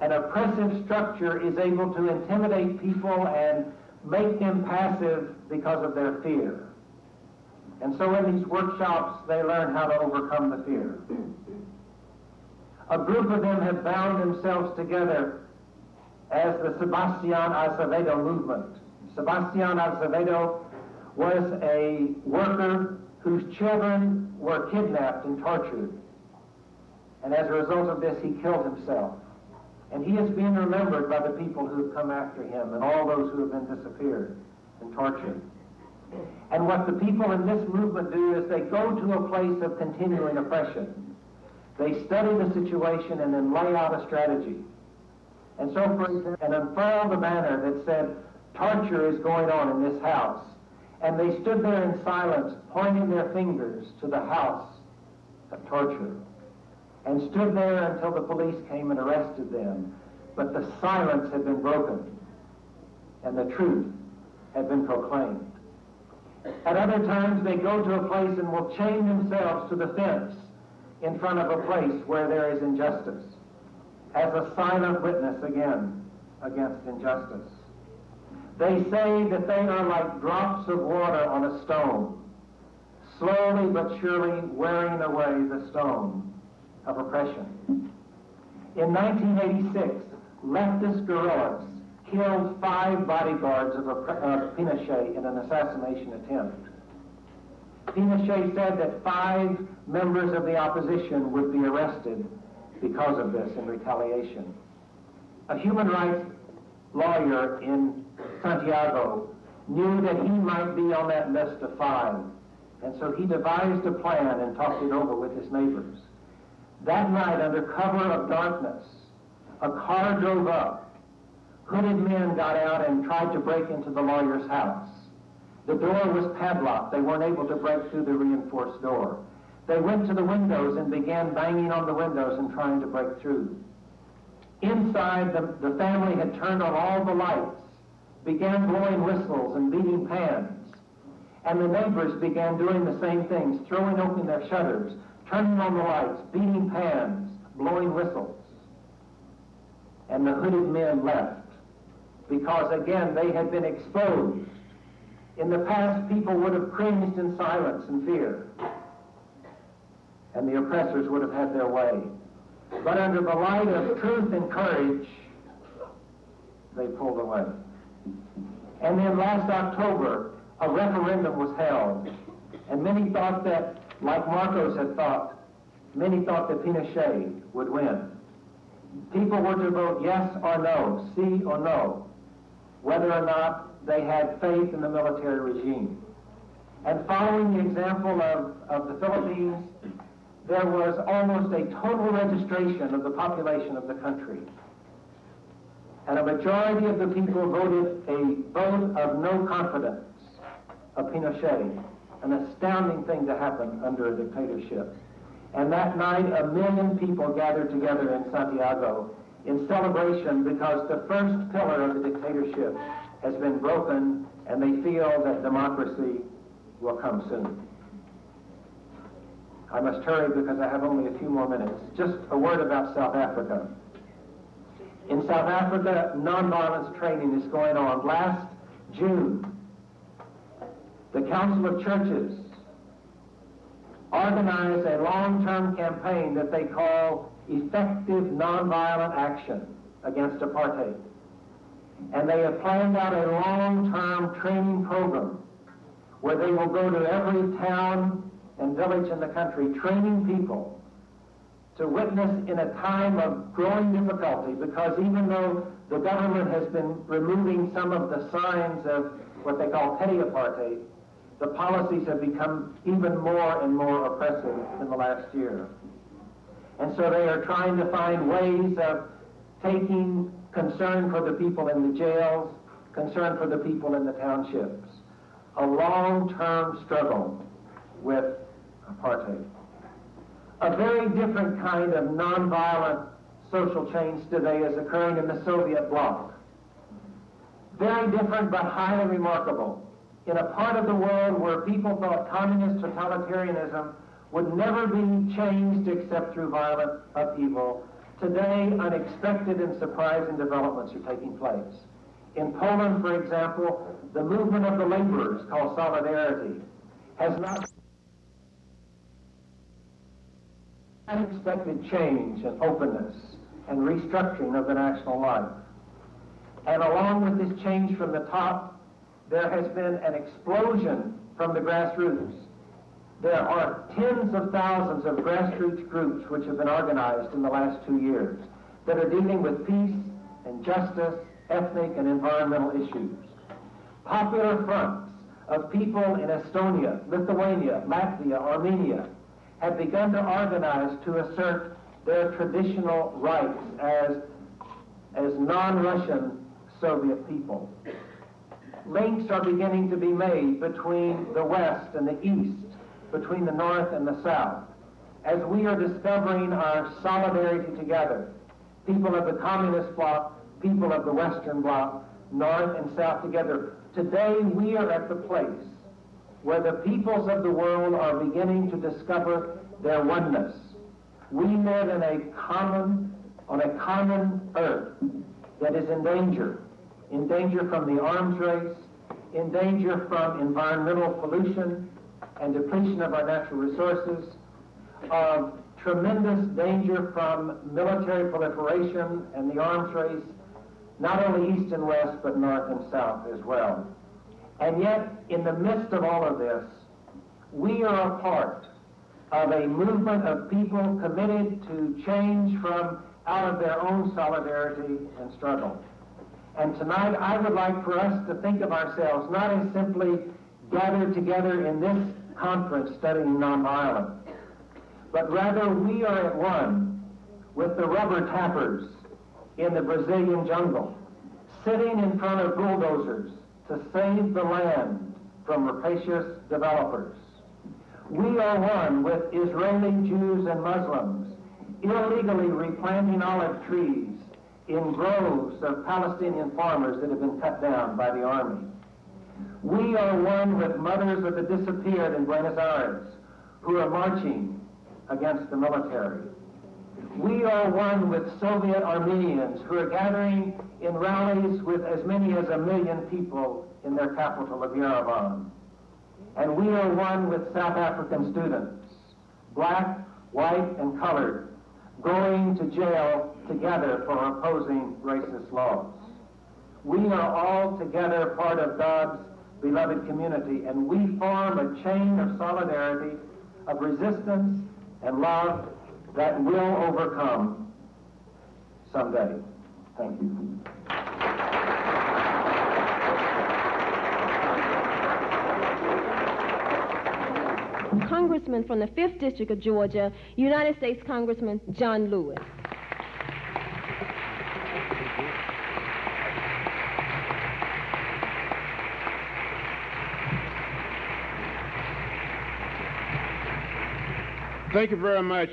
an oppressive structure is able to intimidate people and make them passive because of their fear. And so in these workshops, they learn how to overcome the fear. A group of them have bound themselves together as the Sebastián Acevedo movement. Sebastián Acevedo was a worker whose children were kidnapped and tortured. And as a result of this, he killed himself. And he is being remembered by the people who have come after him and all those who have been disappeared and tortured. And what the people in this movement do is they go to a place of continuing oppression. They study the situation and then lay out a strategy. And so, for example, and unfurled a banner that said, torture is going on in this house. And they stood there in silence, pointing their fingers to the house of torture, and stood there until the police came and arrested them. But the silence had been broken, and the truth had been proclaimed. At other times, they go to a place and will chain themselves to the fence in front of a place where there is injustice, as a silent witness again against injustice. They say that they are like drops of water on a stone, slowly but surely wearing away the stone of oppression. In 1986, leftist guerrillas killed 5 bodyguards of Pinochet in an assassination attempt. Pinochet said that 5 members of the opposition would be arrested because of this in retaliation. A human rights lawyer in Santiago knew that he might be on that list of 5, and so he devised a plan and talked it over with his neighbors. That night, under cover of darkness, a car drove up. Hooded men got out and tried to break into the lawyer's house. The door was padlocked. They weren't able to break through the reinforced door. They went to the windows and began banging on the windows and trying to break through. Inside, the family had turned on all the lights, began blowing whistles and beating pans. And the neighbors began doing the same things, throwing open their shutters, turning on the lights, beating pans, blowing whistles. And the hooded men left because, again, they had been exposed. In the past, people would have cringed in silence and fear, and the oppressors would have had their way. But under the light of truth and courage, they pulled away. And then last October, a referendum was held, and many thought that, like Marcos had thought, many thought that Pinochet would win. People were to vote yes or no, sí or no, whether or not they had faith in the military regime. And following the example of the Philippines, there was almost a total registration of the population of the country. And a majority of the people voted a vote of no confidence of Pinochet, an astounding thing to happen under a dictatorship. And that night, 1 million people gathered together in Santiago in celebration because the first pillar of the dictatorship has been broken, and they feel that democracy will come soon. I must hurry because I have only a few more minutes. Just a word about South Africa. In South Africa, nonviolence training is going on. Last June, the Council of Churches organized a long-term campaign that they call Effective Nonviolent Action Against Apartheid. And they have planned out a long-term training program where they will go to every town and village in the country, training people to witness in a time of growing difficulty, because even though the government has been removing some of the signs of what they call petty apartheid, the policies have become even more and more oppressive in the last year. And so they are trying to find ways of taking concern for the people in the jails, concern for the people in the townships. A long-term struggle with apartheid. A very different kind of nonviolent social change today is occurring in the Soviet bloc. Very different but highly remarkable. In a part of the world where people thought communist totalitarianism would never be changed except through violent upheaval, today unexpected and surprising developments are taking place. In Poland, for example, the movement of the laborers, called Solidarity, has not unexpected change and openness and restructuring of the national life. And along with this change from the top, there has been an explosion from the grassroots. There are tens of thousands of grassroots groups which have been organized in the last 2 years that are dealing with peace and justice, ethnic and environmental issues. Popular fronts of people in Estonia, Lithuania, Latvia, Armenia have begun to organize to assert their traditional rights as non-Russian Soviet people. Links are beginning to be made between the West and the East, between the North and the South, as we are discovering our solidarity together. People of the Communist bloc, people of the Western bloc, North and South together. Today we are at the place where the peoples of the world are beginning to discover their oneness. We live on a common earth that is in danger from the arms race, in danger from environmental pollution and depletion of our natural resources, of tremendous danger from military proliferation and the arms race, not only east and west, but north and south as well. And yet, in the midst of all of this, we are a part of a movement of people committed to change from out of their own solidarity and struggle. And tonight, I would like for us to think of ourselves not as simply gathered together in this conference studying nonviolence, but rather we are at one with the rubber tappers in the Brazilian jungle, sitting in front of bulldozers to save the land from rapacious developers. We are one with Israeli Jews and Muslims illegally replanting olive trees in groves of Palestinian farmers that have been cut down by the army. We are one with mothers of the disappeared in Buenos Aires who are marching against the military. We are one with Soviet Armenians who are gathering in rallies with as many as 1 million people in their capital of Yerevan. And we are one with South African students, black, white, and colored, going to jail together for opposing racist laws. We are all together part of God's beloved community, and we form a chain of solidarity, of resistance, and love that will overcome someday. Thank you. Congressman from the 5th District of Georgia, United States Congressman John Lewis. Thank you very much,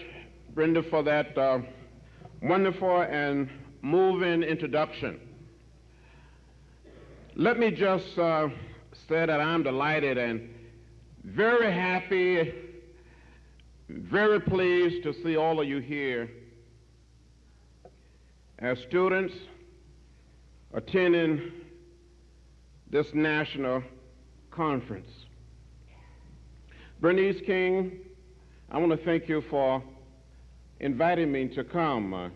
Brenda, for that wonderful and moving introduction. Let me just say that I'm delighted and very happy, very pleased to see all of you here as students attending this national conference. Bernice King, I want to thank you for inviting me to come.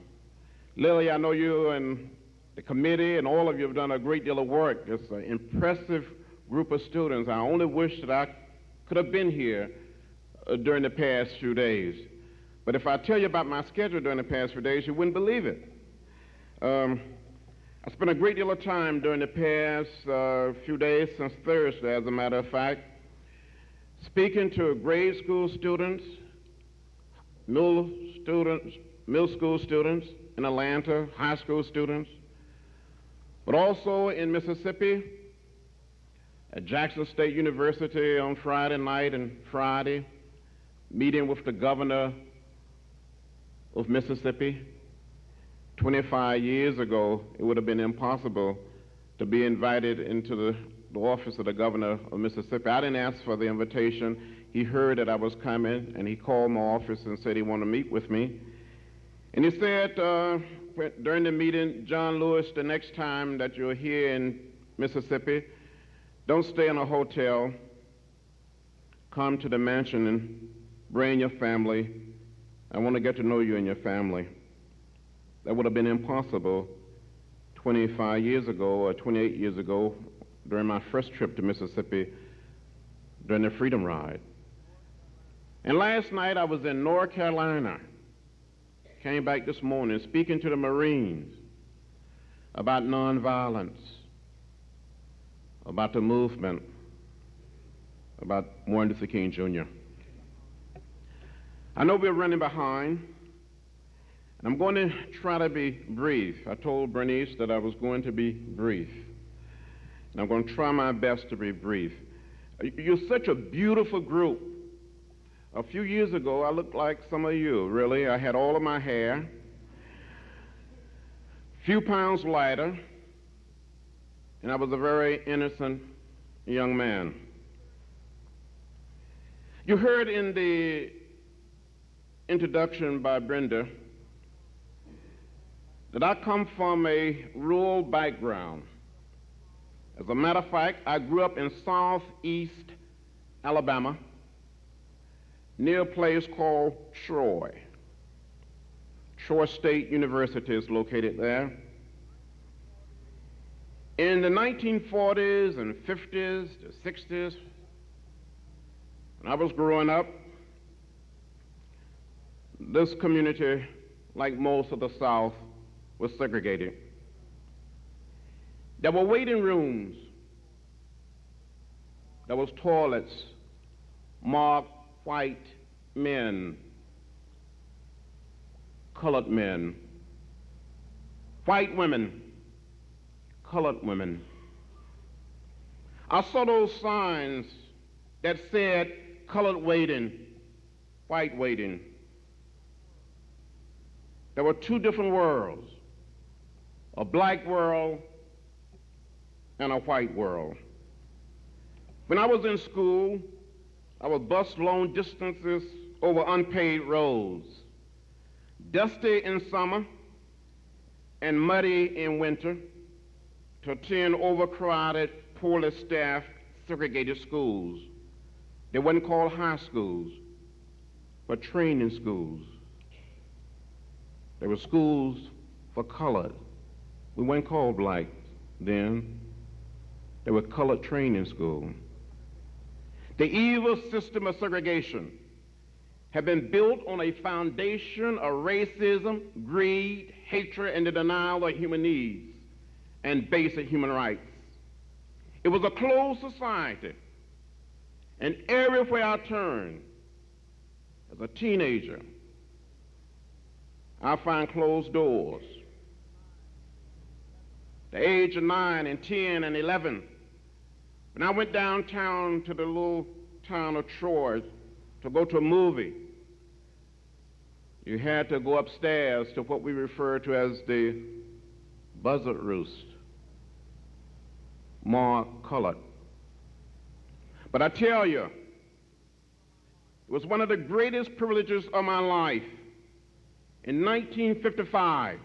Lily, I know you and the committee and all of you have done a great deal of work. It's an impressive group of students. I only wish that I could have been here during the past few days. But if I tell you about my schedule during the past few days, you wouldn't believe it. I spent a great deal of time during the past few days, since Thursday, as a matter of fact, speaking to grade school students, middle school students in Atlanta, high school students, but also in Mississippi, at Jackson State University on Friday night and Friday, meeting with the governor of Mississippi. 25 years ago, it would have been impossible to be invited into the office of the governor of Mississippi. I didn't ask for the invitation. He heard that I was coming, and he called my office and said he wanted to meet with me. And he said during the meeting, John Lewis, the next time that you're here in Mississippi, don't stay in a hotel. Come to the mansion and bring your family. I want to get to know you and your family. That would have been impossible 25 years ago or 28 years ago during my first trip to Mississippi during the Freedom Ride. And last night I was in North Carolina. Came back this morning speaking to the Marines about nonviolence, about the movement, about Martin Luther King Jr. I know we're running behind, and I'm going to try to be brief. I told Bernice that I was going to be brief, and I'm going to try my best to be brief. You're such a beautiful group. A few years ago, I looked like some of you, really. I had all of my hair, a few pounds lighter, and I was a very innocent young man. You heard in the introduction by Brenda that I come from a rural background. As a matter of fact, I grew up in southeast Alabama, near a place called Troy. Shore State University is located there. In the 1940s and 50s, the 60s, when I was growing up, this community, like most of the South, was segregated. There were waiting rooms. There was toilets marked white men, colored men, white women, colored women. I saw those signs that said colored waiting, white waiting. There were two different worlds, a black world and a white world. When I was in school, I was bused long distances over unpaved roads, dusty in summer and muddy in winter, to attend overcrowded, poorly staffed, segregated schools. They weren't called high schools, but training schools. They were schools for colored. We weren't called black then. They were colored training schools. The evil system of segregation had been built on a foundation of racism, greed, hatred, and the denial of human needs and basic human rights. It was a closed society, and everywhere I turned, as a teenager, I find closed doors. The age of 9 and 10 and 11, when I went downtown to the little town of Troy to go to a movie, you had to go upstairs to what we refer to as the buzzard roost, marked colored. But I tell you, it was one of the greatest privileges of my life. In 1955,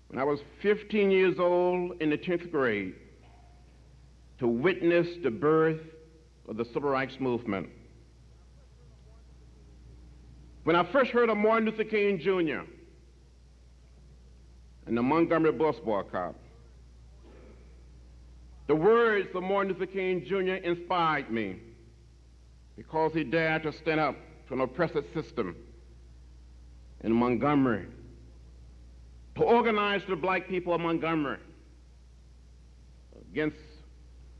when I was 15 years old in the 10th grade, to witness the birth of the Civil Rights Movement. When I first heard of Martin Luther King Jr. and the Montgomery bus boycott, the words of Martin Luther King Jr. inspired me because he dared to stand up to an oppressive system in Montgomery, to organize the black people of Montgomery against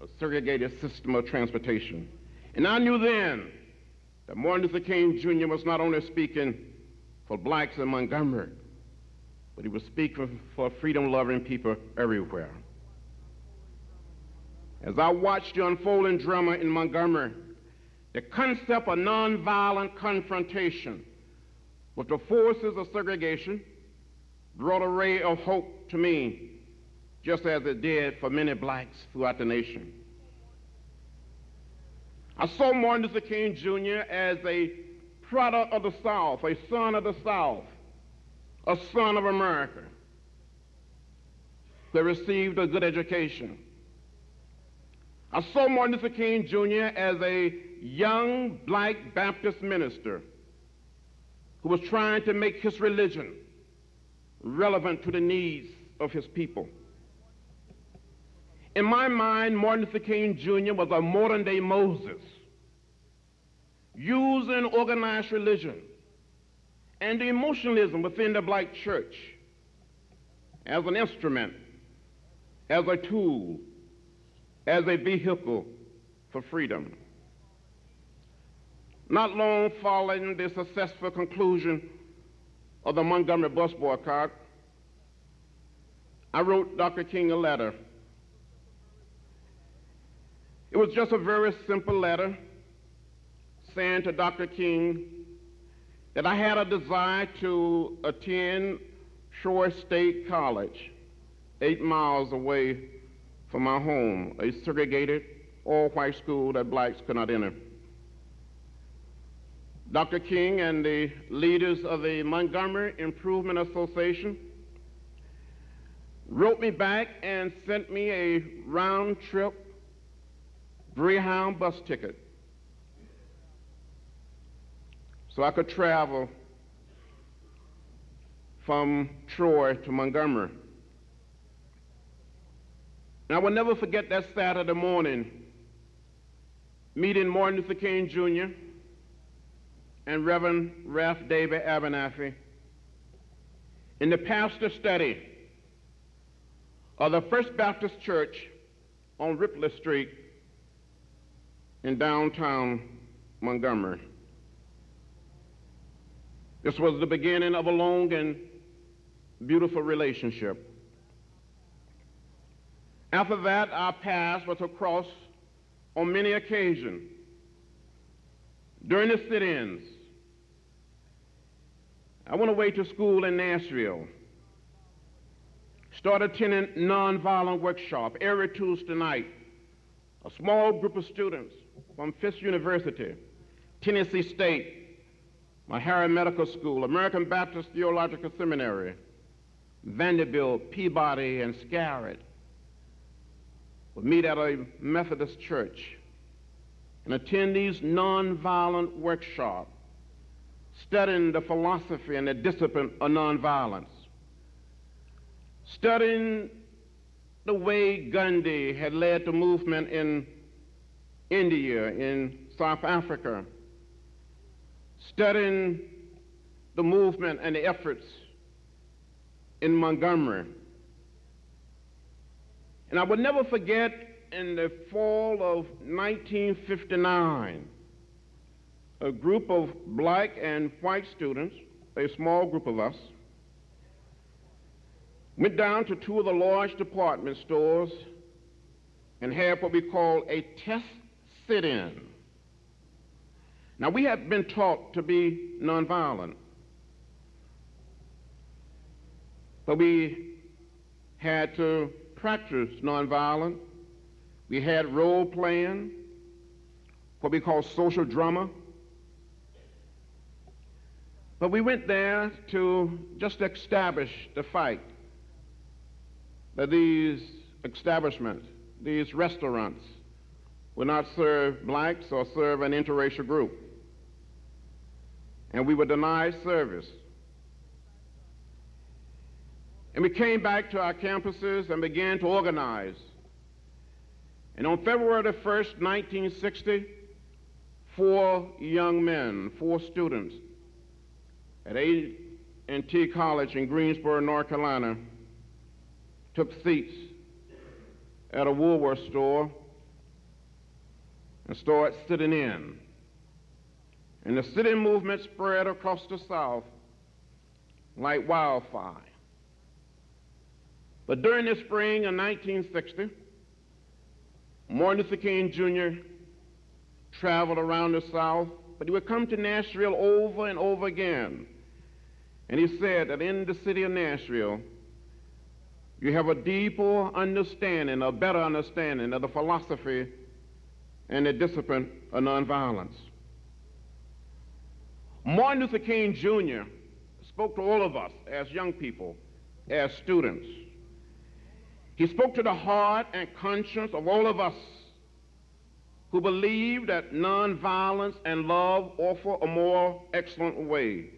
a segregated system of transportation. And I knew then that Martin Luther King Jr. was not only speaking for blacks in Montgomery, but he was speaking for freedom-loving people everywhere. As I watched the unfolding drama in Montgomery, the concept of nonviolent confrontation with the forces of segregation brought a ray of hope to me, just as it did for many blacks throughout the nation. I saw Martin Luther King Jr. as a product of the South, a son of the South, a son of America, that received a good education. I saw Martin Luther King Jr. as a young black Baptist minister who was trying to make his religion relevant to the needs of his people. In my mind, Martin Luther King Jr. was a modern-day Moses, using organized religion and the emotionalism within the black church as an instrument, as a tool, as a vehicle for freedom. Not long following the successful conclusion of the Montgomery bus boycott, I wrote Dr. King a letter. It was just a very simple letter saying to Dr. King that I had a desire to attend Shore State College, 8 miles away from my home, a segregated, all-white school that blacks could not enter. Dr. King and the leaders of the Montgomery Improvement Association wrote me back and sent me a round-trip Greyhound bus ticket so I could travel from Troy to Montgomery. And I will never forget that Saturday morning meeting Martin Luther King Jr. and Reverend Ralph David Abernathy in the pastor study of the First Baptist Church on Ripley Street in downtown Montgomery. This was the beginning of a long and beautiful relationship. After that, our paths were to cross on many occasions. During the sit-ins, I went away to school in Nashville, started attending nonviolent workshop every Tuesday night. A small group of students from Fisk University, Tennessee State, Meharry Medical School, American Baptist Theological Seminary, Vanderbilt, Peabody, and Scarrett would meet at a Methodist church and attend these nonviolent workshops, studying the philosophy and the discipline of nonviolence, studying the way Gandhi had led the movement in India, in South Africa, studying the movement and the efforts in Montgomery. And I will never forget, in the fall of 1959, a group of black and white students, a small group of us, went down to two of the large department stores and had what we call a test sit-in. Now, we had been taught to be nonviolent, but we had to practice nonviolent. We had role playing, what we call social drama. But we went there to just establish the fact that these establishments, these restaurants, would not serve blacks or serve an interracial group. And we were denied service. And we came back to our campuses and began to organize. And on February the 1st, 1960, 4 young men, 4 students at A&T College in Greensboro, North Carolina, took seats at a Woolworth store and started sitting in. And the sit-in movement spread across the South like wildfire. But during the spring of 1960, Martin Luther King Jr. traveled around the South, but he would come to Nashville over and over again. And he said that in the city of Nashville, you have a deeper understanding, a better understanding of the philosophy and the discipline of nonviolence. Martin Luther King Jr. spoke to all of us as young people, as students. He spoke to the heart and conscience of all of us who believe that nonviolence and love offer a more excellent way.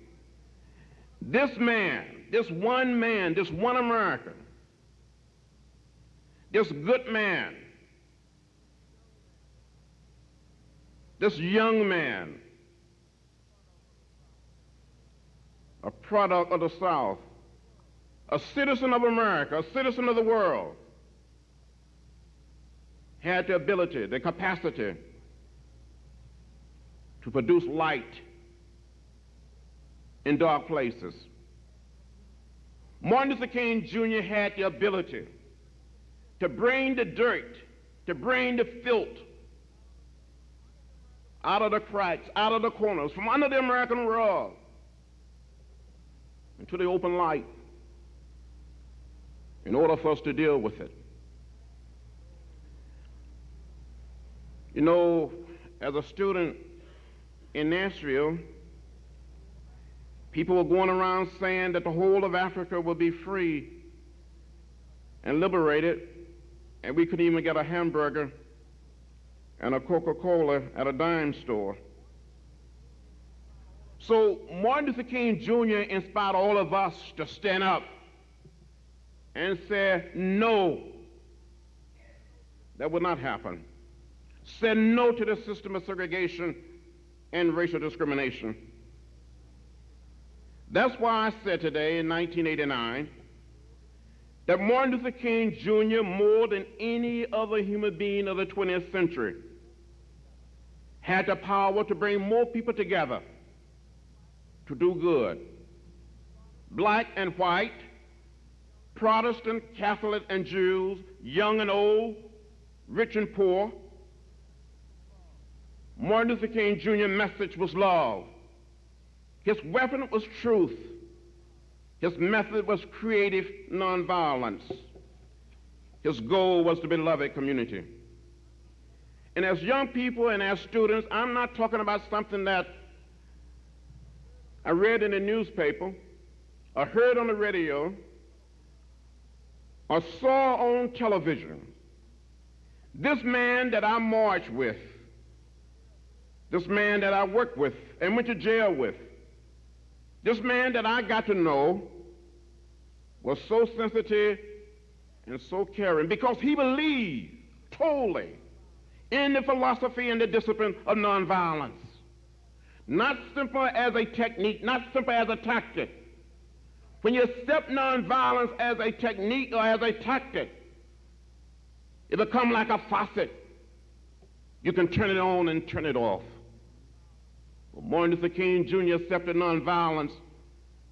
This man, this one American, this good man, this young man, a product of the South, a citizen of America, a citizen of the world, had the ability, the capacity to produce light in dark places. Martin Luther King Jr. had the ability to bring the dirt, to bring the filth out of the cracks, out of the corners, from under the American rug into the open light in order for us to deal with it. You know, as a student in Nashville, people were going around saying that the whole of Africa would be free and liberated, and we could even get a hamburger and a Coca-Cola at a dime store. So Martin Luther King Jr. inspired all of us to stand up and say, no, that will not happen. Say no to the system of segregation and racial discrimination. That's why I said today in 1989 that Martin Luther King Jr., more than any other human being of the 20th century, had the power to bring more people together to do good. Black and white, Protestant, Catholic, and Jews, young and old, rich and poor. Martin Luther King Jr.'s message was love. His weapon was truth. His method was creative nonviolence. His goal was the beloved community. And as young people and as students, I'm not talking about something that I read in the newspaper, or heard on the radio, or saw on television. This man that I marched with, this man that I worked with and went to jail with, this man that I got to know was so sensitive and so caring because he believed totally in the philosophy and the discipline of nonviolence. Not simply as a technique, not simply as a tactic. When you accept nonviolence as a technique or as a tactic, it becomes like a faucet. You can turn it on and turn it off. Well, Martin Luther King Jr. accepted nonviolence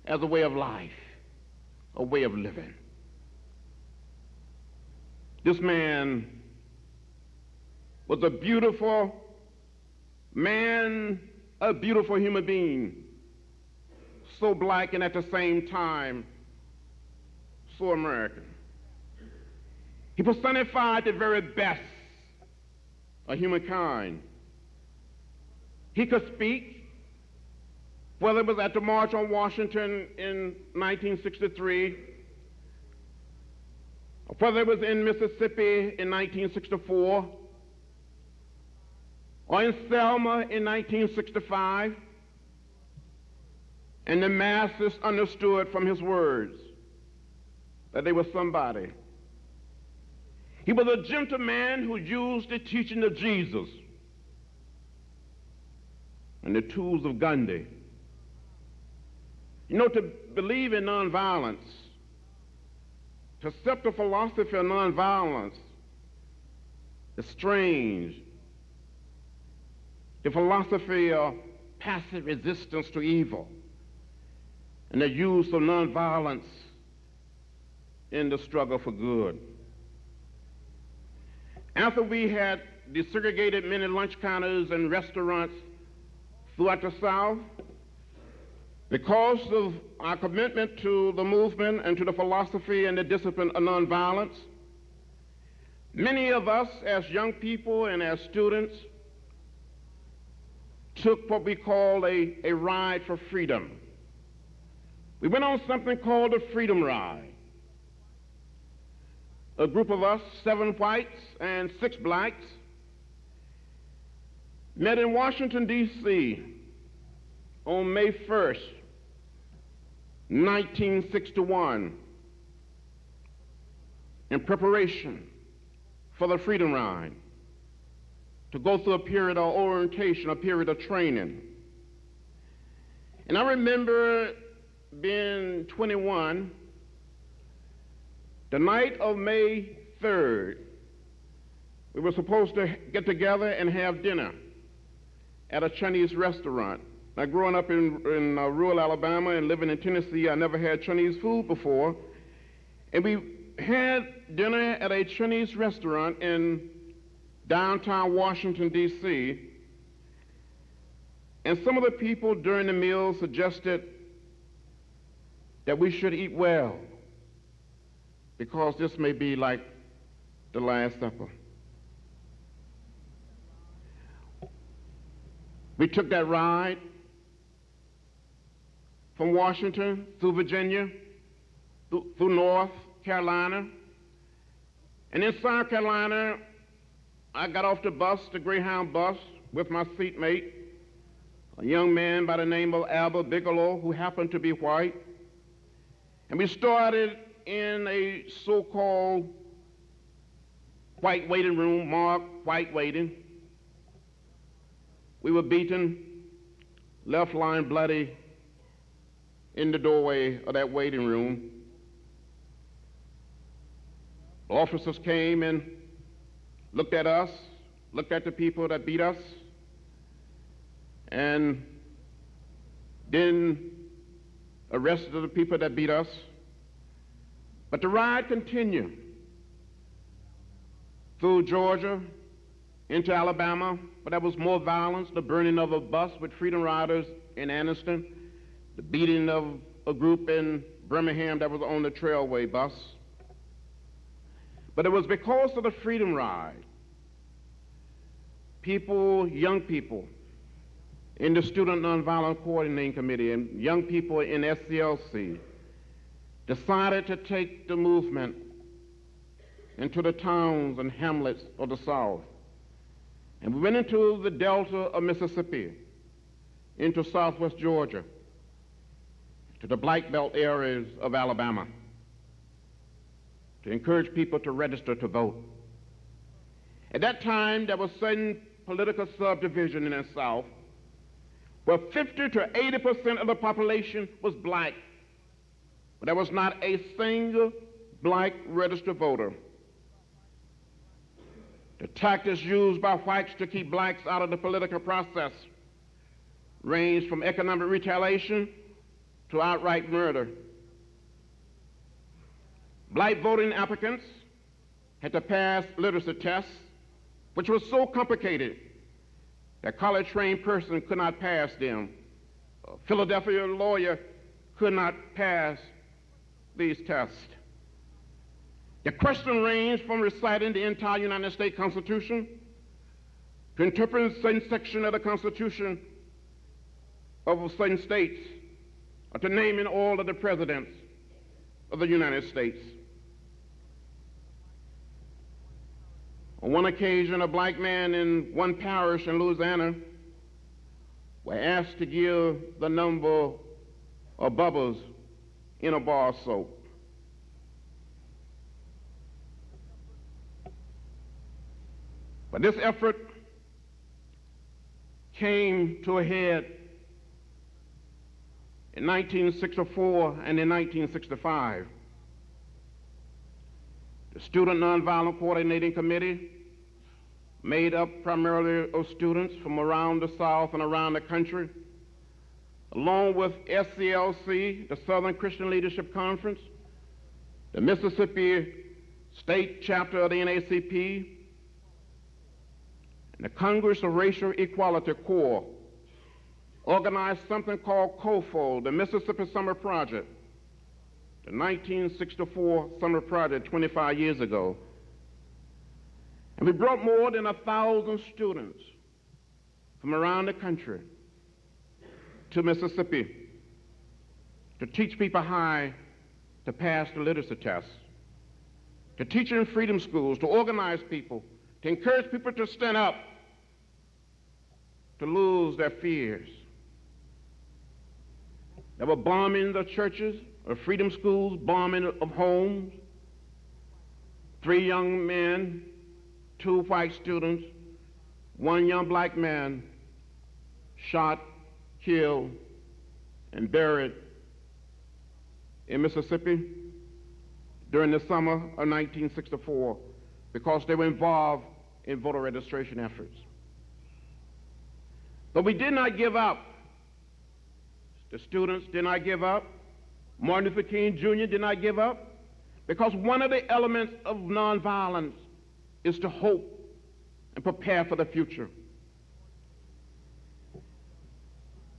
as a way of life, a way of living. This man was a beautiful man, a beautiful human being, so black and at the same time so American. He personified the very best of humankind. He could speak, whether it was at the March on Washington in 1963, or whether it was in Mississippi in 1964, or in Selma in 1965, and the masses understood from his words that they were somebody. He was a gentleman who used the teaching of Jesus and the tools of Gandhi. You know, to believe in nonviolence, to accept the philosophy of nonviolence is strange. The philosophy of passive resistance to evil and the use of nonviolence in the struggle for good. After we had desegregated many lunch counters and restaurants throughout the South, because of our commitment to the movement and to the philosophy and the discipline of nonviolence, many of us as young people and as students took what we call a ride for freedom. We went on something called the Freedom Ride. A group of us, 7 whites and 6 blacks, met in Washington, D.C. on May 1st, 1961, in preparation for the Freedom Ride, to go through a period of orientation, a period of training. And I remember being 21, the night of May 3rd, we were supposed to get together and have dinner at a Chinese restaurant. Now, growing up in rural Alabama and living in Tennessee, I never had Chinese food before. And we had dinner at a Chinese restaurant in downtown Washington, D.C. And some of the people during the meal suggested that we should eat well, because this may be like the Last Supper. We took that ride from Washington through Virginia, through North Carolina, and in South Carolina, I got off the bus, the Greyhound bus, with my seatmate, a young man by the name of Albert Bigelow, who happened to be white. And we started in a so-called white waiting room, marked white waiting. We were beaten, left lying bloody in the doorway of that waiting room. Officers came and looked at us, looked at the people that beat us, and then arrested the people that beat us. But the riot continued through Georgia into Alabama, but there was more violence, the burning of a bus with Freedom Riders in Anniston, the beating of a group in Birmingham that was on the Trailway bus. But it was because of the Freedom Ride, people, young people, in the Student Nonviolent Coordinating Committee and young people in SCLC decided to take the movement into the towns and hamlets of the South. And we went into the Delta of Mississippi, into Southwest Georgia, to the Black Belt areas of Alabama, to encourage people to register to vote. At that time, there was certain political subdivision in the South where 50 to 80% of the population was black, but there was not a single black registered voter. The tactics used by whites to keep blacks out of the political process ranged from economic retaliation to outright murder. Black voting applicants had to pass literacy tests, which was so complicated that a college-trained person could not pass them. A Philadelphia lawyer could not pass these tests. The question ranged from reciting the entire United States Constitution to interpreting certain section of the Constitution of certain states, or to naming all of the presidents of the United States. On one occasion, a black man in one parish in Louisiana was asked to give the number of bubbles in a bar of soap. But this effort came to a head in 1964 and in 1965. The Student Nonviolent Coordinating Committee, made up primarily of students from around the South and around the country, along with SCLC, the Southern Christian Leadership Conference, the Mississippi State Chapter of the NAACP, and the Congress of Racial Equality Corps, organized something called COFO, the Mississippi Summer Project, the 1964 Summer Project 25 years ago. And we brought more than 1,000 students from around the country to Mississippi to teach people how to pass the literacy test, to teach in freedom schools, to organize people, to encourage people to stand up, to lose their fears. There were bombing of churches, of freedom schools, bombing of homes. 3 young men, 2 white students, 1 young black man shot, killed, and buried in Mississippi during the summer of 1964 because they were involved in voter registration efforts. But we did not give up. The students did not give up. Martin Luther King Jr. did not give up, because one of the elements of nonviolence is to hope and prepare for the future.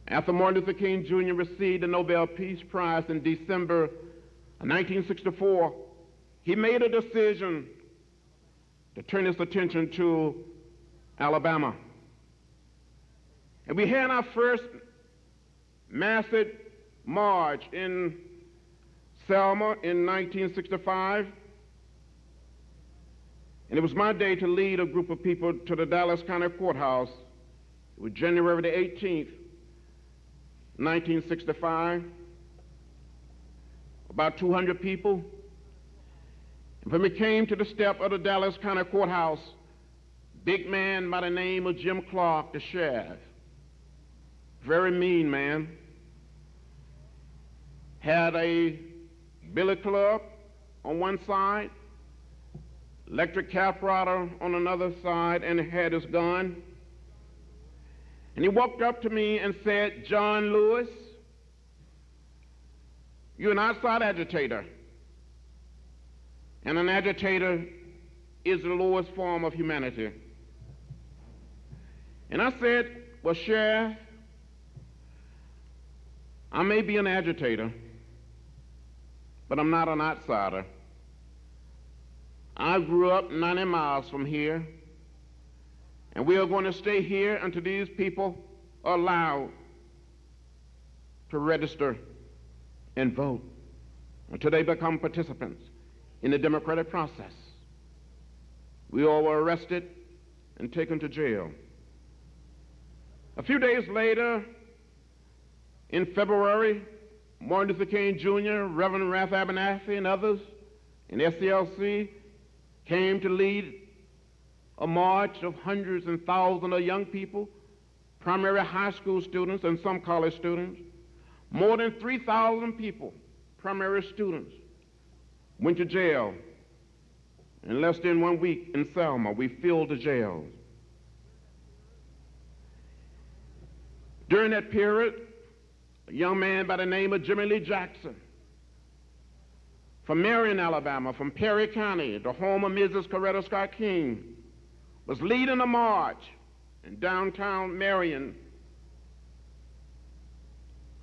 After Martin Luther King Jr. received the Nobel Peace Prize in December of 1964, he made a decision to turn his attention to Alabama. And we had our first massive march in Selma in 1965. And it was my day to lead a group of people to the Dallas County Courthouse. It was January the 18th, 1965, about 200 people. And when we came to the step of the Dallas County Courthouse, big man by the name of Jim Clark, the sheriff, very mean man, had a billy club on one side, electric typewriter on another side, and had his gun. And he walked up to me and said, "John Lewis, you're an outside agitator. And an agitator is the lowest form of humanity." And I said, "Well, Sheriff, I may be an agitator, but I'm not an outsider. I grew up 90 miles from here, and we are going to stay here until these people are allowed to register and vote, until they become participants in the democratic process." We all were arrested and taken to jail. A few days later, in February, Martin Luther King Jr., Reverend Ralph Abernathy, and others in SCLC came to lead a march of hundreds and thousands of young people, primarily high school students and some college students. More than 3,000 people, primarily students, went to jail. In less than 1 week in Selma, we filled the jails. During that period, a young man by the name of Jimmy Lee Jackson from Marion, Alabama, from Perry County, the home of Mrs. Coretta Scott King, was leading a march in downtown Marion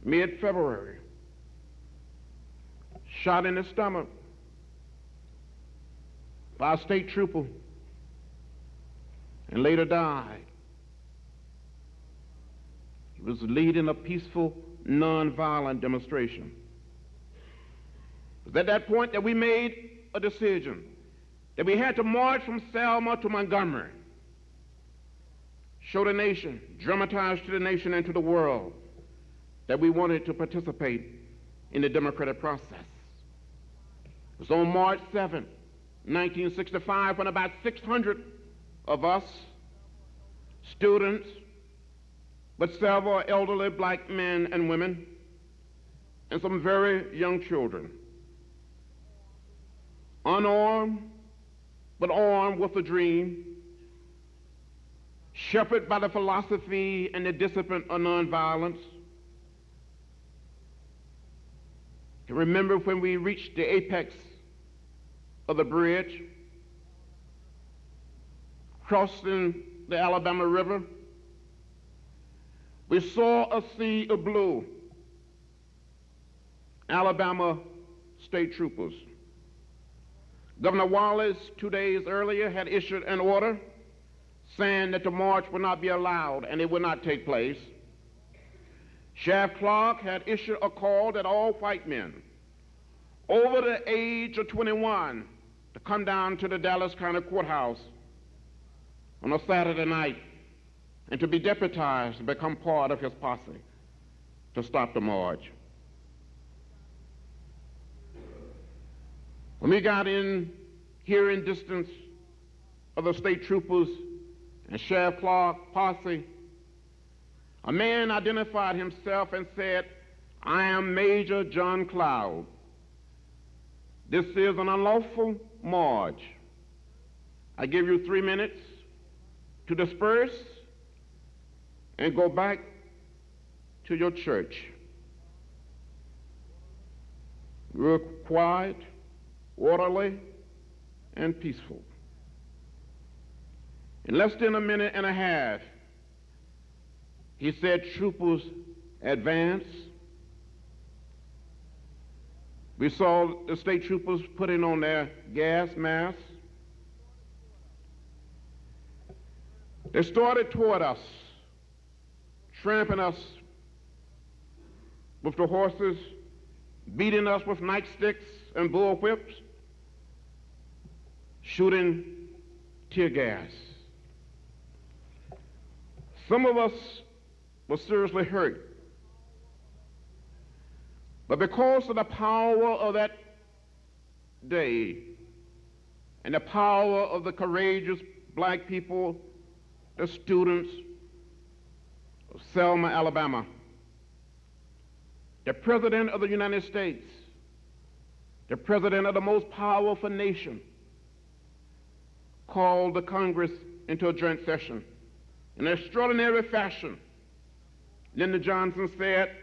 mid-February, shot in the stomach by a state trooper, and later died. He was leading a peaceful, nonviolent demonstration. It was at that point that we made a decision that we had to march from Selma to Montgomery, show the nation, dramatize to the nation and to the world that we wanted to participate in the democratic process. It was on March 7, 1965, when about 600 of us, students, but several elderly black men and women, and some very young children, unarmed, but armed with a dream, shepherded by the philosophy and the discipline of nonviolence. I remember when we reached the apex of the bridge, crossing the Alabama River, we saw a sea of blue. Alabama state troopers. Governor Wallace, 2 days earlier, had issued an order saying that the march would not be allowed and it would not take place. Sheriff Clark had issued a call that all white men over the age of 21 to come down to the Dallas County Courthouse on a Saturday night and to be deputized and become part of his posse to stop the march. When we got in hearing distance of the state troopers and Sheriff Clark posse, a man identified himself and said, "I am Major John Cloud. This is an unlawful march. I give you 3 minutes to disperse and go back to your church." We were quiet, orderly, and peaceful. In less than a minute and a half, he said, "Troopers, advance." We saw the state troopers putting on their gas masks. They started toward us, tramping us with the horses, beating us with nightsticks and bull whips, shooting tear gas. Some of us were seriously hurt. But because of the power of that day and the power of the courageous black people, the students of Selma, Alabama, the President of the United States, the President of the most powerful nation, called the Congress into a joint session. In an extraordinary fashion, Lyndon Johnson said,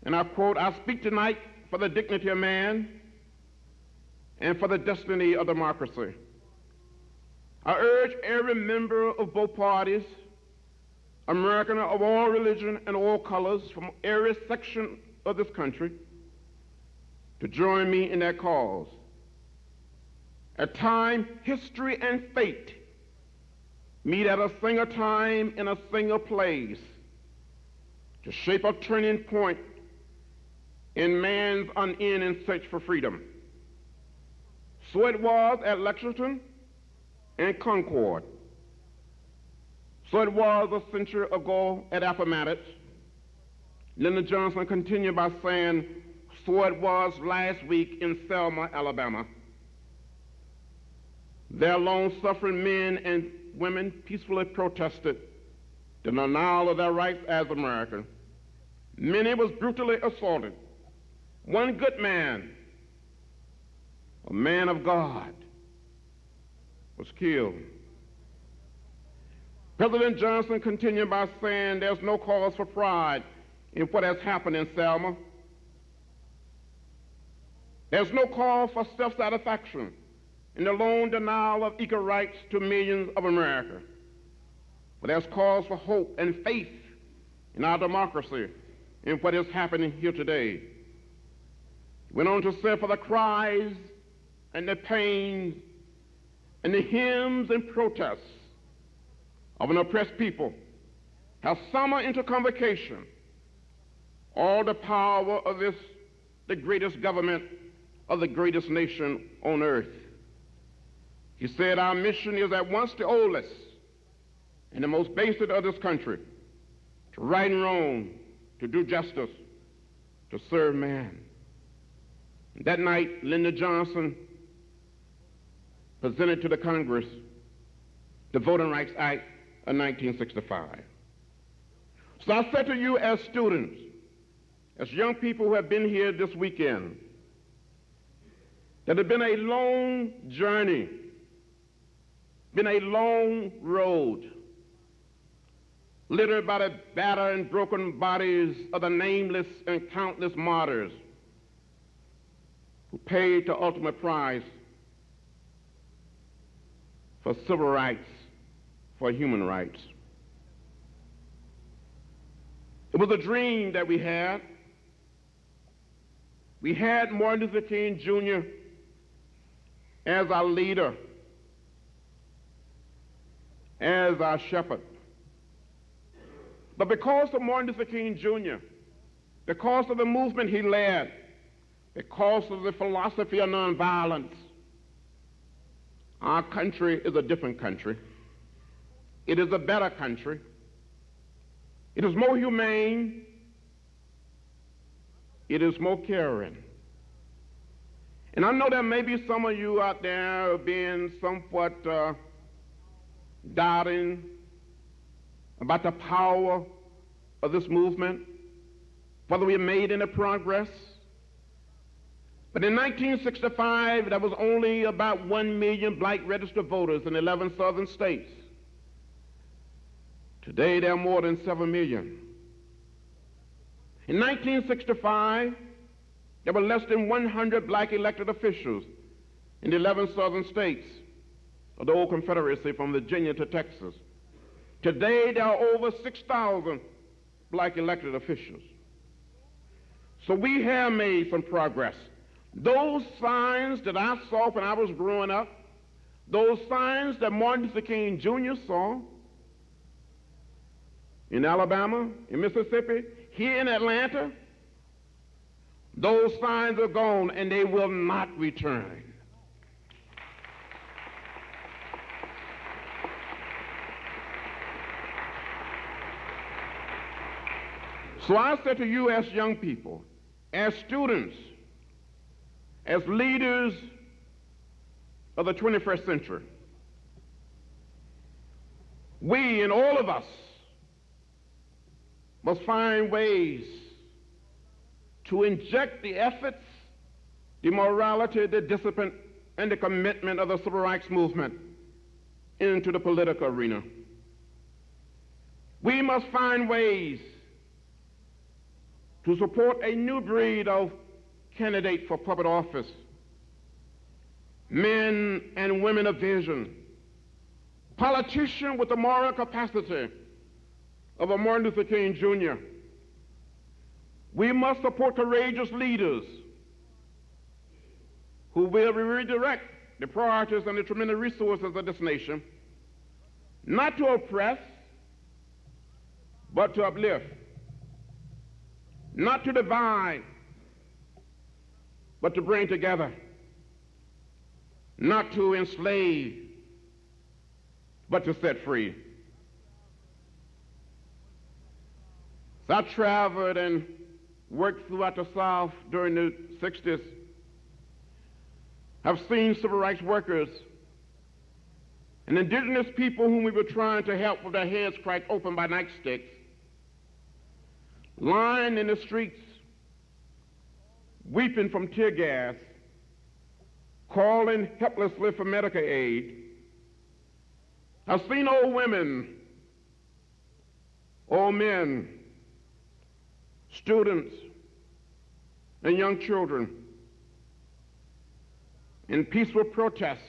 and I quote, "I speak tonight for the dignity of man and for the destiny of democracy. I urge every member of both parties, American of all religion and all colors from every section of this country, to join me in that cause. At time, history and fate meet at a single time in a single place to shape a turning point in man's unending search for freedom. So it was at Lexington and Concord. So it was a century ago at Appomattox." Lyndon Johnson continued by saying, "So it was last week in Selma, Alabama. Their long-suffering men and women peacefully protested the denial of their rights as Americans. Many was brutally assaulted. One good man, a man of God, was killed." President Johnson continued by saying, "There's no cause for pride in what has happened in Selma. There's no cause for self-satisfaction in the lone denial of equal rights to millions of Americans. But there's cause for hope and faith in our democracy in what is happening here today." He went on to say, "For the cries and the pains and the hymns and protests of an oppressed people have summoned into convocation all the power of this, the greatest government of the greatest nation on earth." He said, "Our mission is at once the oldest and the most basic of this country, to right and wrong, to do justice, to serve man." And that night, Lyndon Johnson presented to the Congress the Voting Rights Act of 1965. So I said to you as students, as young people who have been here this weekend, that it has been a long journey, been a long road, littered by the battered and broken bodies of the nameless and countless martyrs who paid the ultimate price for civil rights, for human rights. It was a dream that we had. We had Martin Luther King Jr. as our leader, as our shepherd. But because of Martin Luther King Jr., because of the movement he led, because of the philosophy of nonviolence, our country is a different country. It is a better country. It is more humane. It is more caring. And I know there may be some of you out there being somewhat doubting about the power of this movement, whether we made any progress. But in 1965, there was only about 1 million black registered voters in 11 southern states. Today, there are more than 7 million. In 1965, there were less than 100 black elected officials in the 11 southern states of the old Confederacy from Virginia to Texas. Today, there are over 6,000 black elected officials. So we have made some progress. Those signs that I saw when I was growing up, those signs that Martin Luther King Jr. saw in Alabama, in Mississippi, here in Atlanta, those signs are gone and they will not return. So I say to you as young people, as students, as leaders of the 21st century, we and all of us must find ways to inject the efforts, the morality, the discipline, and the commitment of the civil rights movement into the political arena. We must find ways to support a new breed of candidates for public office, men and women of vision, politicians with the moral capacity of a Martin Luther King Jr. We must support courageous leaders who will redirect the priorities and the tremendous resources of this nation, not to oppress, but to uplift, not to divide, but to bring together, not to enslave, but to set free. So I traveled and worked throughout the South during the 60s. I've seen civil rights workers and indigenous people whom we were trying to help with their heads cracked open by nightsticks, lying in the streets, weeping from tear gas, calling helplessly for medical aid. I've seen old women, old men, students, and young children in peaceful protests,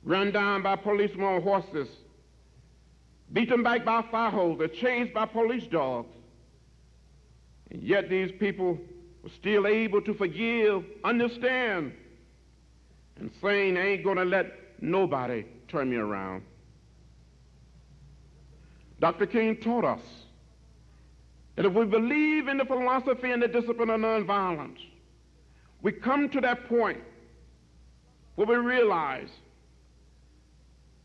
run down by policemen on horses, beaten back by fire hoses, chased by police dogs. And yet these people were still able to forgive, understand, and saying, I ain't gonna let nobody turn me around. Dr. King taught us that if we believe in the philosophy and the discipline of nonviolence, we come to that point where we realize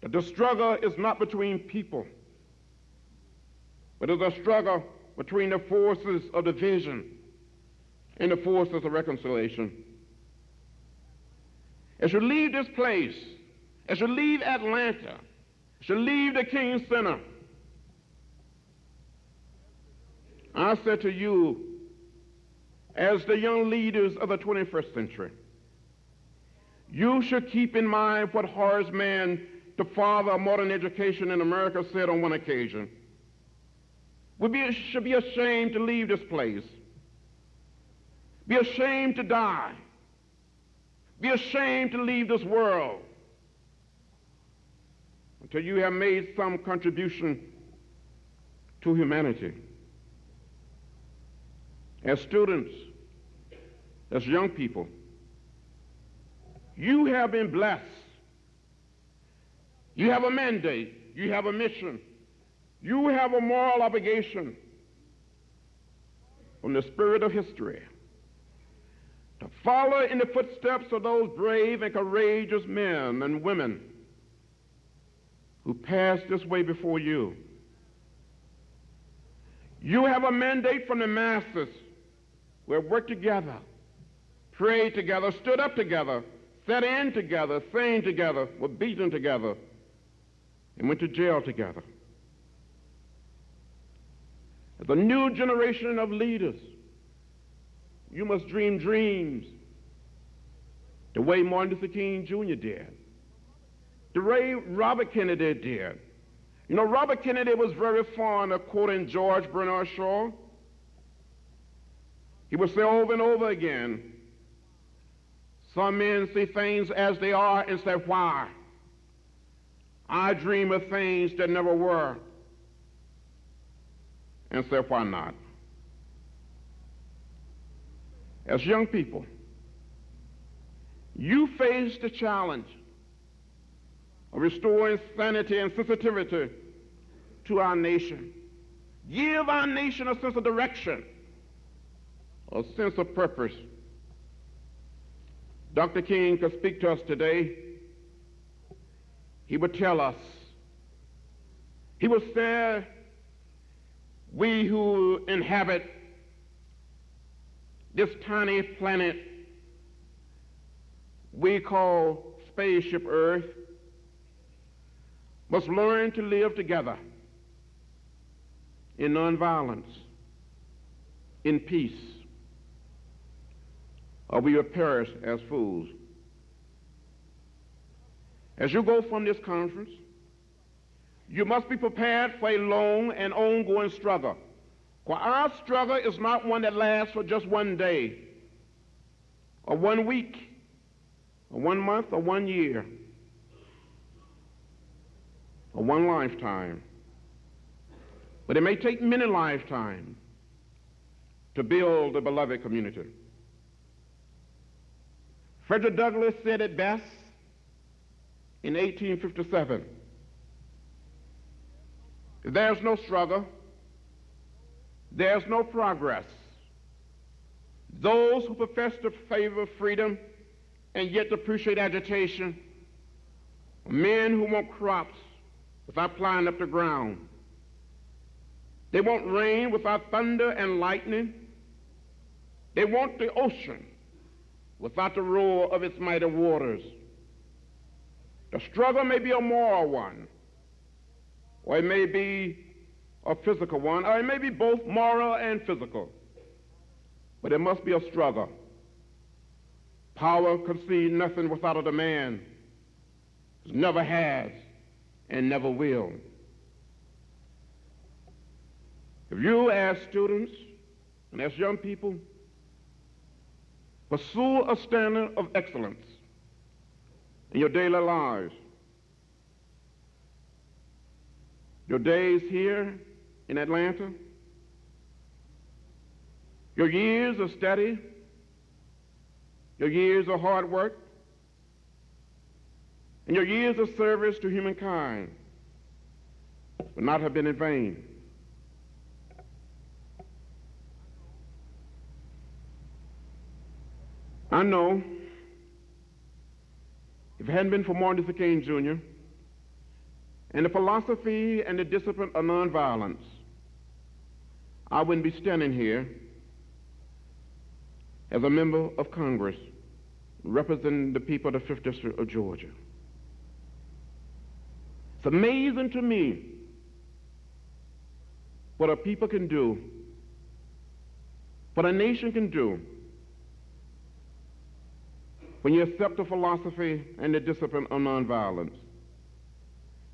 that the struggle is not between people, but it's a struggle between the forces of division and the forces of reconciliation. As you leave this place, as you leave Atlanta, as you leave the King Center, I say to you, as the young leaders of the 21st century, you should keep in mind what Horace Mann, the father of modern education in America, said on one occasion. We should be ashamed to leave this place, be ashamed to die, be ashamed to leave this world until you have made some contribution to humanity. As students, as young people, you have been blessed. You have a mandate. You have a mission. You have a moral obligation from the spirit of history to follow in the footsteps of those brave and courageous men and women who passed this way before you. You have a mandate from the masses who have worked together, prayed together, stood up together, sat in together, sang together, were beaten together, and went to jail together. As a new generation of leaders, you must dream dreams the way Martin Luther King Jr. did, the way Robert Kennedy did. You know, Robert Kennedy was very fond of quoting George Bernard Shaw. He would say over and over again, some men see things as they are and say, why? I dream of things that never were, and say, why not? As young people, you face the challenge of restoring sanity and sensitivity to our nation. Give our nation a sense of direction, a sense of purpose. Dr. King could speak to us today. He would tell us, he would say, we who inhabit this tiny planet we call spaceship Earth must learn to live together in nonviolence, in peace, or we will perish as fools. As you go from this conference, you must be prepared for a long and ongoing struggle. For our struggle is not one that lasts for just one day, or 1 week, or 1 month, or 1 year, or 1 lifetime. But it may take many lifetimes to build a beloved community. Frederick Douglass said it best in 1857. If there's no struggle, there's no progress. Those who profess to favor freedom and yet appreciate agitation are men who want crops without plowing up the ground. They want rain without thunder and lightning. They want the ocean without the roar of its mighty waters. The struggle may be a moral one, or it may be a physical one, or it may be both moral and physical. But it must be a struggle. Power concedes nothing without a demand. It never has and never will. If you as students and as young people pursue a standard of excellence in your daily lives, your days here in Atlanta, your years of study, your years of hard work, and your years of service to humankind will not have been in vain. I know if it hadn't been for Martin Luther King Jr. and the philosophy and the discipline of nonviolence, I wouldn't be standing here as a member of Congress representing the people of the 5th District of Georgia. It's amazing to me what a people can do, what a nation can do, when you accept the philosophy and the discipline of nonviolence.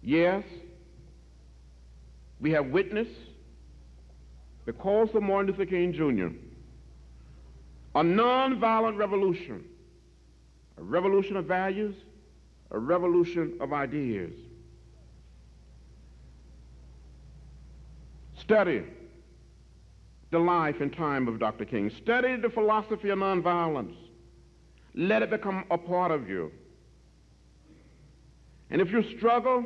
Yes, we have witnessed, because of Martin Luther King Jr., a nonviolent revolution, a revolution of values, a revolution of ideas. Study the life and time of Dr. King. Study the philosophy of nonviolence. Let it become a part of you. And if you struggle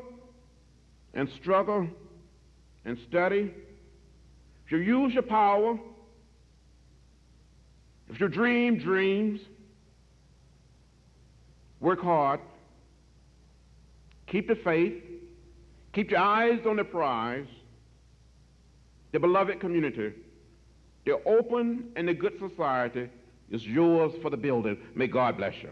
and study, if you use your power, if you dream dreams, work hard, keep the faith, keep your eyes on the prize, the beloved community, the open and the good society is yours for the building. May God bless you.